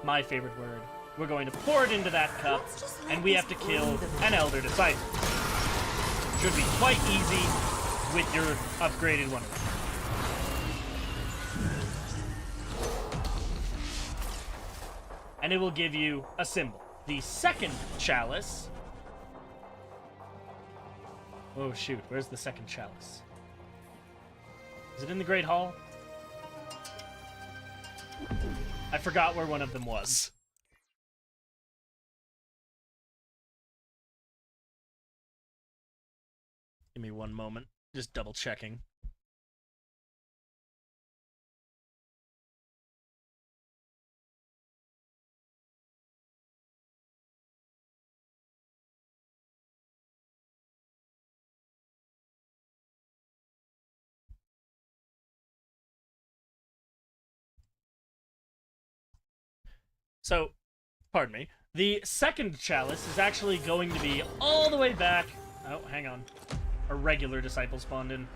my favorite word. We're going to pour it into that cup, Let's just let and we this have to kill breathe a bit. an Elder Disciple. Should be quite easy with your upgraded wonder weapon. And it will give you a symbol. The second chalice... Oh shoot, where's the second chalice? Is it in the Great Hall? I forgot where one of them was. Give me one moment. Just double checking. So, pardon me. The second chalice is actually going to be all the way back. Oh, hang on. A regular disciple spawned in.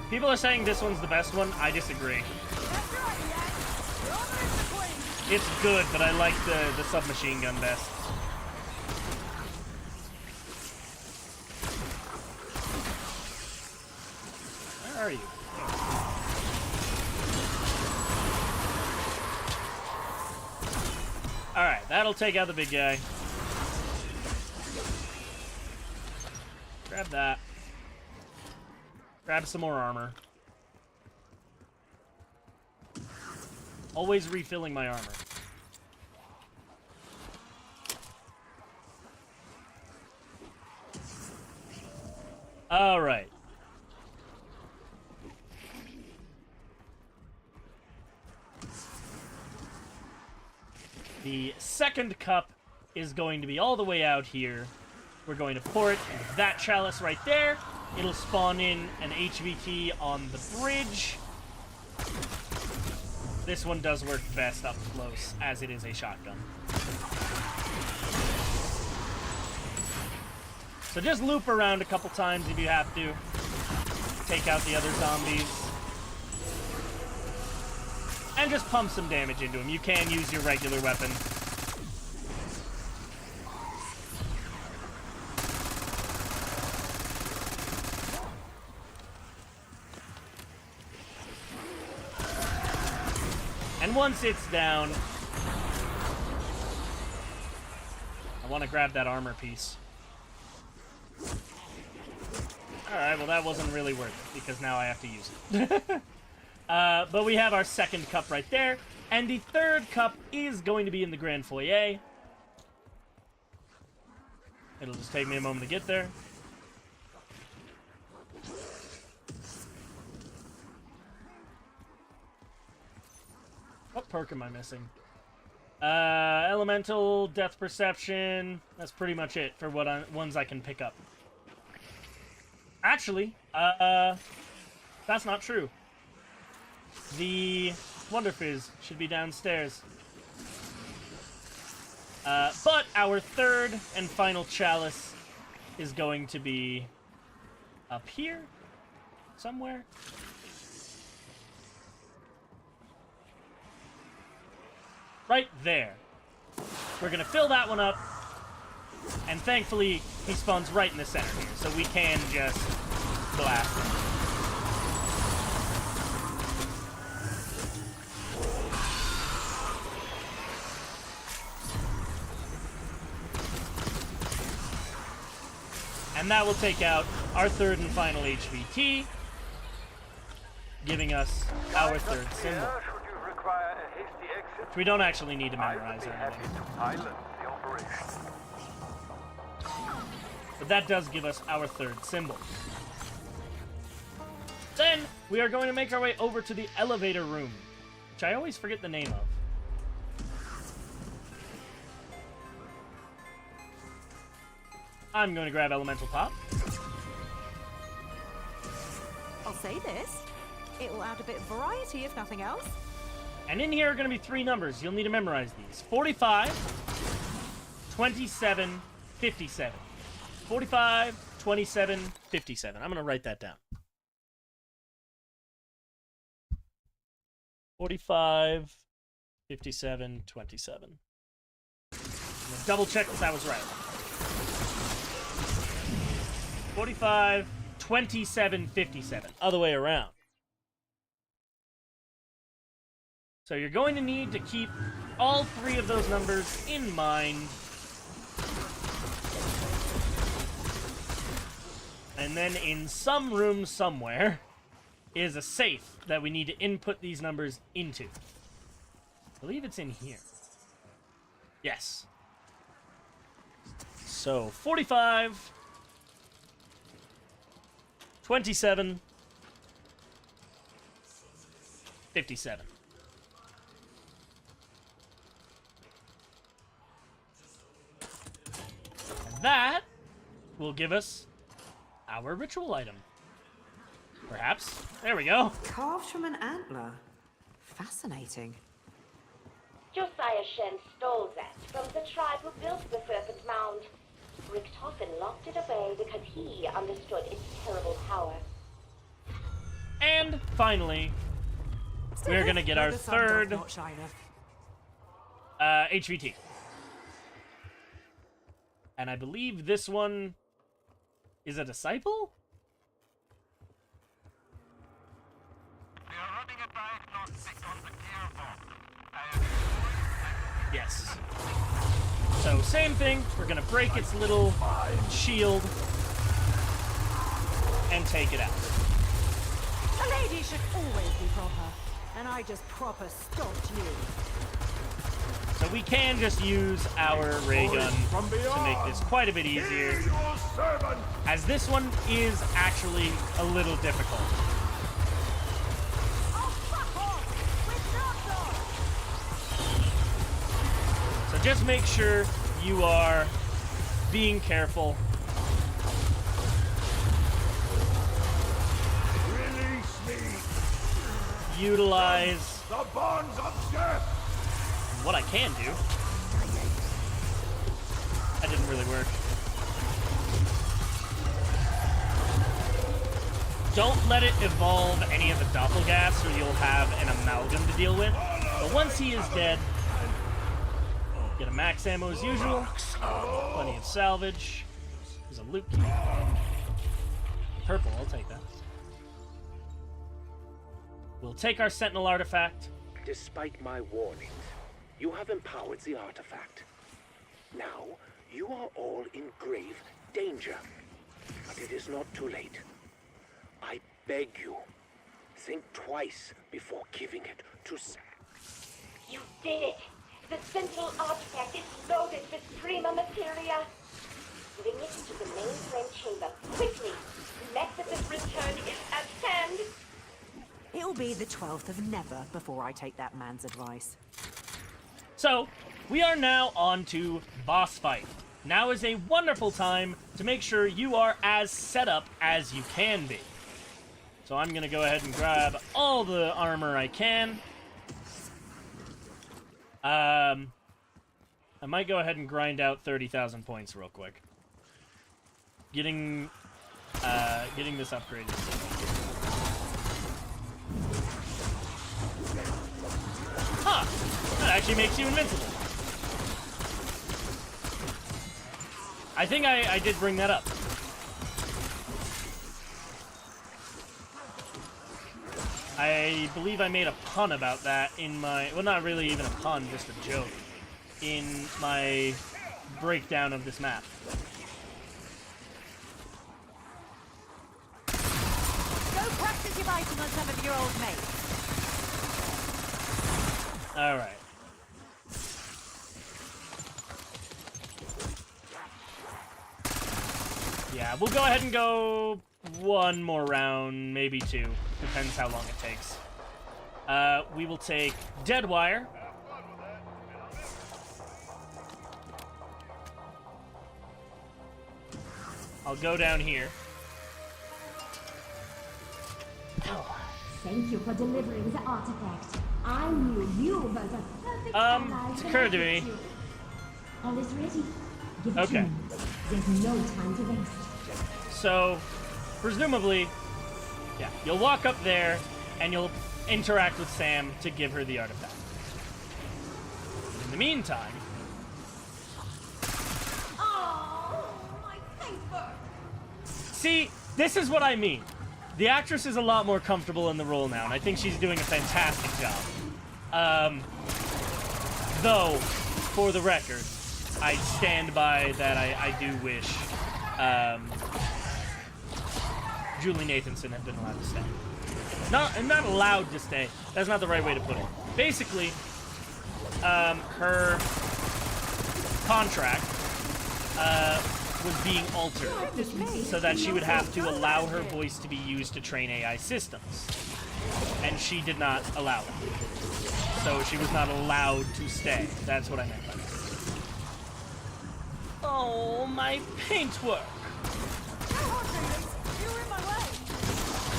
People are saying this one's the best one. I disagree. It's good, but I like the submachine gun best. are you? Alright, that'll take out the big guy. Grab that. Grab some more armor. Always refilling my armor. Alright. The second cup is going to be all the way out here. We're going to pour it in that chalice right there. It'll spawn in an HVT on the bridge. This one does work best up close, as it is a shotgun. So just loop around a couple times if you have to. Take out the other zombies. And just pump some damage into them. You can use your regular weapon. And once it's down, I want to grab that armor piece. Alright, well that wasn't really worth it, because now I have to use it. But we have our second cup right there, and the third cup is going to be in the Grand Foyer. It'll just take me a moment to get there. What perk am I missing? Elemental, Death Perception. That's pretty much it for ones I can pick up. Actually, that's not true. The Wonder Fizz should be downstairs. But our third and final chalice is going to be up here somewhere. Right there. We're gonna fill that one up, and thankfully he spawns right in the center here, so we can just blast him. And that will take out our third and final HVT, giving us our third symbol. We don't actually need to memorize it. But that does give us our third symbol. Then, we are going to make our way over to the elevator room, which I always forget the name of. I'm going to grab Elemental Pop. I'll say this. It will add a bit of variety, if nothing else. And in here are going to be 3 numbers. You'll need to memorize these. 45, 27, 57. 45, 27, 57. I'm going to write that down. 45, 57, 27. I'm going to double check that was right. 45, 27, 57. Other way around. So you're going to need to keep all 3 of those numbers in mind. And then in some room somewhere is a safe that we need to input these numbers into. I believe it's in here. Yes. So 45, 27, 57. That will give us our ritual item. Perhaps. There we go. Carved from an antler. Fascinating. Josiah Shen stole that from the tribe who built the Serpent Mound. Richtofen locked it away because he understood its terrible power. And finally, we're gonna get our third HVT. And I believe this one is a disciple? are running a diagnostic on the gearbox. Yes. So, same thing. We're gonna break its little shield and take it out. A lady should always be proper, and I just proper stopped you. So we can just use our ray gun to make this quite a bit easier, as this one is actually a little difficult. Oh, fuck off! We're not done! So just make sure you are being careful. Release me! Utilize The bonds of death! what I can do. That didn't really work. Don't let it evolve any of the doppelgas, or you'll have an amalgam to deal with. But once he is dead, get a max ammo as usual. Plenty of salvage. There's a loot key. Purple, I'll take that. We'll take our Sentinel artifact. Despite my warnings, you have empowered the artifact. Now, you are all in grave danger. But it is not too late. I beg you, think twice before giving it to Sam. You did it! The Sentinel artifact is loaded with prima materia. Bring it to the mainframe chamber, quickly! Nexus's return is at hand! It'll be the 12th of never before I take that man's advice. So, we are now on to boss fight. Now is a wonderful time to make sure you are as set up as you can be. So I'm going to go ahead and grab all the armor I can. I might go ahead and grind out 30,000 points real quick. Getting this upgraded. Huh! That actually makes you invincible. I think I did bring that up. I believe I made a pun about that in my... Well, not really even a pun, just a joke. In my breakdown of this map. Go practice your biting on some of your old mates. Alright. Yeah, we'll go ahead and go one more round, maybe two. Depends how long it takes. We will take Deadwire. I'll go down here. Thank you for delivering the artifact. I knew you were the perfect ally It's when occurred to I me. met you. All is ready. Give it Okay. to me. There's no time to waste. So, presumably, yeah, you'll walk up there and you'll interact with Sam to give her the artifact. In the meantime, Oh, my paper! see, this is what I mean. The actress is a lot more comfortable in the role now, and I think she's doing a fantastic job. Though, for the record, I stand by that I do wish Julie Nathanson had been allowed to stay. Not allowed to stay. That's not the right way to put it. Basically, her contract was being altered so that she would have to allow her voice to be used to train AI systems. And she did not allow it. So she was not allowed to stay. That's what I meant by that. Oh, my paintwork.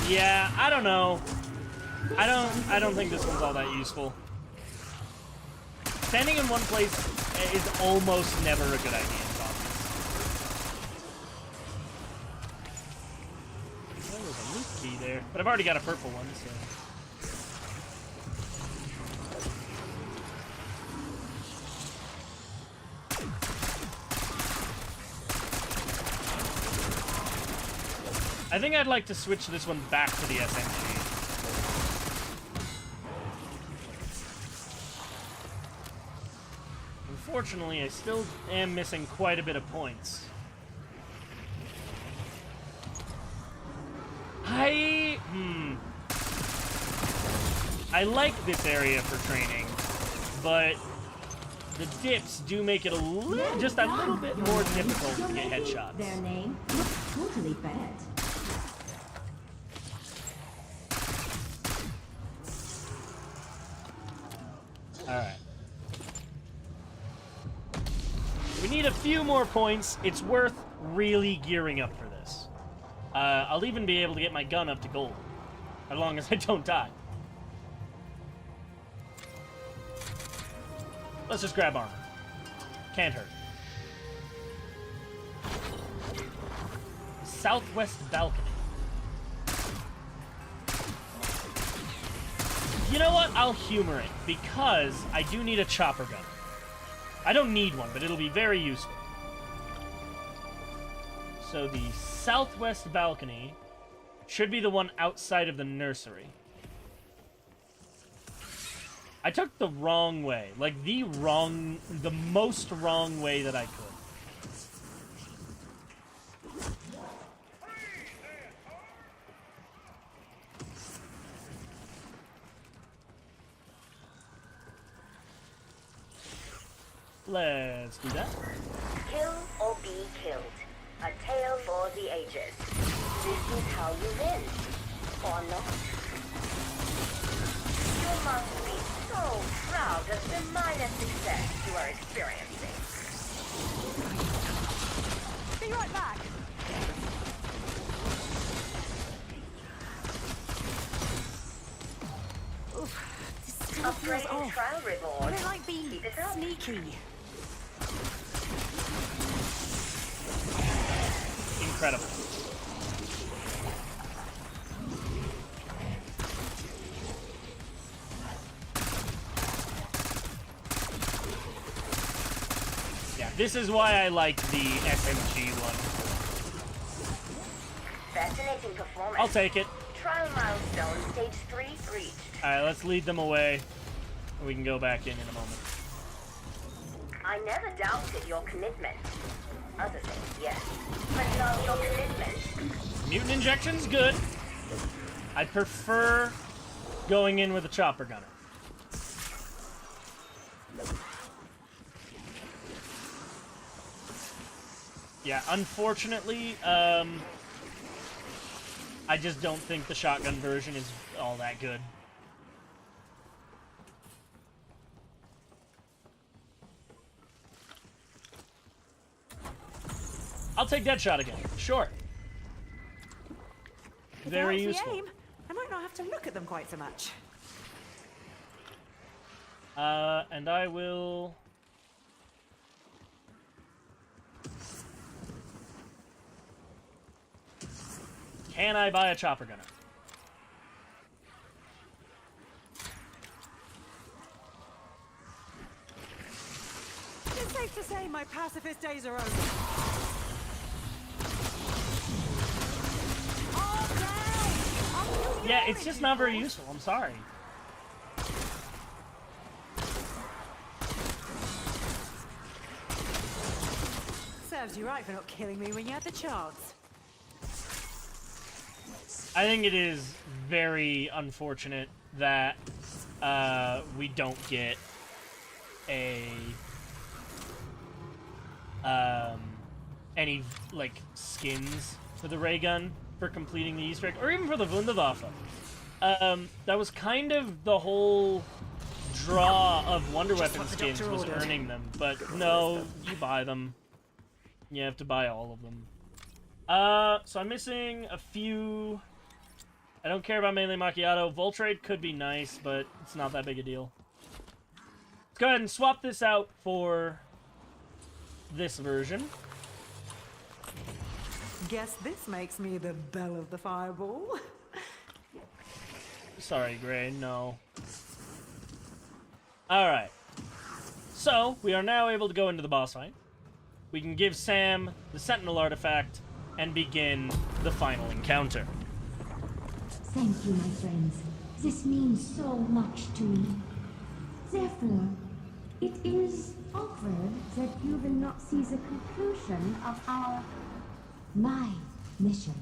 Yeah, I don't know. I don't think this one's all that useful. Standing in one place is almost never a good idea in zombies. Well, there's a loot key there, but I've already got a purple one, so. I think I'd like to switch this one back to the SMG. unfortunately, I still am missing quite a bit of points. I like this area for training, but the dips do make it just a little bit more difficult to get headshots. Their name looks totally bad. Alright. We need a few more points. It's worth really gearing up for this. I'll even be able to get my gun up to gold, as long as I don't die. Let's just grab armor. Can't hurt. Southwest balcony. You know what? I'll humor it, because I do need a chopper gun. I don't need one, but it'll be very useful. So the southwest balcony should be the one outside of the nursery. I took the wrong way. Like, the most wrong way that I could. Let's do that. Kill or be killed. A tale for the ages. This is how you win. Or not. You must be so proud of the minor success you are experiencing. Be right back. Oof, this still feels Upgrading off. trial I reward. don't like being Keep it up. sneaky. Incredible. Yeah, this is why I like the SMG one. Fascinating performance. I'll take it. Trial milestone stage 3 reached. Alright, let's lead them away. We can go back in a moment. I never doubted your commitment. Other things, yes. But not your commitment. Mutant injection's good. I prefer going in with a chopper gunner. Yeah, unfortunately, I just don't think the shotgun version is all that good. I'll take Deadshot again. Sure. If Very I like the useful. aim, I might not have to look at them quite so much. And I will... Can I buy a chopper gunner? It's safe to say my pacifist days are over. Oh, down! I'll kill you Yeah, all it's if just you not very quit. useful. I'm sorry. Serves you right for not killing me when you had the chance. I think it is very unfortunate that we don't get any like skins for the ray gun for completing the Easter egg, or even for the Wunderwaffe. That was kind of the whole draw of Wonder Weapon what the skins, doctor was ordered. earning them. But no, you buy them. You have to buy all of them. So I'm missing a few. I don't care about Melee Macchiato. Voltrade could be nice, but it's not that big a deal. Let's go ahead and swap this out for this version. Guess this makes me the belle of the fireball. Sorry, Gray, no. Alright. So, we are now able to go into the boss fight. We can give Sam the Sentinel artifact and begin the final encounter. Thank you, my friends. This means so much to me. Therefore, It is awkward that you will not see the conclusion of my mission.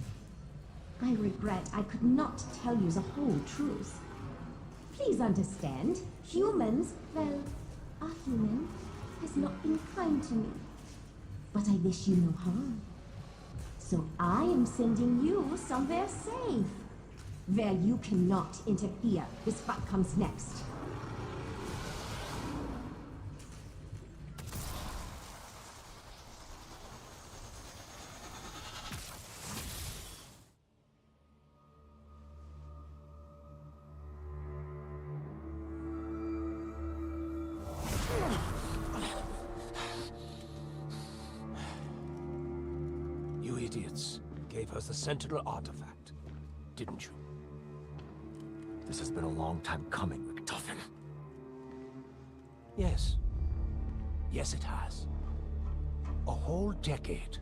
I regret I could not tell you the whole truth. Please understand, humans, well, a human, has not been kind to me. But I wish you no harm. So I am sending you somewhere safe, where you cannot interfere with what comes next. You idiots gave us the Sentinel artifact, didn't you? This has been a long time coming, MacTuffin. Yes. Yes, it has. A whole decade.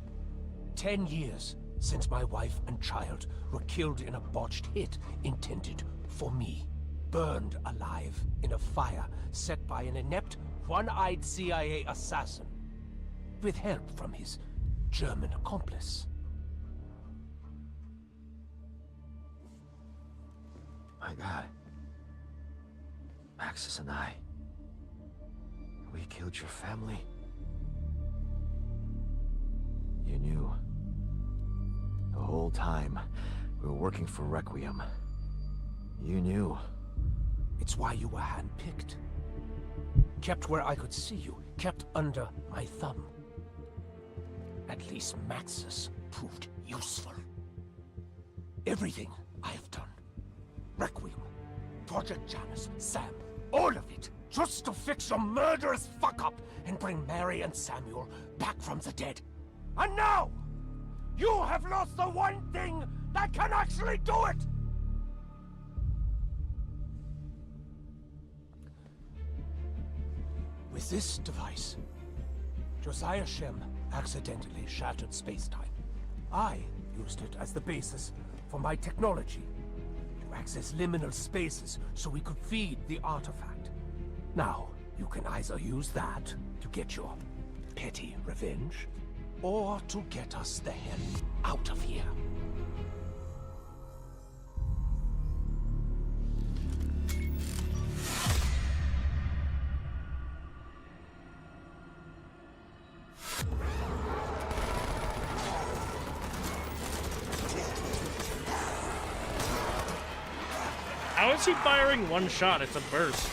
10 years since my wife and child were killed in a botched hit intended for me. Burned alive in a fire set by an inept, one-eyed CIA assassin. With help from his German accomplice. My God. Maxis and I. We killed your family. You knew. The whole time we were working for Requiem. You knew. It's why you were handpicked. Kept where I could see you. Kept under my thumb. At least Maxis proved useful. Everything I've done. Requiem, Project Janus, Sam, all of it, just to fix your murderous fuck-up and bring Mary and Samuel back from the dead. And now, you have lost the one thing that can actually do it! With this device, Josiah Shem accidentally shattered space-time. I used it as the basis for my technology to access liminal spaces so we could feed the artifact. Now, you can either use that to get your petty revenge, or to get us the hell out of here. How is he firing one shot? It's a burst.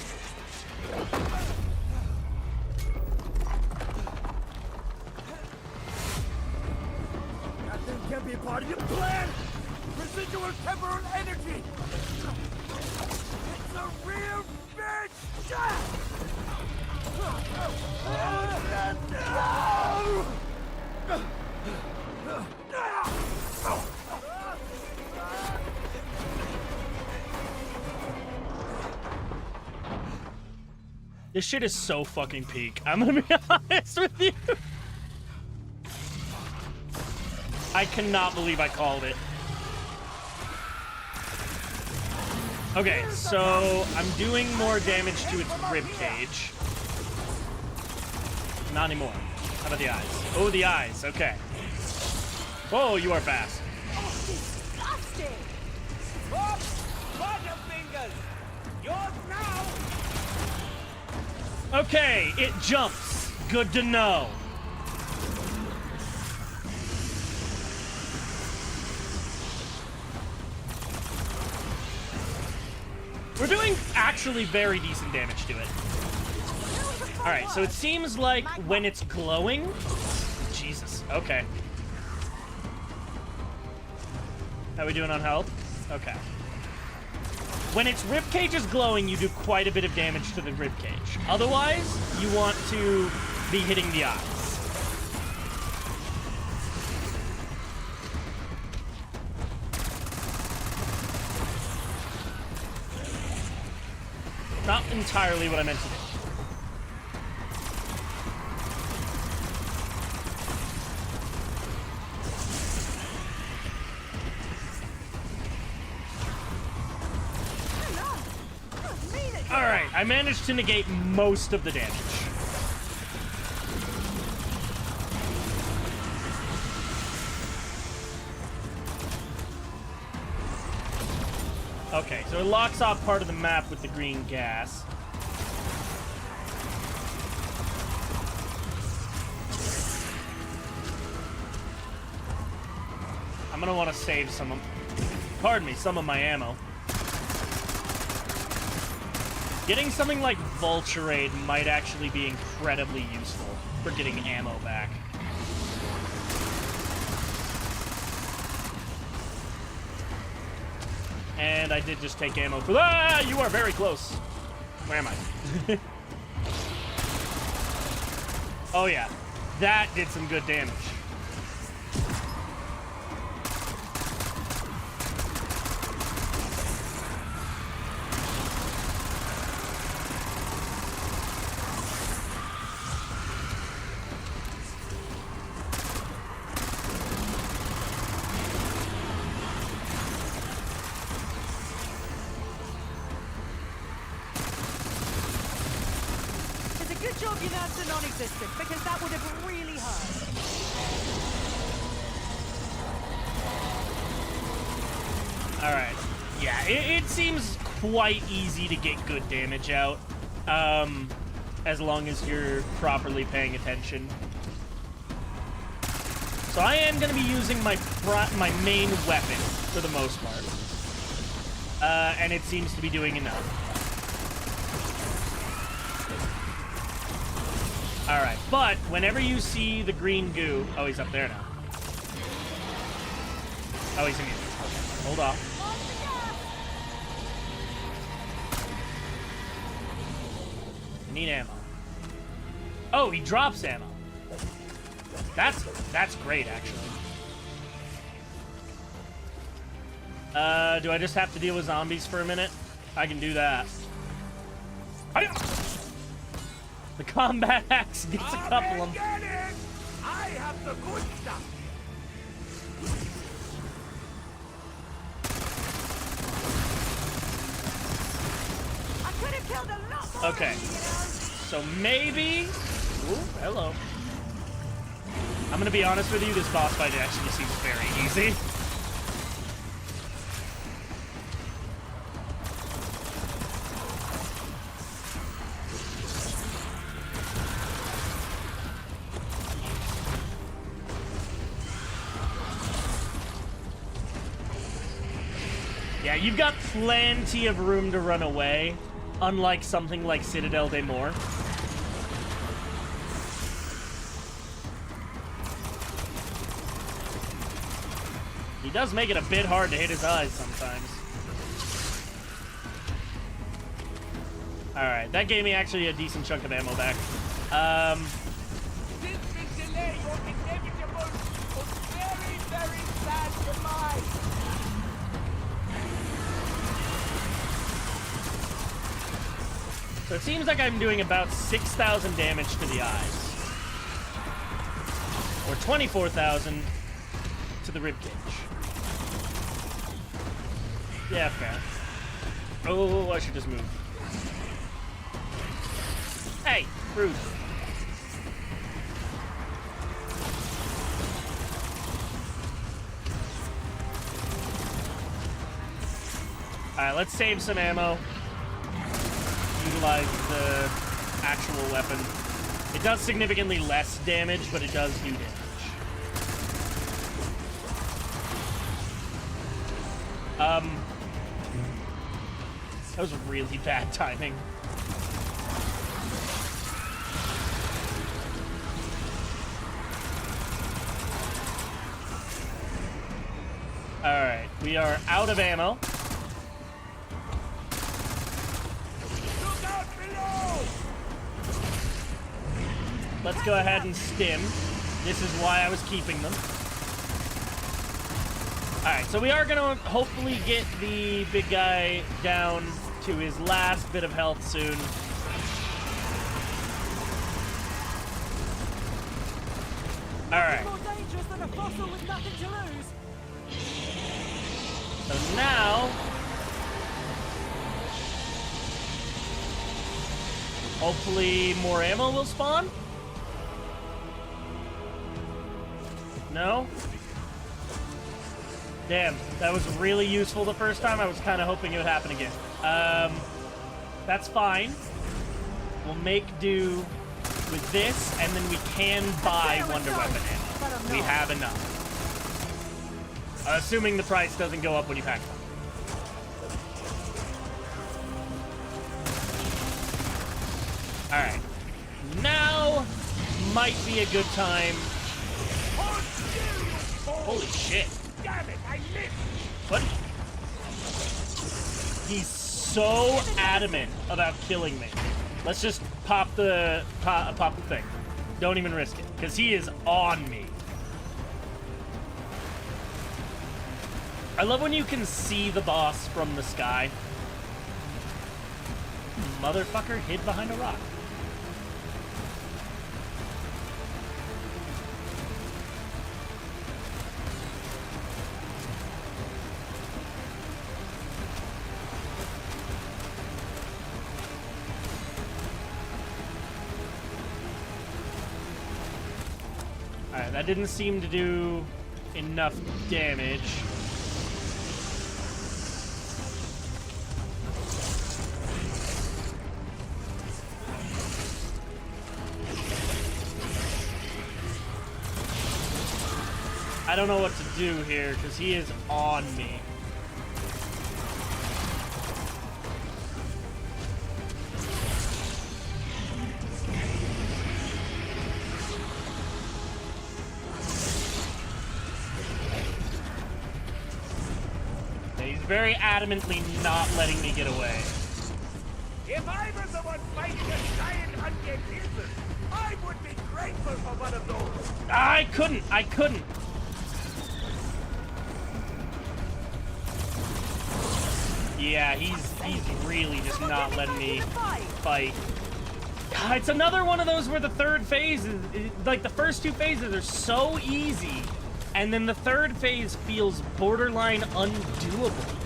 That thing can't be a part of your plan! Residual temporal energy! It's a real bitch! This shit is so fucking peak. I'm gonna be honest with you. I cannot believe I called it. Okay, so I'm doing more damage to its ribcage. Not anymore. How about the eyes? Oh, the eyes. Okay. Whoa, you are fast. Oh, disgusting! Butterfingers! Yours now! Okay, it jumps. Good to know. We're doing actually very decent damage to it. Alright, so it seems like when it's glowing... Jesus, okay. How are we doing on health? Okay. When its ribcage is glowing, you do quite a bit of damage to the ribcage. Otherwise, you want to be hitting the eyes. Not entirely what I meant to do. Alright, I managed to negate most of the damage. Okay, so it locks off part of the map with the green gas. I'm gonna want to save some of my ammo. Getting something like Vulturade might actually be incredibly useful for getting ammo back. And I did just take ammo for that. Ah, you are very close. Where am I? Oh yeah, that did some good damage. Non-existent, because that would have really hurt. All right. Yeah, it seems quite easy to get good damage out, as long as you're properly paying attention. So I am going to be using my main weapon for the most part, and it seems to be doing enough. Alright, but whenever you see the green goo... Oh, he's up there now. Oh, he's immune. Okay, hold off. I need ammo. Oh, he drops ammo. That's great, actually. Do I just have to deal with zombies for a minute? I can do that. The combat axe gets a couple of them. I have the good stuff. I could have killed a lot more. Okay, so maybe... Ooh, hello. I'm gonna be honest with you, this boss fight actually seems very easy. Yeah, you've got plenty of room to run away, unlike something like Citadel de Mor. He does make it a bit hard to hit his eyes sometimes. Alright, that gave me actually a decent chunk of ammo back. This will delay your inevitable but very, very sad demise. So it seems like I'm doing about 6,000 damage to the eyes. Or 24,000 to the ribcage. Yeah, fair. Oh, I should just move. Hey, rude. Alright, let's save some ammo. Utilize the actual weapon. It does significantly less damage, but it does do damage. That was really bad timing. Alright, we are out of ammo. Let's go ahead and stim. This is why I was keeping them. Alright, so we are going to hopefully get the big guy down to his last bit of health soon. Alright. More dangerous than a fossil with nothing to lose. So now... hopefully more ammo will spawn? No? Damn, that was really useful the first time. I was kind of hoping it would happen again. That's fine. We'll make do with this, and then we can buy Wonder Weapon ammo. We have enough. Assuming the price doesn't go up when you pack one. Alright. Now might be a good time. Holy shit. Damn it, I missed! What? He's so adamant about killing me. Let's just pop the thing. Don't even risk it, because he is on me. I love when you can see the boss from the sky. Motherfucker hid behind a rock. Alright, that didn't seem to do enough damage. I don't know what to do here, because he is on me. He's very adamantly not letting me get away. If I was the one fighting a giant undead lizard, I would be grateful for one of those. I couldn't. Yeah, he's really just not letting me fight. God, it's another one of those where the third phase is, like, the first two phases are so easy, and then the third phase feels borderline undoable.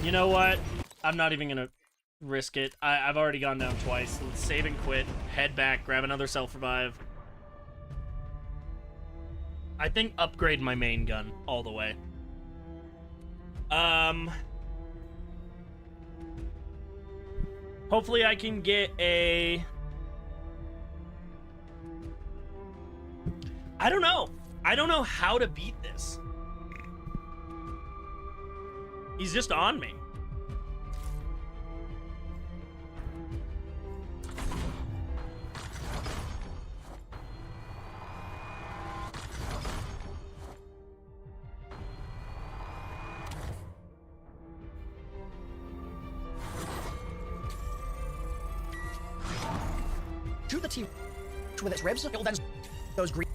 You know what? I'm not even gonna risk it. I've already gone down twice. Let's save and quit. Head back, grab another self-revive. I think upgrade my main gun all the way. Hopefully I can get a... I don't know. I don't know how to beat this. He's just on me. Shoot the T with its ribs, it will then those green.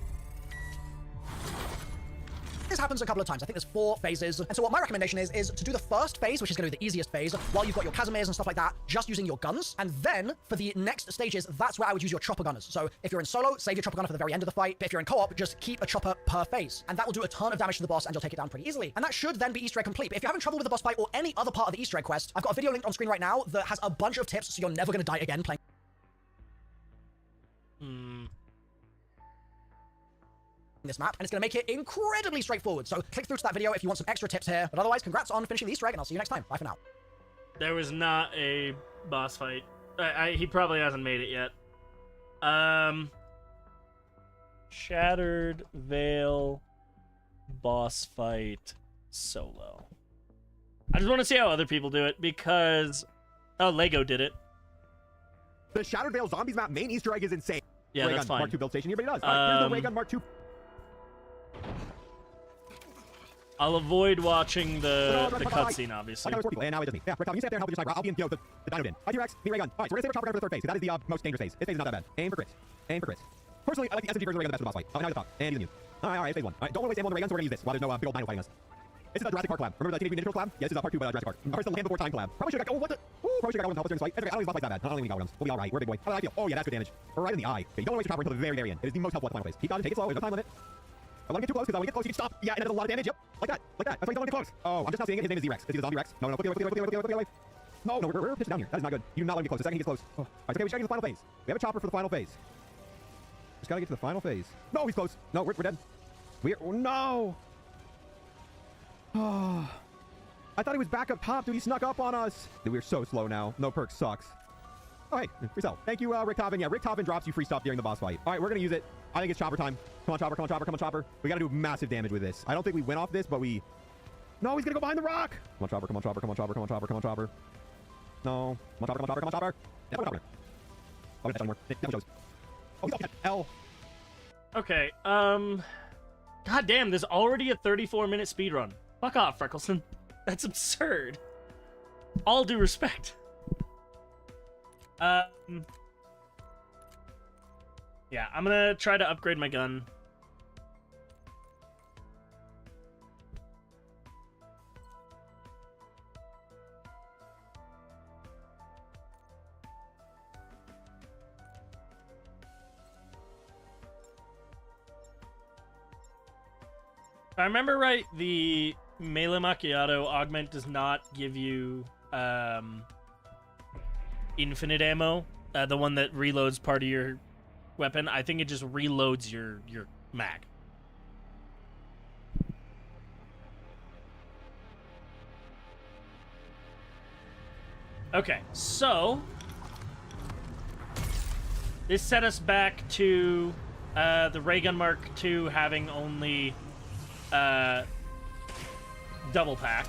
This happens a couple of times. I think there's 4 phases. And so what my recommendation is to do the first phase, which is going to be the easiest phase, while you've got your Casimirs and stuff like that, just using your guns. And then for the next stages, that's where I would use your chopper gunners. So if you're in solo, save your chopper gunner for the very end of the fight. But if you're in co-op, just keep a chopper per phase. And that will do a ton of damage to the boss, and you'll take it down pretty easily. And that should then be Easter egg complete. But if you're having trouble with the boss fight or any other part of the Easter egg quest, I've got a video linked on screen right now that has a bunch of tips so you're never going to die again playing this map, and it's going to make it incredibly straightforward. So click through to that video if you want some extra tips here. But otherwise, congrats on finishing the Easter egg, and I'll see you next time. Bye for now. There was not a boss fight. He probably hasn't made it yet. Shattered Veil boss fight solo. I just want to see how other people do it, because Lego did it. The Shattered Veil Zombies map main Easter egg is insane. Yeah, Ray that's gun, fine. Mark II build station. Everybody does. Here's the Ray gun Mark II. I'll avoid watching the cutscene, obviously. I got 4 people, and now it does me. Yeah, Rick, you stay up there and help with your sniper. I'll be in, the dino bin. I T-Rex, me Ray gun. All right, so we're gonna save our chopper gun for the third phase. That is the most dangerous phase. This phase is not that bad. Aim for crits. Aim for crits. Personally, I like the SMG version of Ray gun the best for the boss fight. Oh, now you talk. And using you. Alright, phase 1. Alright, don't want to waste ammo on the ray guns, so we're gonna use this while there's no big old dino fighting us. This is the Jurassic Park collab. Remember the Teenage Mutant Ninja Turtles collab? Yeah, this is part 2 of Jurassic Park. First, the Land Before Time collab. Probably should've got, oh, what the? Ooh, probably should've got one help us during this fight. It's okay, I don't think this boss fight's that bad. I don't think we got guns. We'll be alright. We're a big boy. How do I feel? Oh, yeah, that's good damage. We're right in the eye. Okay, you don't want to waste your chopper until the very, very end. It is the most helpful at the final phase. Keep dodging, take it slow, there's no time limit. I want to get too close, because when you get close, you can stop. Yeah, and it does a lot of damage. Yep, like that. Like that. That's why you don't want to get close. Oh, I'm just now seeing it. His name is Z-Rex. Is he the zombie Rex? No, no, look the other way, look the other way. No, no, we're pitching down here. That is not good. You do not want to get close. The second he gets close. Oh. Alright, okay, we gotta get to the final phase. We have a chopper for the final phase. Just gotta get to the final phase. No, he's close. No, we're dead. Oh, no! Oh. I thought he was back up top, dude. He snuck up on us. Dude, we're so slow now. No perk sucks. Oh, hey, free cell. Thank you, Rick Toppin. Yeah, Rick Toppin drops you free stuff during the boss fight. All right, we're gonna use it. I think it's chopper time. Come on, chopper, come on, chopper, come on, chopper. We gotta do massive damage with this. I don't think we win off this, but we... No, he's gonna go behind the rock! Come on, chopper, come on, chopper, come on, chopper, come on, chopper, come on, chopper. No. Come on, chopper, come on, chopper, come on, chopper. Yeah, come on, chopper. Oh, that's anymore. That shows. Oh, he's up. L. Okay, God damn, there's already a 34-minute speedrun. Fuck off, Freckleston. That's absurd. All due respect. Yeah, I'm gonna try to upgrade my gun. If I remember right, the Melee Macchiato augment does not give you infinite ammo, the one that reloads part of your weapon. I think it just reloads your mag. Okay, so this set us back to the Ray Gun Mark II having only double pack.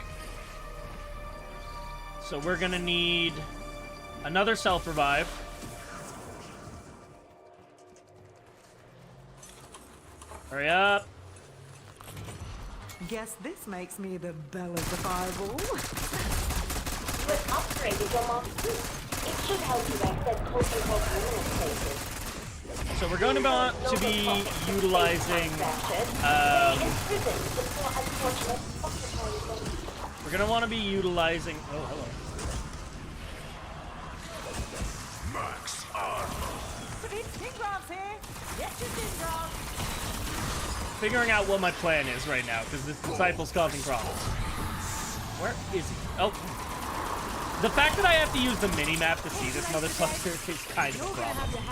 So we're gonna need another self-revive. Hurry up. Guess this makes me the belle of the fireball. You have upgraded your Mark II. It should help you access closely held luminous places. So we're going to be utilizing we're going to want to be utilizing hello. Max armor. Figuring out what my plan is right now, because this disciple's causing problems. Where is he? Oh. The fact that I have to use the mini-map to see this motherfucker is kind of a problem.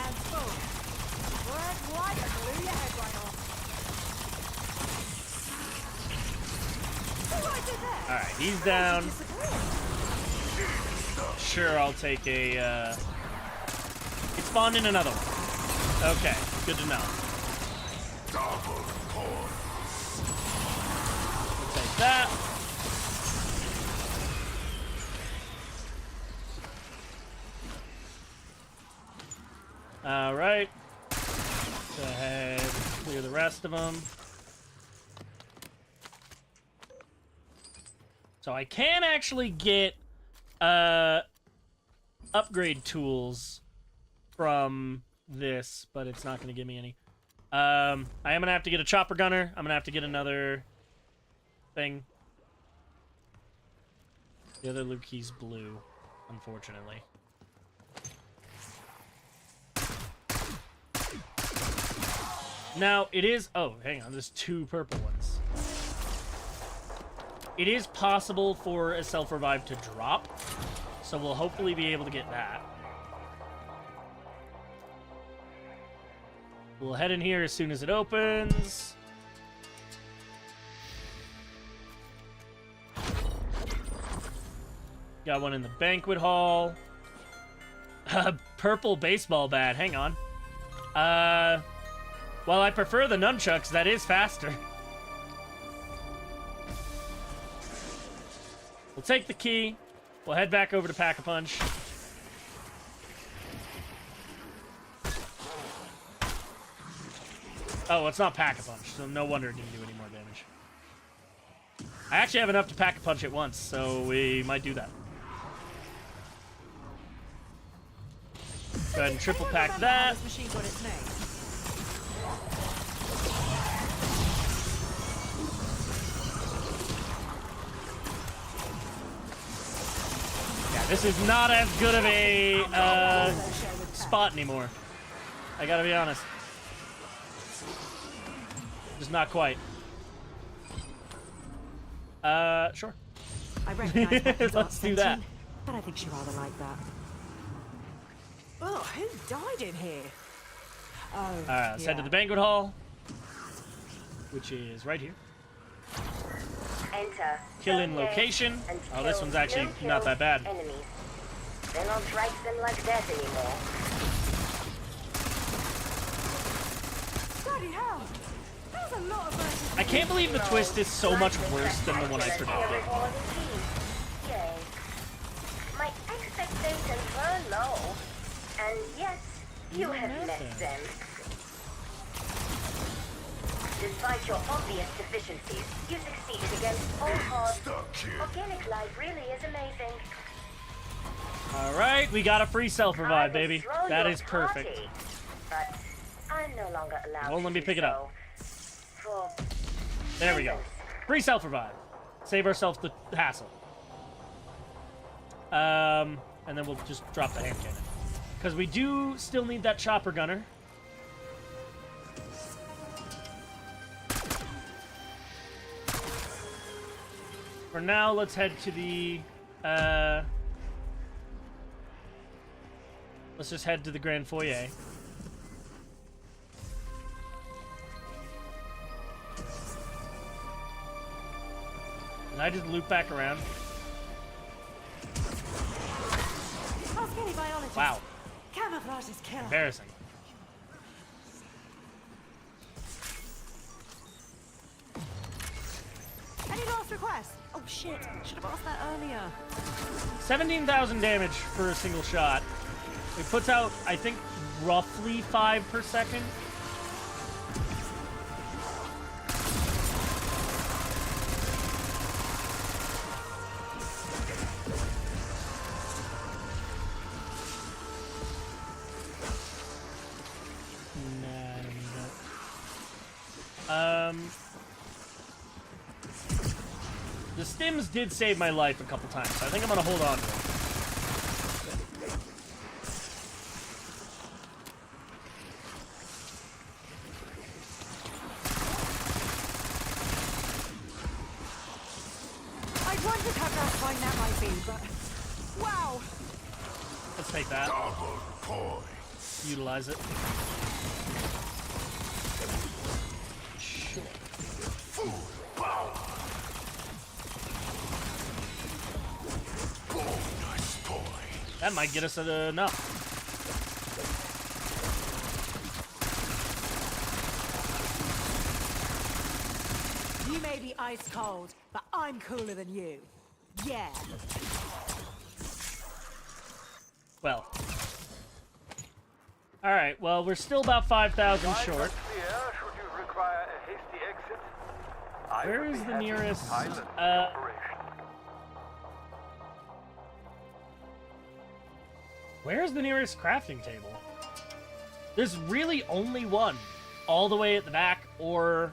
Alright, he's down. Sure, I'll take a, It spawned in another one. Okay, good to know. We'll take that. Alright. Go ahead, clear the rest of them. So I can actually get upgrade tools from this, but it's not going to give me any. I am going to have to get a chopper gunner. I'm going to have to get another thing. The other loot key's blue, unfortunately. Now, it is... Oh, hang on. There's two purple ones. It is possible for a self-revive to drop, so we'll hopefully be able to get that. We'll head in here as soon as it opens. Got one in the banquet hall. Purple baseball bat. Hang on. Well, I prefer the nunchucks. That is faster. We'll take the key. We'll head back over to Pack-a-Punch. Oh, it's not Pack-a-Punch, so no wonder it didn't do any more damage. I actually have enough to Pack-a-Punch it once, so we might do that. Go ahead and triple pack that. This is not as good of a spot anymore. I gotta be honest. Just not quite. Sure. I recognize what you Let's do that. but I think she rather like that. Oh, who died in here? Oh, Alright, let's head to the banquet hall, which is right here. Enter. Kill in location. Oh, this one's actually not that bad. Enemies. They don't strike them like that anymore. Bloody hell! That was a lot of versus. I can't believe the twist is so much worse than the one I predicted. Yay. My expectations were low, and yet you have met them. Despite your obvious deficiencies, you succeeded against all odds. Organic life really is amazing. Alright, we got a free self-revive, baby. That is perfect. Party, but I'm no longer allowed Won't let me to pick do it up. so. For There we go. Free self-revive. Save ourselves the hassle. And then we'll just drop the hand cannon. Because we do still need that chopper gunner. For now, let's head to the, let's just head to the Grand Foyer. And I just loop back around. Ask any biologist. Wow. Camouflage is killer. Embarrassing. Any last requests? Oh shit! Should have asked that earlier. 17,000 damage for a single shot. It puts out, I think, roughly 5 per second. Nah, I don't need that. The stims did save my life a couple times, so I think I'm gonna hold on to it. I wondered how gratifying that might be, but wow! Let's take that. Utilize it. Sure. That might get us enough. You may be ice cold, but I'm cooler than you. Yeah. Well. Alright, well, we're still about 5,000 short. Where is the nearest, where's the nearest crafting table? There's really only one. All the way at the back, or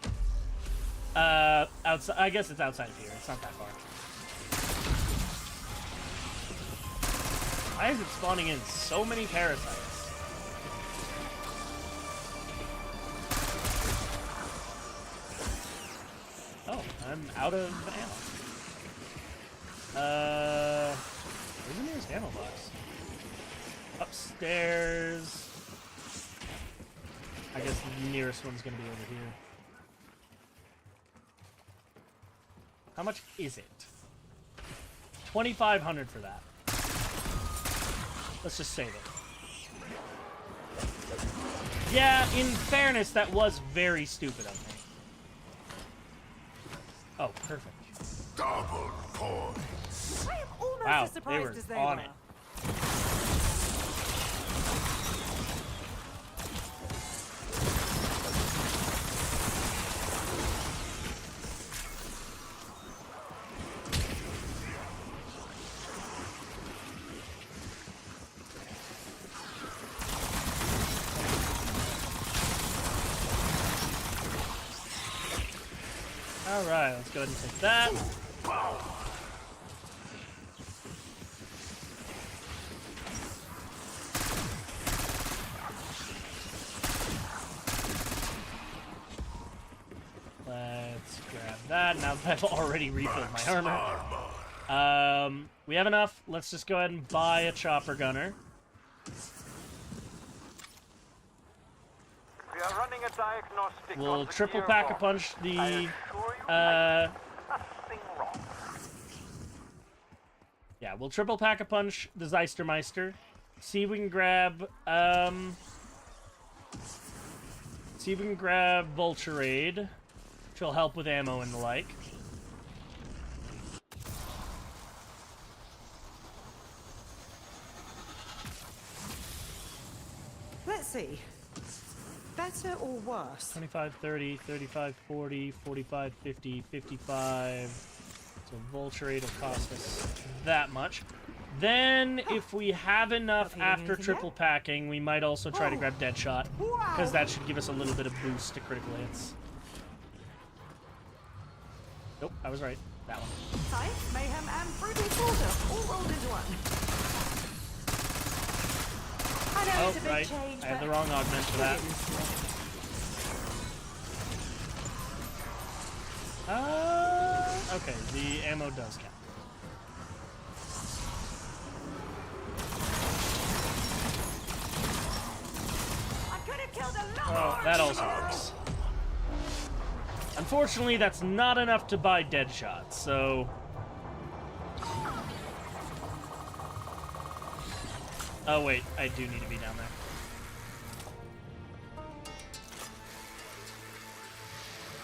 outside. I guess it's outside of here. It's not that far. Why is it spawning in so many parasites? Oh, I'm out of ammo. Where's the nearest ammo box? Upstairs. I guess the nearest one's gonna be over here. How much is it? 2,500 for that. Let's just save it. Yeah, in fairness, that was very stupid of me. Oh, perfect. Double points. I am almost Wow, as surprised as they on were. it. Alright, let's go ahead and take that. that now that I've already refilled my armor. We have enough. Let's just go ahead and buy a chopper gunner. We are running a diagnostic. We'll triple pack a punch the yeah, we'll triple pack a punch the Zeistermeister. See if we can grab Vulturade, which will help with ammo and the like. Let's see. Better or worse? 25, 30, 35, 40, 45, 50, 55. So Vulturade will cost us that much. Then, if we have enough after triple packing, we might also try to grab Deadshot, because that should give us a little bit of boost to critical hits. Nope, I was right. That one. Science, mayhem, and brutal slaughter all rolled into one. I know it's a big right. change, I have the but wrong augment for that. Okay, the ammo does count. Oh, that also works. Unfortunately, that's not enough to buy Deadshot, so... Oh, wait, I do need to be down there.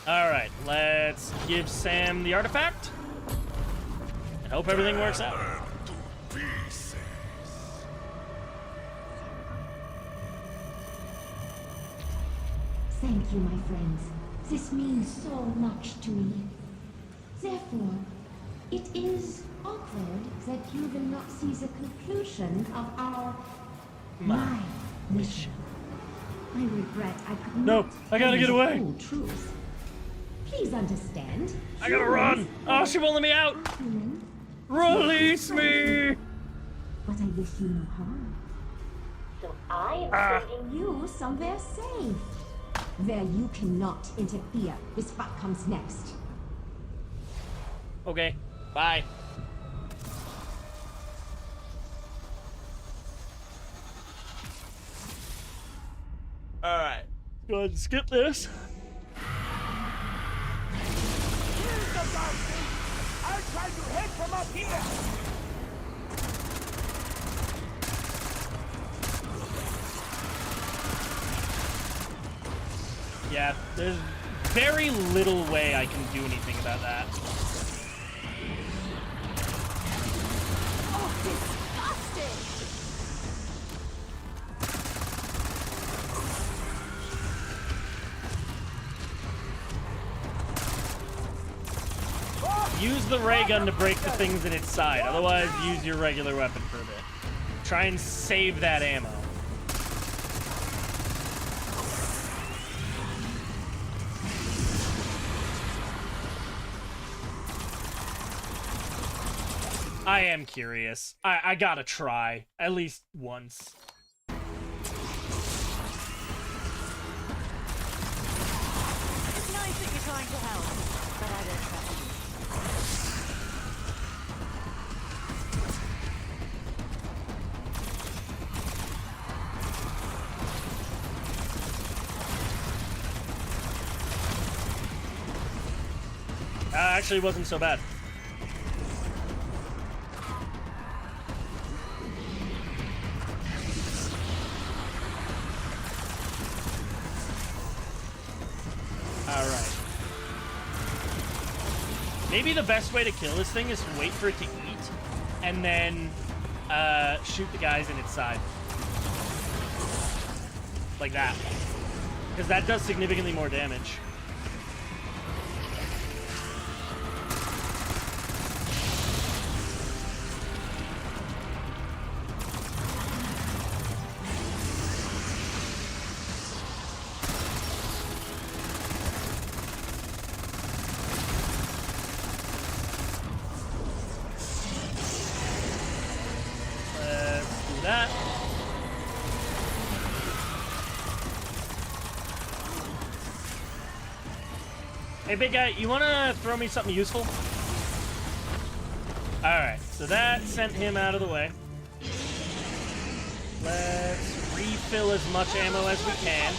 Alright, let's give Sam the artifact. And hope everything works out. Thank you, my friends. This means so much to me. Therefore, it is awkward that you will not see the conclusion of my mission. I regret I could No, not I gotta tell you get the away. full truth. Please understand. I gotta run! Oh, she won't let me out! Human, Release me! but I wish you no harm. So I am sending you somewhere safe, where you cannot interfere with what comes next. Okay, bye. Alright. Go ahead and skip this. Here's the bastard! I'll try to hit from up here! Yeah, there's very little way I can do anything about that. oh, disgusting! Use the ray gun to break the things in its side. Otherwise, use your regular weapon for a bit. Try and save that ammo. I am curious. I gotta try. At least once. It's nice that you're trying to help, but I don't trust you. Actually, it wasn't so bad. Alright. Maybe the best way to kill this thing is to wait for it to eat, and then shoot the guys in its side. Like that. Because that does significantly more damage. That. Hey, big guy, you wanna throw me something useful? Alright, so that sent him out of the way. Let's refill as much ammo as we can.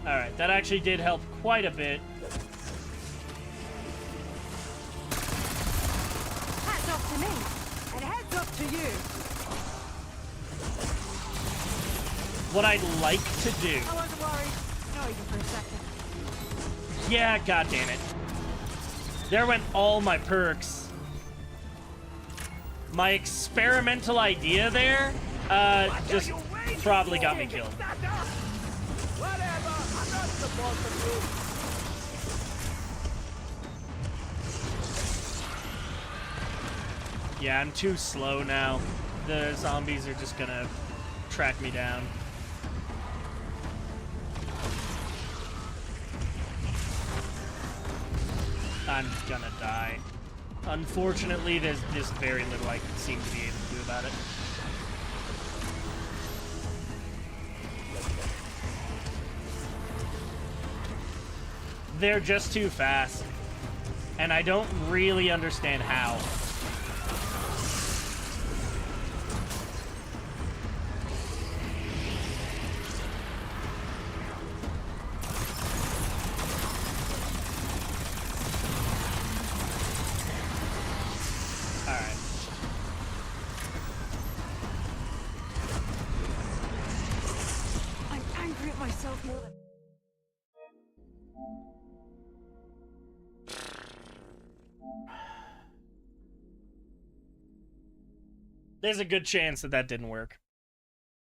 Alright, that actually did help quite a bit. Hats off to me, and heads up to you. What I'd like to do... I wasn't worried. Not even for a second. Yeah, goddammit. There went all my perks. My experimental idea there, just probably got me killed. Whatever, I'm not supposed to do. Yeah, I'm too slow now. The zombies are just gonna track me down. I'm gonna die. Unfortunately, there's just very little I seem to be able to do about it. They're just too fast. And I don't really understand how. There's a good chance that that didn't work.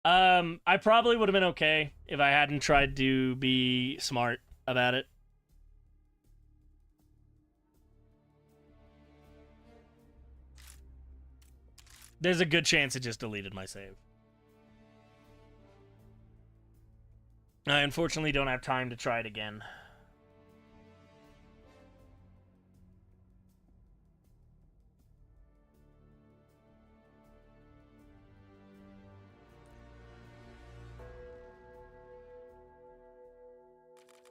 I probably would have been okay if I hadn't tried to be smart about it. There's a good chance it just deleted my save. I unfortunately don't have time to try it again.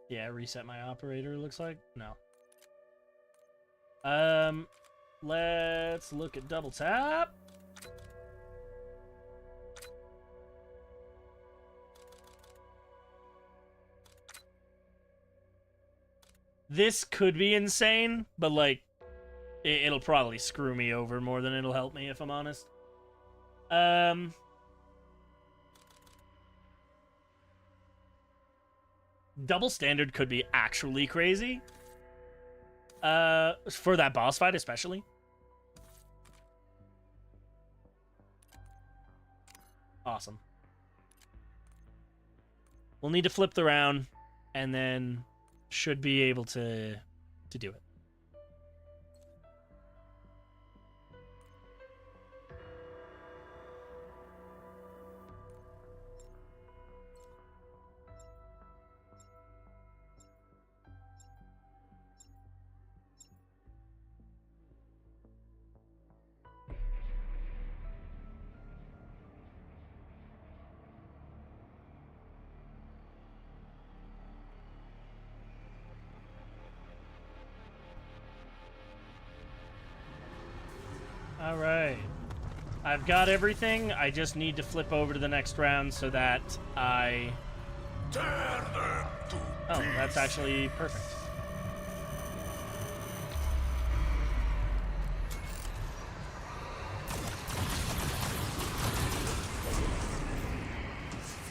Yeah, reset my operator, looks like. No. Let's look at double tap. This could be insane, but like, it'll probably screw me over more than it'll help me, if I'm honest. Double standard could be actually crazy. For that boss fight especially. Awesome. We'll need to flip the round, and then should be able to do it. Alright. I've got everything. I just need to flip over to the next round so that I... Oh, that's actually perfect.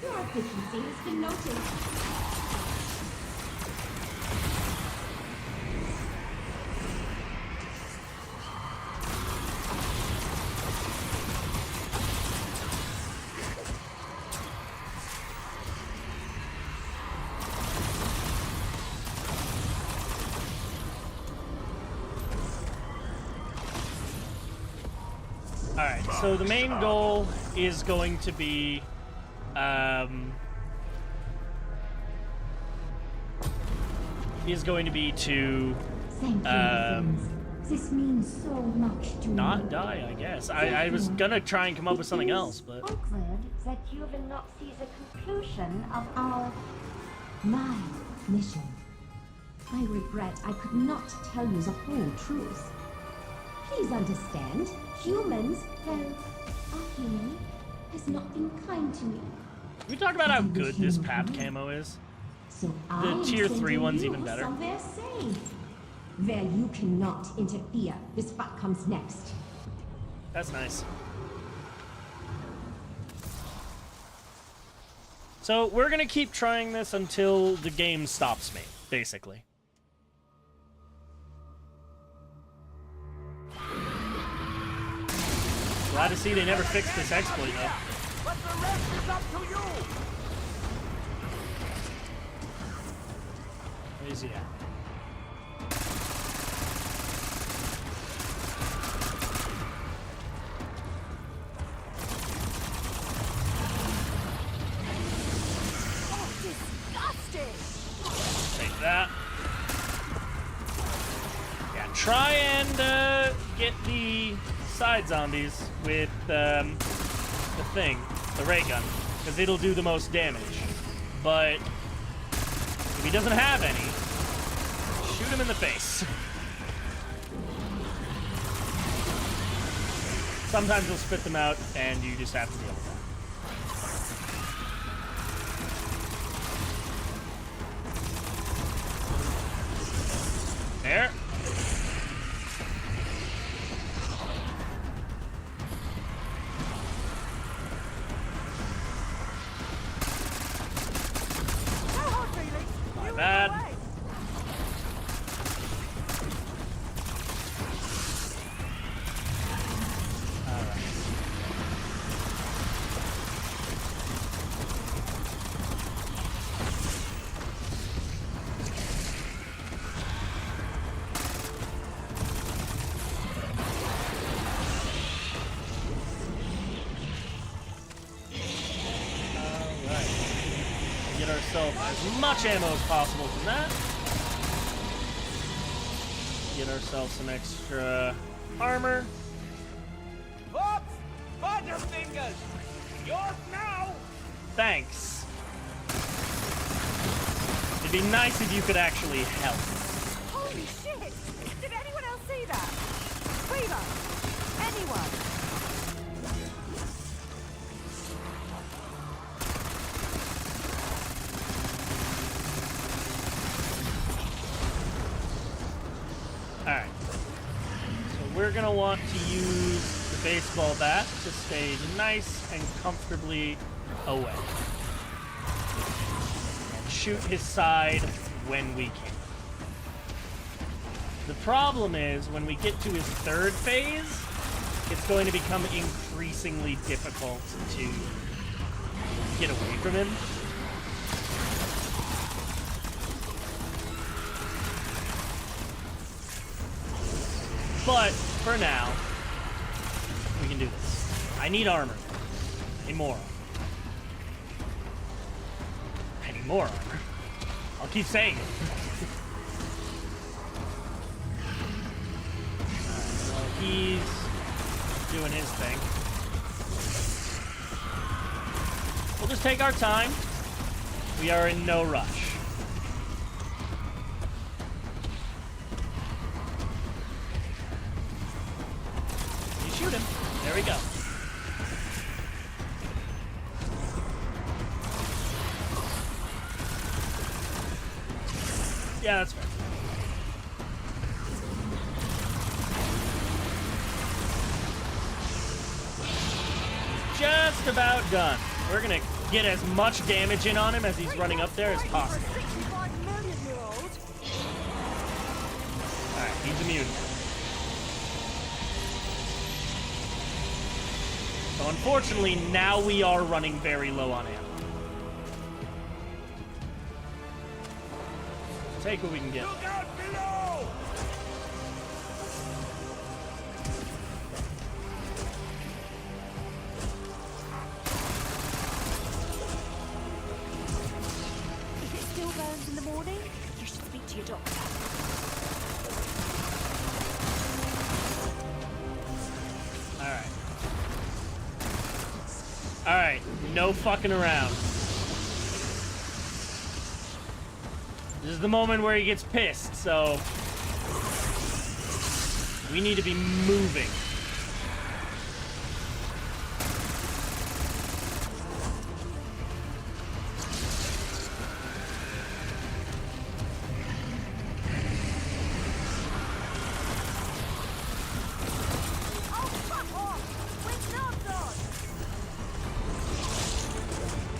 Your efficiency has been noted. Alright, so the main goal is going to be, to, This means so much to not me. die, I guess. I was gonna try and come up with something else, but... Oakland that you will not see the conclusion of my mission. I regret I could not tell you the whole truth. Please understand, humans, well, our human, has not been kind to me. Can we talk about how good this PAP camo is? So The tier 3 one's even better. Somewhere safe, where you cannot interfere with what comes next. That's nice. So we're gonna keep trying this until the game stops me, basically. Glad to see they never fixed this exploit though. But the rest is up to you! Where is he at? Take that. Yeah, try and get the side zombies with the thing, the ray gun, because it'll do the most damage. But if he doesn't have any, shoot him in the face. Sometimes he'll spit them out, and you just have to deal with that. There. My bad. Get ourselves as much ammo as possible from that. Get ourselves some extra armor. Fox! Butterfingers! Yours now! Thanks. It'd be nice if you could actually help. Holy shit! Did anyone else see that? Reva! Anyone? Alright. So we're gonna want to use the baseball bat to stay nice and comfortably away. And shoot his side when we can. The problem is, when we get to his third phase, it's going to become increasingly difficult to get away from him. But, for now, we can do this. I need armor. I need more armor. I need more armor. I'll keep saying it. Well, he's doing his thing. We'll just take our time. We are in no rush. Shoot him. There we go. Yeah, that's fair. Just about done. We're gonna get as much damage in on him as he's running up there as possible. Alright, he's immune. So unfortunately, now we are running very low on ammo. Take what we can get. Look out below! If it still burns in the morning, you should speak to your doctor. Alright. Alright, no fucking around. This is the moment where he gets pissed, so... we need to be moving.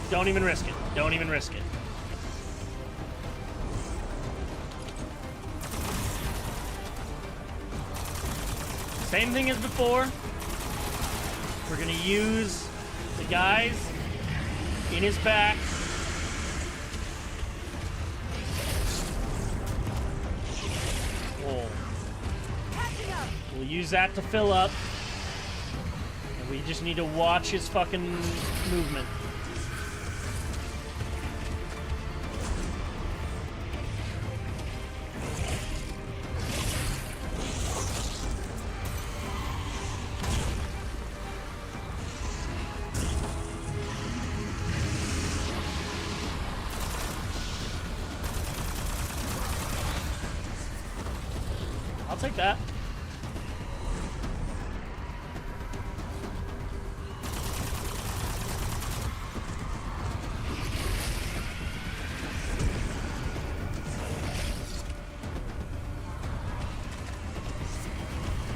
Don't even risk it. Don't even risk it. Same thing as before. We're gonna use the guys in his back. We'll use that to fill up. And we just need to watch his fucking movement. I'll take that.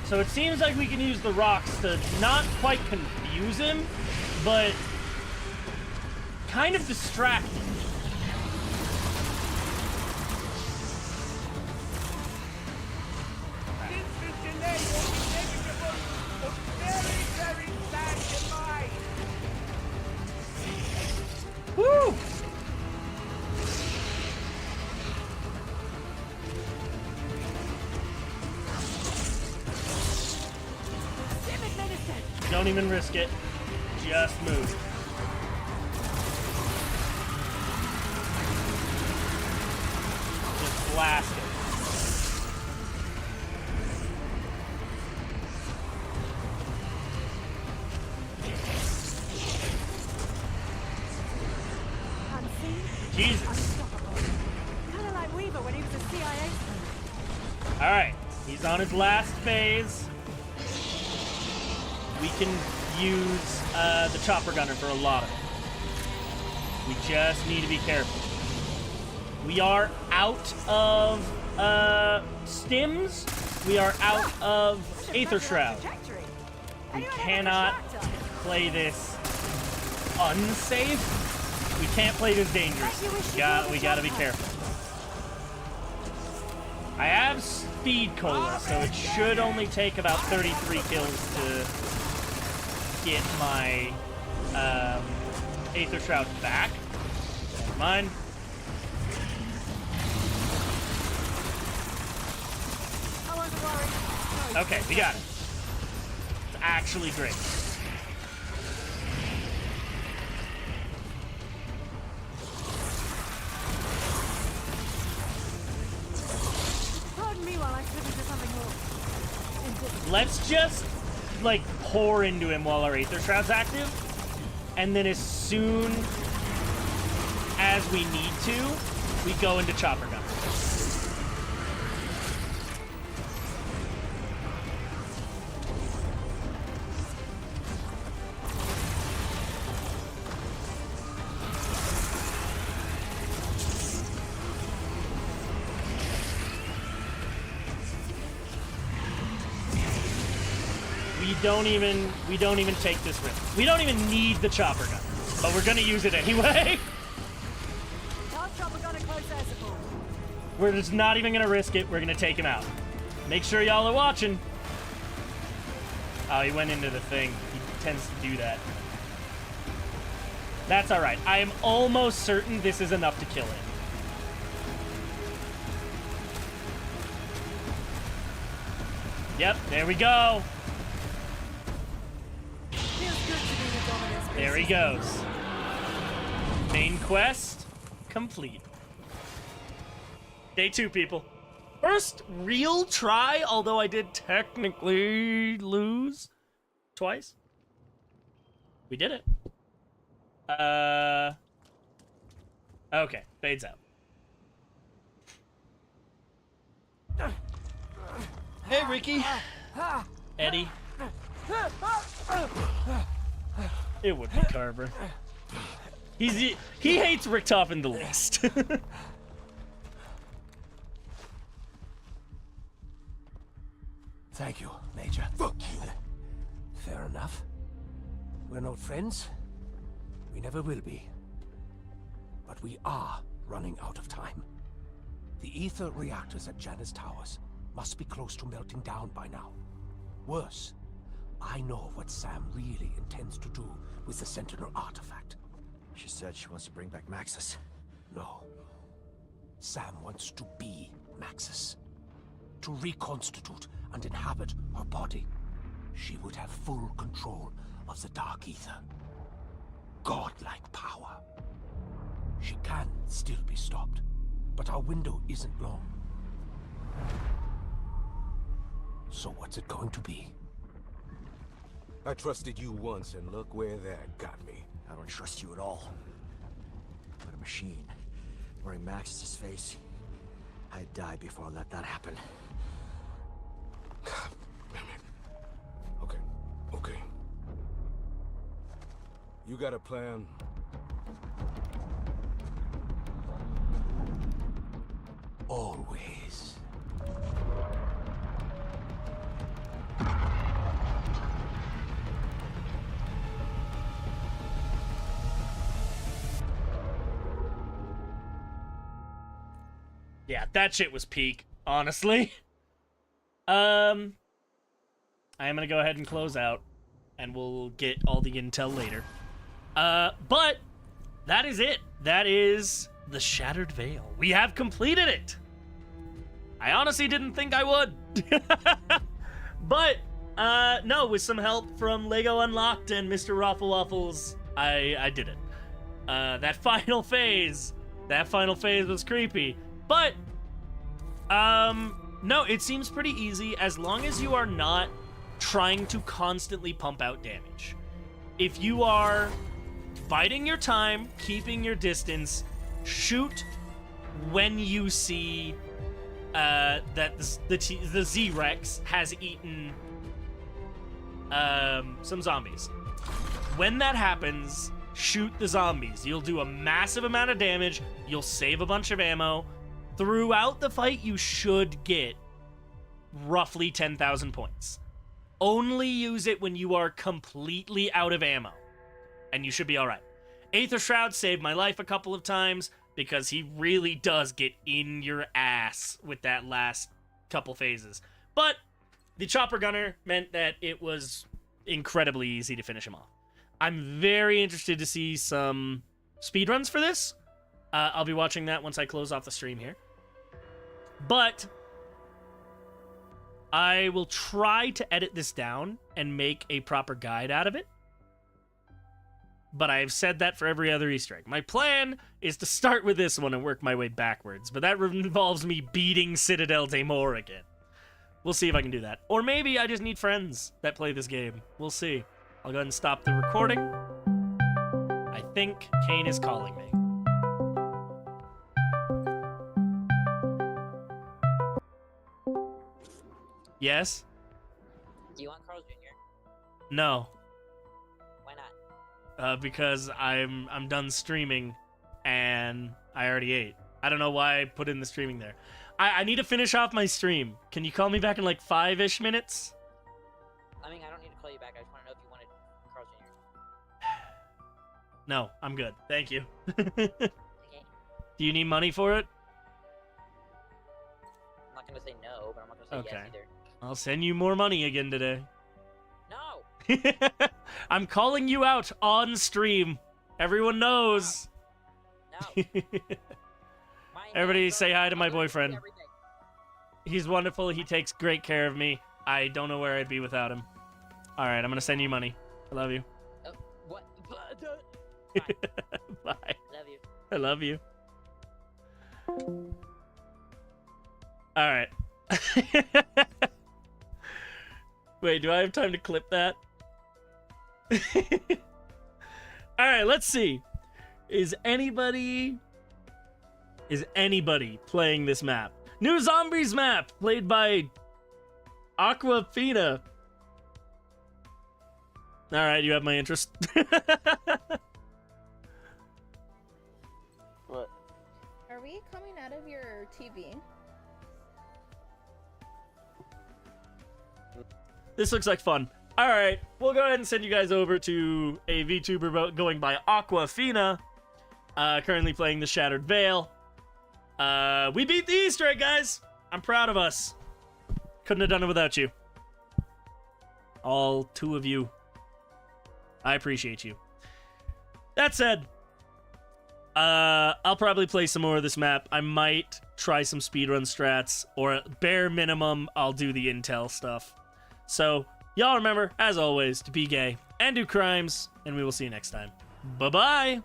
So it seems like we can use the rocks to not quite confuse him, but kind of distract him. Woo! Don't even risk it. Just move. Just blast it. Jesus. Kind of like Weaver when he was a CIA. All right, he's on his last phase. We can use the chopper gunner for a lot of it. We just need to be careful. We are out of stims. We are out of Aether Shroud. We cannot play this unsafe. We can't play this dangerous. We gotta be careful. I have Speed Cola, so it should only take about 33 kills to get my Aether Shroud back. Never mind. Okay, we got it. It's actually great. Pardon me while I slip into something more. Let's just, like, pour into him while our Aether Shroud's active. And then as soon as we need to, we go into Chopper Gun. We don't even take this risk. We don't even need the chopper gun, but we're gonna use it anyway. We're just not even gonna risk it. We're gonna take him out. Make sure y'all are watching. Oh, he went into the thing. He tends to do that. That's all right. I am almost certain this is enough to kill him. Yep, there we go. There he goes. Main quest complete. Day 2, people. First real try, although I did technically lose twice. We did it. Okay, fades out. Hey, Ricky. Eddie. It would be Carver. He hates Richtofen the least. Thank you, Major. Fuck you. Fair enough. We're not friends. We never will be. But we are running out of time. The ether reactors at Janus Towers must be close to melting down by now. Worse, I know what Sam really intends to do with the Sentinel artifact. She said she wants to bring back Maxis. No. Sam wants to be Maxis. To reconstitute and inhabit her body. She would have full control of the Dark Ether. Godlike power. She can still be stopped, but our window isn't long. So what's it going to be? I trusted you once, and look where that got me. I don't trust you at all. But a machine, wearing Maxis' face, I'd die before I let that happen. God damn it. Okay. You got a plan? Always. Yeah, that shit was peak, honestly. I am gonna go ahead and close out, and we'll get all the intel later. But that is it. That is the Shattered Veil. We have completed it. I honestly didn't think I would. But, no, with some help from Lego Unlocked and Mr. Raffle Waffles, I did it. That final phase was creepy. But, no, it seems pretty easy as long as you are not trying to constantly pump out damage. If you are biding your time, keeping your distance, shoot when you see that the Z-Rex has eaten some zombies. When that happens, shoot the zombies. You'll do a massive amount of damage, you'll save a bunch of ammo. Throughout the fight, you should get roughly 10,000 points. Only use it when you are completely out of ammo, and you should be alright. Aether Shroud saved my life a couple of times, because he really does get in your ass with that last couple phases. But the Chopper Gunner meant that it was incredibly easy to finish him off. I'm very interested to see some speedruns for this. I'll be watching that once I close off the stream here. But I will try to edit this down and make a proper guide out of it. But I've said that for every other Easter egg. My plan is to start with this one and work my way backwards, but that involves me beating Citadel Daymore again. We'll see if I can do that. Or maybe I just need friends that play this game. We'll see. I'll go ahead and stop the recording. I think Kane is calling me. Yes? Do you want Carl Jr.? No. Why not? Because I'm done streaming, and I already ate. I don't know why I put in the streaming there. I need to finish off my stream. Can you call me back in like 5-ish minutes? I mean, I don't need to call you back. I just want to know if you wanted Carl Jr. No, I'm good. Thank you. Okay. Do you need money for it? I'm not going to say no, but I'm not going to say yes either. I'll send you more money again today. No! I'm calling you out on stream. Everyone knows. No. Everybody say hi to my boyfriend. He's wonderful. He takes great care of me. I don't know where I'd be without him. All right, I'm going to send you money. I love you. What? Bye. Bye. Love you. I love you. All right. Wait, do I have time to clip that? All right, let's see. Is anybody playing this map? New Zombies map played by Aquafina. All right, you have my interest. What? Are we coming out of your TV? This looks like fun. All right, we'll go ahead and send you guys over to a VTuber going by Aquafina, currently playing the Shattered Veil. We beat the Easter egg, guys. I'm proud of us. Couldn't have done it without you. All 2 of you. I appreciate you. That said, I'll probably play some more of this map. I might try some speedrun strats, or at bare minimum, I'll do the intel stuff. So, y'all remember, as always, to be gay and do crimes, and we will see you next time. Bye-bye!